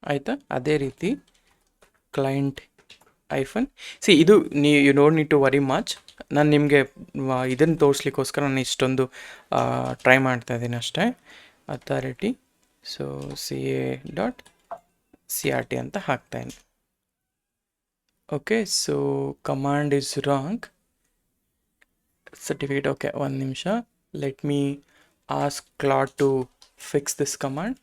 ಆಯಿತಾ. ಅದೇ ರೀತಿ ಕ್ಲೈಂಟ್ ಇದು you don't need to worry much. ನಾನು ನಿಮಗೆ ಇದನ್ನು ತೋರಿಸ್ಲಿಕ್ಕೋಸ್ಕರ ನಾನು ಇಷ್ಟೊಂದು ಟ್ರೈ ಮಾಡ್ತಾ ಇದ್ದೀನಿ ಅಷ್ಟೇ. ಅಥಾರಿಟಿ, ಸೊ CA.CRT ಅಂತ ಹಾಕ್ತಾಯಿದ್ದೀನಿ. Okay so command is wrong, certificate. Okay ಒಂದು ನಿಮಿಷ, let me ask Claude to fix this command.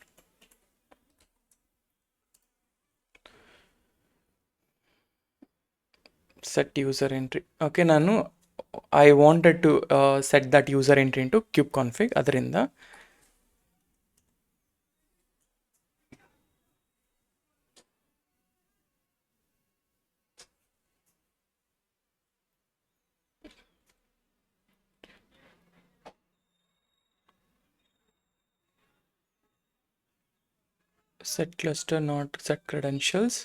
set user entry. Okay ನಾನು I wanted to set that user entry into kube config. ಅದರಿಂದ set cluster not set credentials.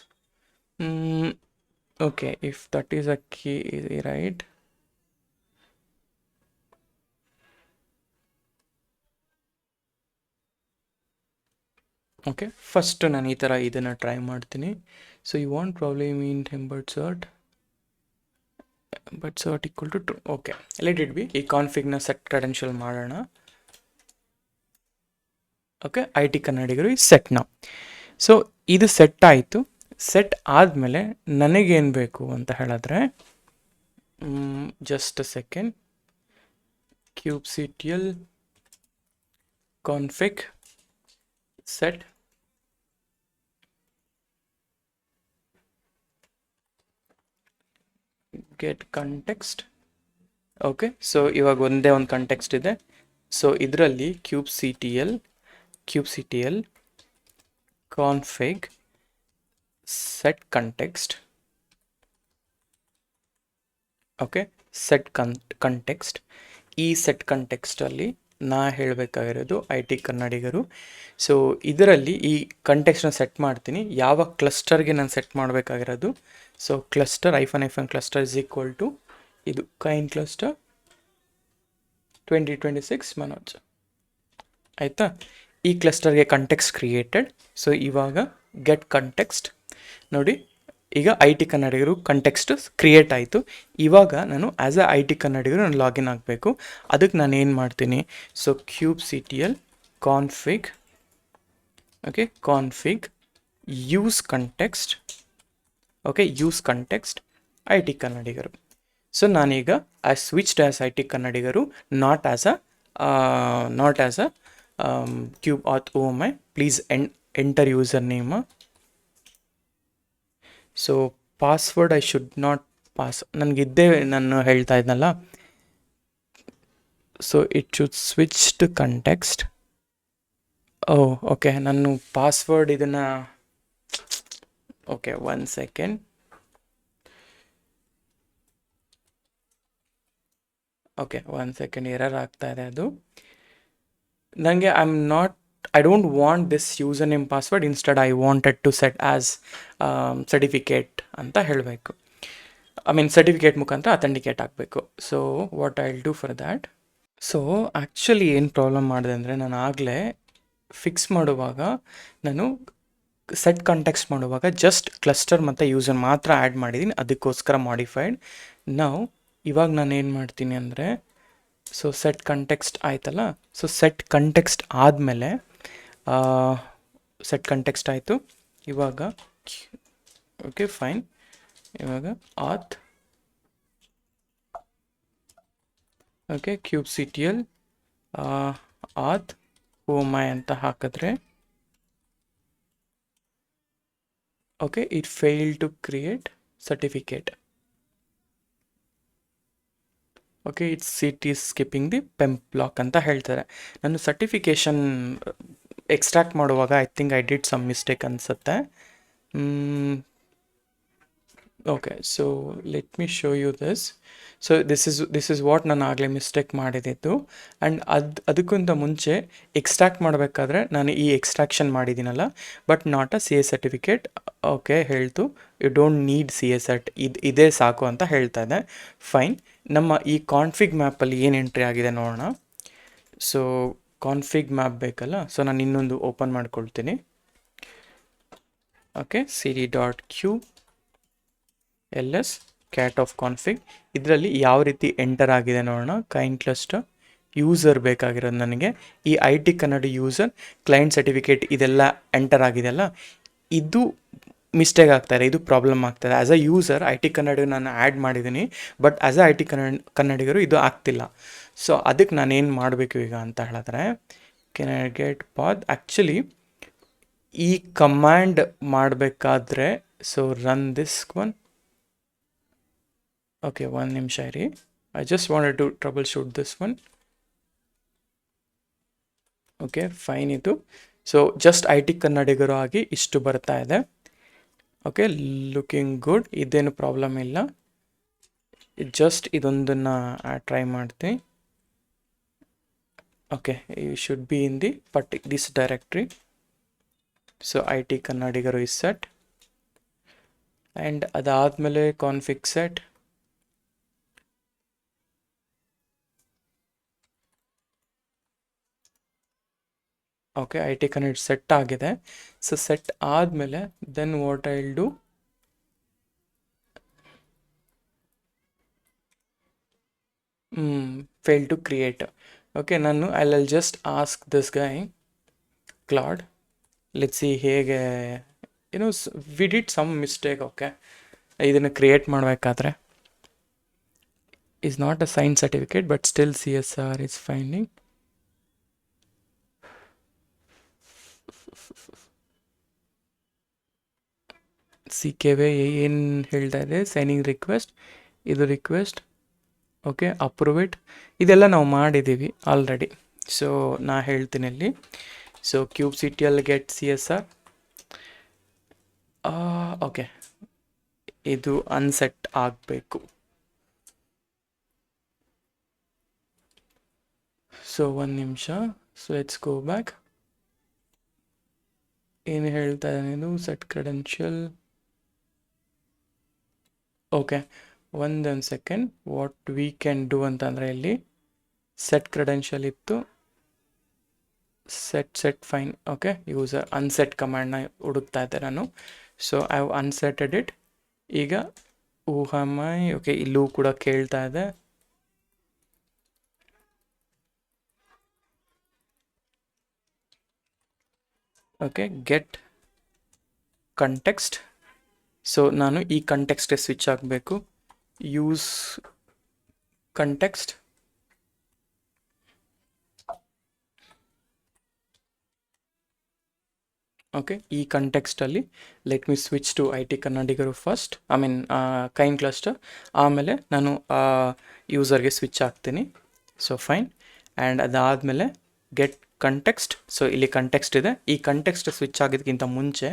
Okay, if that is a key, right? Okay first ನಾನು ಈ ಥರ ಇದನ್ನು try ಮಾಡ್ತೀನಿ. So you want probably mean but cert equal to true. Okay let it be. ಈ ಕಾನ್ಫಿಗ್ನ set credential ಮಾಡೋಣ. Okay IT ಕನ್ನಡಿಗರು set ನಾವು. ಸೊ ಇದು ಸೆಟ್ ಆಯಿತು. ಸೆಟ್ ಆದಮೇಲೆ ನನಗೇನು ಬೇಕು ಅಂತ ಹೇಳಿದ್ರೆ, just a second, kubectl config set get context. Okay so ಇವಾಗ ಒಂದೇ ಒಂದು ಕಂಟೆಕ್ಸ್ಟ್ ಇದೆ. ಸೊ ಇದರಲ್ಲಿ kubectl config set context. Okay set context. ಈ ಸೆಟ್ ಕಂಟೆಕ್ಸ್ಟಲ್ಲಿ ನಾ ಹೇಳಬೇಕಾಗಿರೋದು IT ಕನ್ನಡಿಗರು. ಸೊ ಇದರಲ್ಲಿ ಈ ಕಂಟೆಕ್ಸ್ಟನ್ನ ಸೆಟ್ ಮಾಡ್ತೀನಿ. ಯಾವ ಕ್ಲಸ್ಟರ್ಗೆ ನಾನು ಸೆಟ್ ಮಾಡಬೇಕಾಗಿರೋದು, so cluster --- cluster is equal to ಇದು ಕೈನ್ ಕ್ಲಸ್ಟರ್ 2026 ಮನೋಜ್, ಆಯಿತಾ. ಈ ಕ್ಲಸ್ಟರ್ಗೆ ಕಂಟೆಕ್ಸ್ಟ್ ಕ್ರಿಯೇಟೆಡ್. ಸೊ ಇವಾಗ ಗೆಟ್ ಕಂಟೆಕ್ಸ್ಟ್ ನೋಡಿ, ಈಗ IT ಕನ್ನಡಿಗರು ಕಂಟೆಕ್ಸ್ಟ್ ಕ್ರಿಯೇಟ್ ಆಯಿತು. ಇವಾಗ ನಾನು ಆ್ಯಸ್ ಎ IT ಕನ್ನಡಿಗರು ನಾನು ಲಾಗಿನ್ ಆಗಬೇಕು. ಅದಕ್ಕೆ ನಾನು ಏನು ಮಾಡ್ತೀನಿ, so kubectl config, okay config use context, okay use context IT Kannadigaru. So ನಾನೀಗ I switched as IT Kannadigaru, not as a kube auth OMI. Please enter user name. So password I should not pass, ನನಗಿದ್ದೇ ನಾನು ಹೇಳ್ತಾ ಇದ್ನಲ್ಲ. So it should switch to context. Okay ನಾನು password ಇದನ್ನು, okay one second. Okay 1 second error ಆಗ್ತಾ ಇದೆ ಅದು. ನನಗೆ I don't want this user name password, instead I wanted to set as certificate ಅಂತ ಹೇಳಬೇಕು. ಐ ಮೀನ್ ಸರ್ಟಿಫಿಕೇಟ್ ಮುಖಾಂತರ authenticate ಆಗಬೇಕು. So what I will do for that. So actually ಏನು problem ಮಾಡಿದೆ ಅಂದರೆ, ನಾನು ಆಗಲೇ ಫಿಕ್ಸ್ ಮಾಡುವಾಗ ನಾನು ಸೆಟ್ ಕಾಂಟೆಕ್ಸ್ಟ್ ಮಾಡುವಾಗ ಜಸ್ಟ್ ಕ್ಲಸ್ಟರ್ ಮತ್ತು ಯೂಸರ್ ಮಾತ್ರ ಆ್ಯಡ್ ಮಾಡಿದ್ದೀನಿ, ಅದಕ್ಕೋಸ್ಕರ ಮಾಡಿಫೈಡ್. ನಾವು ಇವಾಗ ನಾನು ಏನು ಮಾಡ್ತೀನಿ ಅಂದರೆ, ಸೊ ಸೆಟ್ ಕಂಟೆಕ್ಸ್ಟ್ ಆಯ್ತಲ್ಲ, ಸೊ ಸೆಟ್ ಕಂಟೆಕ್ಸ್ಟ್ ಆದಮೇಲೆ ಸೆಟ್ ಕಂಟೆಕ್ಸ್ಟ್ ಆಯಿತು. ಇವಾಗ ಓಕೆ ಫೈನ್, ಇವಾಗ ಆತ್ ಓಕೆ kubectl ಆತ್ ಓಮೈ ಅಂತ ಹಾಕಿದ್ರೆ okay it fail to create certificate. Okay it is skipping the PEM block ಅಂತ ಹೇಳ್ತಾರೆ. ನಾನು ಸರ್ಟಿಫಿಕೇಷನ್ ಎಕ್ಸ್ಟ್ರಾಕ್ಟ್ ಮಾಡುವಾಗ I think I did some mistake ಅನಿಸುತ್ತೆ. Okay so let me show you this. So this is what ನಾನು ಆಗಲೇ mistake ಮಾಡಿದ್ದು. And ಅದಕ್ಕಿಂತ ಮುಂಚೆ ಎಕ್ಸ್ಟ್ರಾಕ್ಟ್ ಮಾಡಬೇಕಾದ್ರೆ ನಾನು ಈ ಎಕ್ಸ್ಟ್ರಾಕ್ಷನ್ ಮಾಡಿದ್ದೀನಲ್ಲ, but not a CA certificate. Okay ಹೇಳ್ತು you don't need CA cert, ಇದೇ ಸಾಕು ಅಂತ ಹೇಳ್ತಾ ಇದೆ. ಫೈನ್, ನಮ್ಮ ಈ ಕಾನ್ಫಿಗ್ ಮ್ಯಾಪಲ್ಲಿ ಏನು ಎಂಟ್ರಿ ಆಗಿದೆ ನೋಡೋಣ. ಸೊ ಕಾನ್ಫಿಗ್ ಮ್ಯಾಪ್ ಬೇಕಲ್ಲ, ಸೊ ನಾನು ಇನ್ನೊಂದು ಓಪನ್ ಮಾಡ್ಕೊಳ್ತೀನಿ. Okay cd.q ls cat of config. ಇದರಲ್ಲಿ ಯಾವ ರೀತಿ ಎಂಟರ್ ಆಗಿದೆ ನೋಡೋಣ. ಕೈಂಡ್ ಕ್ಲಸ್ಟರ್ ಯೂಸರ್ ಬೇಕಾಗಿರೋದು ನನಗೆ, ಈ IT Kannada user client certificate ಇದೆಲ್ಲ ಎಂಟರ್ ಆಗಿದೆಯಲ್ಲ, ಇದು ಮಿಸ್ಟೇಕ್ ಆಗ್ತಾಯಿದೆ, ಇದು ಪ್ರಾಬ್ಲಮ್ ಆಗ್ತಾಯಿದೆ. As a user IT Kannada ನಾನು ಆ್ಯಡ್ ಮಾಡಿದ್ದೀನಿ, ಬಟ್ ಆ್ಯಸ್ ಅ IT ಕನ್ನಡಿಗರು ಇದು ಆಗ್ತಿಲ್ಲ. ಸೊ ಅದಕ್ಕೆ ನಾನೇನು ಮಾಡಬೇಕು ಈಗ ಅಂತ ಹೇಳಿದ್ರೆ, can I get path. Actually ಈ ಕಮ್ಯಾಂಡ್ ಮಾಡಬೇಕಾದ್ರೆ, so run this one. Okay ಒಂದು ನಿಮಿಷ ಇರಿ, I just wanted to troubleshoot this one. Okay fine, ಇದು ಸೊ ಜಸ್ಟ್ IT ಕನ್ನಡಿಗರು ಆಗಿ ಇಷ್ಟು ಬರ್ತಾ ಇದೆ. ಓಕೆ ಲುಕಿಂಗ್ ಗುಡ್, ಇದೇನು ಪ್ರಾಬ್ಲಮ್ ಇಲ್ಲ. ಜಸ್ಟ್ ಇದೊಂದನ್ನು ಟ್ರೈ ಮಾಡ್ತೀನಿ. Okay you should be in the this directory. So IT ಕನ್ನಡಿಗರು ಇಸ್ ಸೆಟ್, ಆ್ಯಂಡ್ ಅದಾದಮೇಲೆ ಕಾನ್ಫಿಗ್ ಸೆಟ್. ಓಕೆ IT ಕನ್ನಡ ಸೆಟ್ ಆಗಿದೆ. ಸೊ ಸೆಟ್ ಆದಮೇಲೆ then what I will do, fail to create. Okay ನಾನು I will just ask this guy Claude, let's see ಹೇಗೆ ಏನೋ we did some mistake. Okay ಇದನ್ನು create ಮಾಡಬೇಕಾದ್ರೆ is not a signed certificate, but still CSR is finding. CKV ಏನು ಹೇಳ್ತಾ ಇದೆ, signing request, ಇದು request. Okay approve it, ಇದೆಲ್ಲ ನಾವು ಮಾಡಿದ್ದೀವಿ ಆಲ್ರೆಡಿ. ಸೊ ನಾ ಹೇಳ್ತೀನಿ ಅಲ್ಲಿ. So kubectl get CSR. Okay ಇದು ಅನ್ಸೆಟ್ ಆಗಬೇಕು. ಸೊ ಒಂದು ನಿಮಿಷ, ಸೊ ಲೆಟ್ಸ್ ಗೋ ಬ್ಯಾಕ್. ಏನು ಹೇಳ್ತಾ ಇದ್ದಾನೆ, ಸೆಟ್ ಕ್ರೆಡೆನ್ಷಿಯಲ್. ಓಕೆ ಒಂದೊಂದು second, what we can do ಅಂತಂದರೆ, ಇಲ್ಲಿ ಸೆಟ್ ಕ್ರೆಡೆನ್ಷಿಯಲ್ ಇತ್ತು, set fine. Okay user unset ಕಮಾಂಡ್ನ ಹುಡುಕ್ತಾ ಇದ್ದೆ ನಾನು. So I have unsetted it. ಈಗ ಊಹಮೈ. ಓಕೆ ಇಲ್ಲೂ ಕೂಡ ಕೇಳ್ತಾ ಇದೆ. Okay get context. ಸೊ ನಾನು ಈ ಕಂಟೆಕ್ಸ್ಟ್ಗೆ ಸ್ವಿಚ್ ಆಗಬೇಕು. Use context. ಓಕೆ ಈ ಕಂಟೆಕ್ಸ್ಟಲ್ಲಿ let me switch to IT ಕನ್ನಡಿಗರು first, I mean kind cluster, ಆಮೇಲೆ ನಾನು ಯೂಸರ್ಗೆ ಸ್ವಿಚ್ ಆಗ್ತೀನಿ. ಸೊ ಫೈನ್, ಆ್ಯಂಡ್ ಅದಾದಮೇಲೆ ಗೆಟ್ ಕಂಟೆಕ್ಸ್ಟ್. ಸೊ ಇಲ್ಲಿ ಕಂಟೆಕ್ಸ್ಟ್ ಇದೆ. ಈ ಕಂಟೆಕ್ಸ್ಟ್ ಸ್ವಿಚ್ ಆಗೋದಕ್ಕಿಂತ ಮುಂಚೆ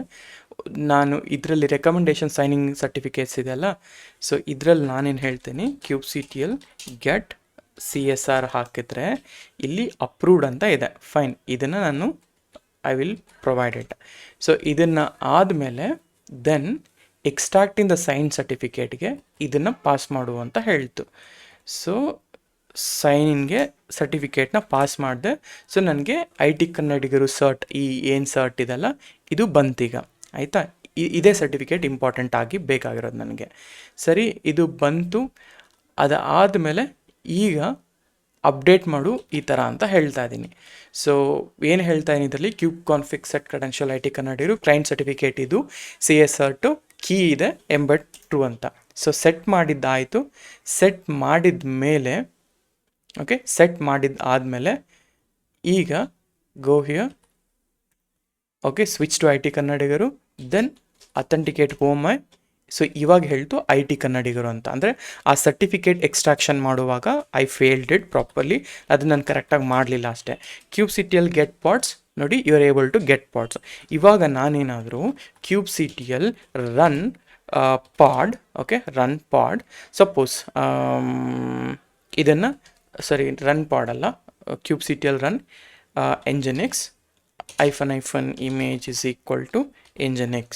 ನಾನು ಇದರಲ್ಲಿ ರೆಕಮೆಂಡೇಶನ್ ಸೈನಿಂಗ್ ಸರ್ಟಿಫಿಕೇಟ್ಸ್ ಇದೆಯಲ್ಲ, ಸೊ ಇದರಲ್ಲಿ ನಾನೇನು ಹೇಳ್ತೀನಿ, kubectl get CSR ಹಾಕಿದ್ರೆ ಇಲ್ಲಿ ಅಪ್ರೂವ್ಡ್ ಅಂತ ಇದೆ. ಫೈನ್, ಇದನ್ನು ನಾನು I will provide it. So ಇದನ್ನು ಆದಮೇಲೆ then extract in the sign ಸರ್ಟಿಫಿಕೇಟ್ಗೆ ಇದನ್ನು ಪಾಸ್ ಮಾಡು ಅಂತ ಹೇಳ್ತು. ಸೊ ಸೈನ್ ಇನ್ಗೆ ಸರ್ಟಿಫಿಕೇಟ್ನ ಪಾಸ್ ಮಾಡಿದೆ. ಸೊ ನನಗೆ IT ಕನ್ನಡಿಗರು ಸರ್ಟ್, ಈ ಏನು ಸರ್ಟ್ ಇದೆಲ್ಲ ಇದು ಬಂತೀಗ, ಆಯಿತಾ. ಇದೇ ಸರ್ಟಿಫಿಕೇಟ್ ಇಂಪಾರ್ಟೆಂಟ್ ಆಗಿ ಬೇಕಾಗಿರೋದು ನನಗೆ. ಸರಿ, ಇದು ಬಂತು. ಅದಾದಮೇಲೆ ಈಗ ಅಪ್ಡೇಟ್ ಮಾಡು ಈ ಥರ ಅಂತ ಹೇಳ್ತಾ ಇದ್ದೀನಿ. ಸೊ ಏನು ಹೇಳ್ತಾ ಇದ್ದೀನಿ ಇದರಲ್ಲಿ, kube config set credential IT ಕನ್ನಡಿಗರು ಕ್ಲೈಂಟ್ ಸರ್ಟಿಫಿಕೇಟ್ ಇದು, CSR ಟು ಕೀ ಇದೆ ಎಂಬೆಡ್ ಟ್ರೂ ಅಂತ. ಸೊ ಸೆಟ್ ಮಾಡಿದ್ದಾಯಿತು. ಸೆಟ್ ಮಾಡಿದ ಮೇಲೆ ಓಕೆ, ಸೆಟ್ ಆದಮೇಲೆ ಈಗ go here, okay, switch to IT ಕನ್ನಡಿಗರು, ದೆನ್ ಅಥೆಂಟಿಕೇಟ್ ಹೋಮೈ. ಸೊ ಇವಾಗ ಹೇಳ್ತು IT ಕನ್ನಡಿಗರು ಅಂತ. ಅಂದರೆ ಆ ಸರ್ಟಿಫಿಕೇಟ್ ಎಕ್ಸ್ಟ್ರಾಕ್ಷನ್ ಮಾಡುವಾಗ ಐ ಫೇಲ್ಡ್ ಇಟ್ ಪ್ರಾಪರ್ಲಿ, ಅದು ನಾನು ಕರೆಕ್ಟಾಗಿ ಮಾಡಲಿಲ್ಲ ಅಷ್ಟೇ. QCTL ಗೆಟ್ ಪಾಡ್ಸ್ ನೋಡಿ, you are able to get pods. ಇವಾಗ ನಾನೇನಾದರೂ QCTL run pod, okay, run pod, suppose ಇದನ್ನು ಸರಿ ರನ್ ಪಾಡ್ ಅಲ್ಲ, QCTL run nginx -image is equal to nginx.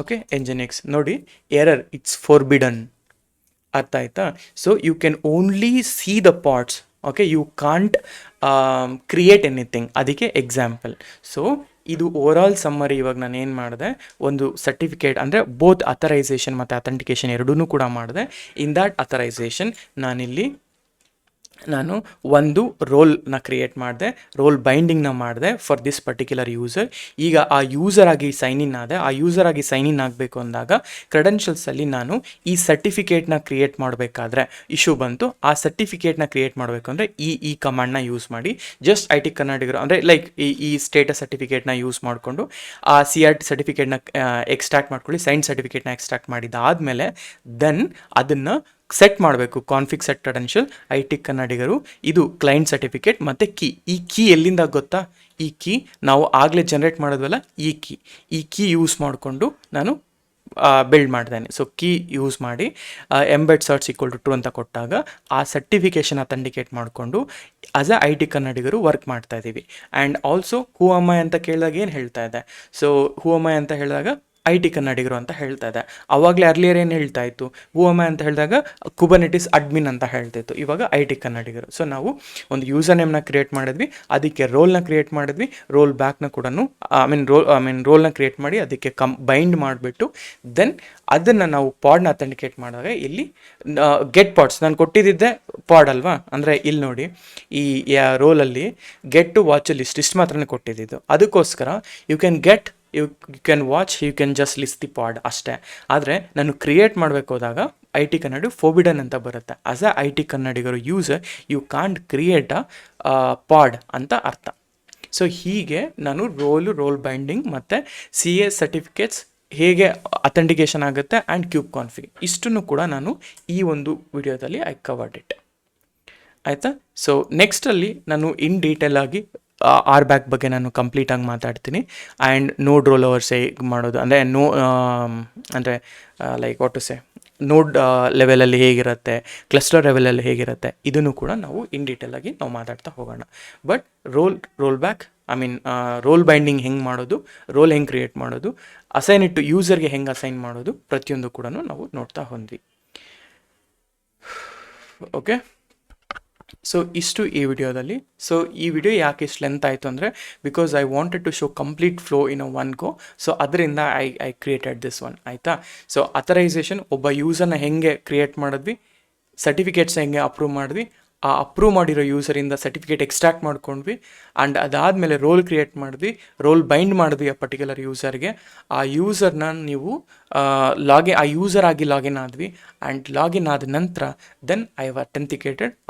Okay, nginx ನೋಡಿ, ಎರರ್, ಇಟ್ಸ್ ಫೋರ್ಬಿಡನ್. ಅರ್ಥ ಆಯ್ತಾ? So you can only see the parts, okay, you can't create anything. ಅದಕ್ಕೆ example. So ಇದು overall summary. ಇವಾಗ ನಾನು ಏನು ಮಾಡಿದೆ, ಒಂದು ಸರ್ಟಿಫಿಕೇಟ್ ಅಂದರೆ ಬೋತ್ ಅಥರೈಸೇಷನ್ ಮತ್ತು ಅಥೆಂಟಿಕೇಷನ್ ಎರಡೂ ಕೂಡ ಮಾಡಿದೆ. ಇನ್ ದ್ಯಾಟ್ ಅಥರೈಸೇಷನ್ ನಾನು ಒಂದು ರೋಲ್ನ ಕ್ರಿಯೇಟ್ ಮಾಡಿದೆ, ರೋಲ್ ಬೈಂಡಿಂಗ್ನ ಮಾಡಿದೆ ಫಾರ್ ದಿಸ್ ಪರ್ಟಿಕ್ಯುಲರ್ ಯೂಸರ್. ಈಗ ಆ ಯೂಸರ್ ಆಗಿ ಸೈನ್ ಇನ್ ಆದೆ. ಆ ಯೂಸರ್ ಆಗಿ ಸೈನ್ ಇನ್ ಆಗಬೇಕು ಅಂದಾಗ ಕ್ರೆಡೆನ್ಷಿಯಲ್ಸಲ್ಲಿ ನಾನು ಈ ಸರ್ಟಿಫಿಕೇಟ್ನ ಕ್ರಿಯೇಟ್ ಮಾಡಬೇಕಾದ್ರೆ ಇಶ್ಯೂ ಬಂತು. ಆ ಸರ್ಟಿಫಿಕೇಟ್ನ ಕ್ರಿಯೇಟ್ ಮಾಡಬೇಕು ಅಂದರೆ ಈ ಕಮಾಂಡ್ನ ಯೂಸ್ ಮಾಡಿ, ಜಸ್ಟ್ IT ಕನ್ನಡಿಗರು ಅಂದರೆ ಲೈಕ್ ಈ ಸ್ಟೇಟಸ್ ಸರ್ಟಿಫಿಕೇಟ್ನ ಯೂಸ್ ಮಾಡಿಕೊಂಡು ಆ CRT ಸರ್ಟಿಫಿಕೇಟ್ನ ಎಕ್ಸ್ಟ್ರಾಕ್ಟ್ ಮಾಡ್ಕೊಳ್ಳಿ, ಸೈನ್ ಸರ್ಟಿಫಿಕೇಟ್ನ ಎಕ್ಸ್ಟ್ರಾಕ್ಟ್ ಮಾಡಿದ್ದಾದಮೇಲೆ ದೆನ್ ಅದನ್ನು ಸೆಟ್ ಮಾಡಬೇಕು. ಕಾನ್ಫಿಗ್ ಸೆಟ್ ಕ್ರೆಡೆನ್ಷಿಯಲ್ IT ಕನ್ನಡಿಗರು, ಇದು ಕ್ಲೈಂಟ್ ಸರ್ಟಿಫಿಕೇಟ್ ಮತ್ತು ಕೀ. ಈ ಕೀ ಎಲ್ಲಿಂದ ಗೊತ್ತಾ? ಈ ಕೀ ನಾವು ಆಗಲೇ ಜನ್ರೇಟ್ ಮಾಡೋದ್ವಲ್ಲ, ಈ ಕೀ ಯೂಸ್ ಮಾಡಿಕೊಂಡು ನಾನು ಬಿಲ್ಡ್ ಮಾಡ್ತೇನೆ. ಸೊ ಕೀ ಯೂಸ್ ಮಾಡಿ embed search equal to true ಅಂತ ಕೊಟ್ಟಾಗ ಆ ಸರ್ಟಿಫಿಕೇಷನ್ ಅಥೆಂಟಿಕೇಟ್ ಮಾಡಿಕೊಂಡು ಆಸ್ ಅ IT ಕನ್ನಡಿಗರು ವರ್ಕ್ ಮಾಡ್ತಾ ಇದ್ದೀವಿ. ಆ್ಯಂಡ್ ಆಲ್ಸೋ ಹೂ ಅಮ್ಮ ಅಂತ ಕೇಳಿದಾಗ ಏನು ಹೇಳ್ತಾ ಇದೆ? ಸೊ ಹೂ ಅಮ್ಮ ಅಂತ ಹೇಳಿದಾಗ IT ಕನ್ನಡಿಗರು ಅಂತ ಹೇಳ್ತಾ ಇದೆ. ಆವಾಗಲೇ ಅರ್ಲಿಯರ್ ಏನು ಹೇಳ್ತಾ ಇತ್ತು? ಹೂ ಅಮ್ಮ ಅಂತ ಹೇಳಿದಾಗ ಕುಬರ್ನೆಟಿಸ್ ಅಡ್ಮಿನ್ ಅಂತ ಹೇಳ್ತಿತ್ತು. ಇವಾಗ IT ಕನ್ನಡಿಗರು. ಸೊ ನಾವು ಒಂದು ಯೂಸರ್ ನೇಮ್ನ ಕ್ರಿಯೇಟ್ ಮಾಡಿದ್ವಿ, ಅದಕ್ಕೆ ರೋಲ್ನ ಕ್ರಿಯೇಟ್ ಮಾಡಿದ್ವಿ, ರೋಲ್ ಬ್ಯಾಕ್ನ ಕೂಡ ರೋಲ್ನ ಕ್ರಿಯೇಟ್ ಮಾಡಿ ಅದಕ್ಕೆ ಬೈಂಡ್ ಮಾಡಿಬಿಟ್ಟು ದೆನ್ ಅದನ್ನು ನಾವು ಪಾಡ್ನ ಅಥೆಂಟಿಕೇಟ್ ಮಾಡಿದಾಗ ಇಲ್ಲಿ ಗೆಟ್ ಪಾಡ್ಸ್ ನಾನು ಕೊಟ್ಟಿದ್ದೆ ಪಾಡ್ ಅಲ್ವಾ. ಅಂದರೆ ಇಲ್ಲಿ ನೋಡಿ, ಈ ರೋಲಲ್ಲಿ ಗೆಟ್ ಟು ವಾಚ್ ಲಿಸ್ಟ್ ಇಷ್ಟು ಮಾತ್ರನೇ ಕೊಟ್ಟಿದ್ದು. ಅದಕ್ಕೋಸ್ಕರ you can watch, you can just list the pod ಅಷ್ಟೇ. ಆದರೆ ನಾನು ಕ್ರಿಯೇಟ್ ಮಾಡಬೇಕು ಹೋದಾಗ IT ಕನ್ನಡ ಫೋರ್ಬಿಡನ್ ಅಂತ ಬರುತ್ತೆ. ಆಸ್ ಅ IT ಕನ್ನಡಿಗರು user you can't create a pod ಅಂತ ಅರ್ಥ. ಸೊ ಹೀಗೆ ನಾನು ರೋಲ್ ಬೈಂಡಿಂಗ್ ಮತ್ತು CA ಸರ್ಟಿಫಿಕೇಟ್ಸ್ ಹೇಗೆ ಅಥೆಂಟಿಕೇಷನ್ ಆಗುತ್ತೆ ಆ್ಯಂಡ್ ಕ್ಯೂಬ್ ಕಾನ್ಫಿಗ್ ಇಷ್ಟನ್ನು ಕೂಡ ನಾನು ಈ ಒಂದು ವಿಡಿಯೋದಲ್ಲಿ ಐ ಕವರ್ಡ್ ಇಟ್. ಆಯಿತಾ? ಸೊ ನೆಕ್ಸ್ಟಲ್ಲಿ ನಾನು ಇನ್ ಡೀಟೇಲ್ ಆಗಿ RBAC ಬಗ್ಗೆ ನಾನು ಕಂಪ್ಲೀಟಾಗಿ ಮಾತಾಡ್ತೀನಿ. ಆ್ಯಂಡ್ ನೋಡ್ ರೋಲ್ ಓವರ್ಸ್ ಹೇಗೆ ಮಾಡೋದು ಅಂದರೆ ಅಂದರೆ ಲೈಕ್ ವಾಟ್ ಟು ಸೇ ನೋಡ್ ಲೆವೆಲಲ್ಲಿ ಹೇಗಿರುತ್ತೆ, ಕ್ಲಸ್ಟರ್ ಲೆವೆಲಲ್ಲಿ ಹೇಗಿರುತ್ತೆ, ಇದನ್ನು ಕೂಡ ನಾವು ಇನ್ ಡೀಟೇಲಾಗಿ ನಾವು ಮಾತಾಡ್ತಾ ಹೋಗೋಣ. But role back role binding ಹೆಂಗೆ ಮಾಡೋದು, ರೋಲ್ ಹೆಂಗೆ ಕ್ರಿಯೇಟ್ ಮಾಡೋದು, ಅಸೈನ್ ಇಟ್ಟು ಯೂಸರ್ಗೆ ಹೆಂಗೆ ಅಸೈನ್ ಮಾಡೋದು, ಪ್ರತಿಯೊಂದು ಕೂಡ ನಾವು ನೋಡ್ತಾ ಹೋದ್ವಿ. ಓಕೆ, ಸೊ ಇಷ್ಟು ಈ ವಿಡಿಯೋದಲ್ಲಿ. ಸೊ ಈ ವಿಡಿಯೋ ಯಾಕೆ ಇಷ್ಟು ಲೆಂತ್ ಆಯಿತು ಅಂದರೆ because I wanted to show complete flow in one go. So ಅದರಿಂದ ಐ ಕ್ರಿಯೇಟೆಡ್ ದಿಸ್ ಒನ್. ಆಯಿತಾ? ಸೊ ಅಥರೈಸೇಷನ್, ಒಬ್ಬ ಯೂಸರ್ನ ಹೆಂಗೆ ಕ್ರಿಯೇಟ್ ಮಾಡಿದ್ವಿ, ಸರ್ಟಿಫಿಕೇಟ್ಸ್ ಹೆಂಗೆ ಅಪ್ರೂವ್ ಮಾಡಿದ್ವಿ, ಆ ಅಪ್ರೂವ್ ಮಾಡಿರೋ ಯೂಸರಿಂದ ಸರ್ಟಿಫಿಕೇಟ್ ಎಕ್ಸ್ಟ್ರಾಕ್ಟ್ ಮಾಡ್ಕೊಂಡ್ವಿ. ಆ್ಯಂಡ್ ಅದಾದಮೇಲೆ ರೋಲ್ ಕ್ರಿಯೇಟ್ ಮಾಡಿದ್ವಿ, ರೋಲ್ ಬೈಂಡ್ ಮಾಡಿದ್ವಿ ಆ ಪರ್ಟಿಕ್ಯುಲರ್ ಯೂಸರ್ಗೆ. ಆ ಯೂಸರ್ನ ನೀವು ಆ ಯೂಸರ್ ಆಗಿ ಲಾಗಿನ್ ಆದ್ವಿ. ಆ್ಯಂಡ್ ಲಾಗಿನ್ ಆದ ನಂತರ ದೆನ್ ಐ ಹ್ಯಾವ್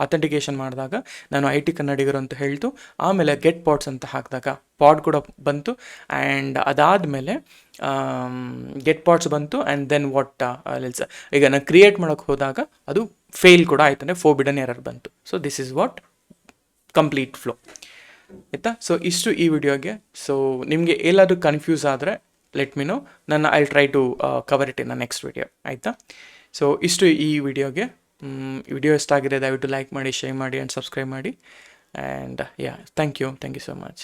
ಅಥೆಂಟಿಕೇಷನ್ ಮಾಡಿದಾಗ ನಾನು IT ಕನ್ನಡಿಗರು ಅಂತ ಹೇಳ್ತು. ಆಮೇಲೆ ಗೆಟ್ ಪಾಡ್ಸ್ ಅಂತ ಹಾಕಿದಾಗ ಪಾಡ್ ಕೂಡ ಬಂತು. ಆ್ಯಂಡ್ ಅದಾದಮೇಲೆ ಗೆಟ್ ಪಾಡ್ಸ್ ಬಂತು. ಆ್ಯಂಡ್ ದೆನ್ ವಾಟ್ ಎಲ್ಸ್, ಈಗ ನಾನು ಕ್ರಿಯೇಟ್ ಮಾಡೋಕ್ಕೆ ಹೋದಾಗ ಅದು ಫೇಲ್ ಕೂಡ ಆಯ್ತು, ಅಂದರೆ ಫೋರ್ಬಿಡನ್ ಎರರ್ ಬಂತು. So this is what complete flow. ಆಯಿತಾ? ಸೊ ಇಷ್ಟು ಈ ವಿಡಿಯೋಗೆ. ಸೊ ನಿಮಗೆ ಎಲ್ಲಾದರೂ ಕನ್ಫ್ಯೂಸ್ ಆದರೆ let me know, I try to cover it in the next video. ಆಯಿತಾ? ಸೊ ಇಷ್ಟು ಈ ವಿಡಿಯೋಗೆ. ವಿಡಿಯೋ ಇಷ್ಟ ಆಗಿದೆ ದಯವಿಟ್ಟು ಲೈಕ್ ಮಾಡಿ, ಶೇರ್ ಮಾಡಿ ಆ್ಯಂಡ್ ಸಬ್ಸ್ಕ್ರೈಬ್ ಮಾಡಿ. And yeah thank you so much.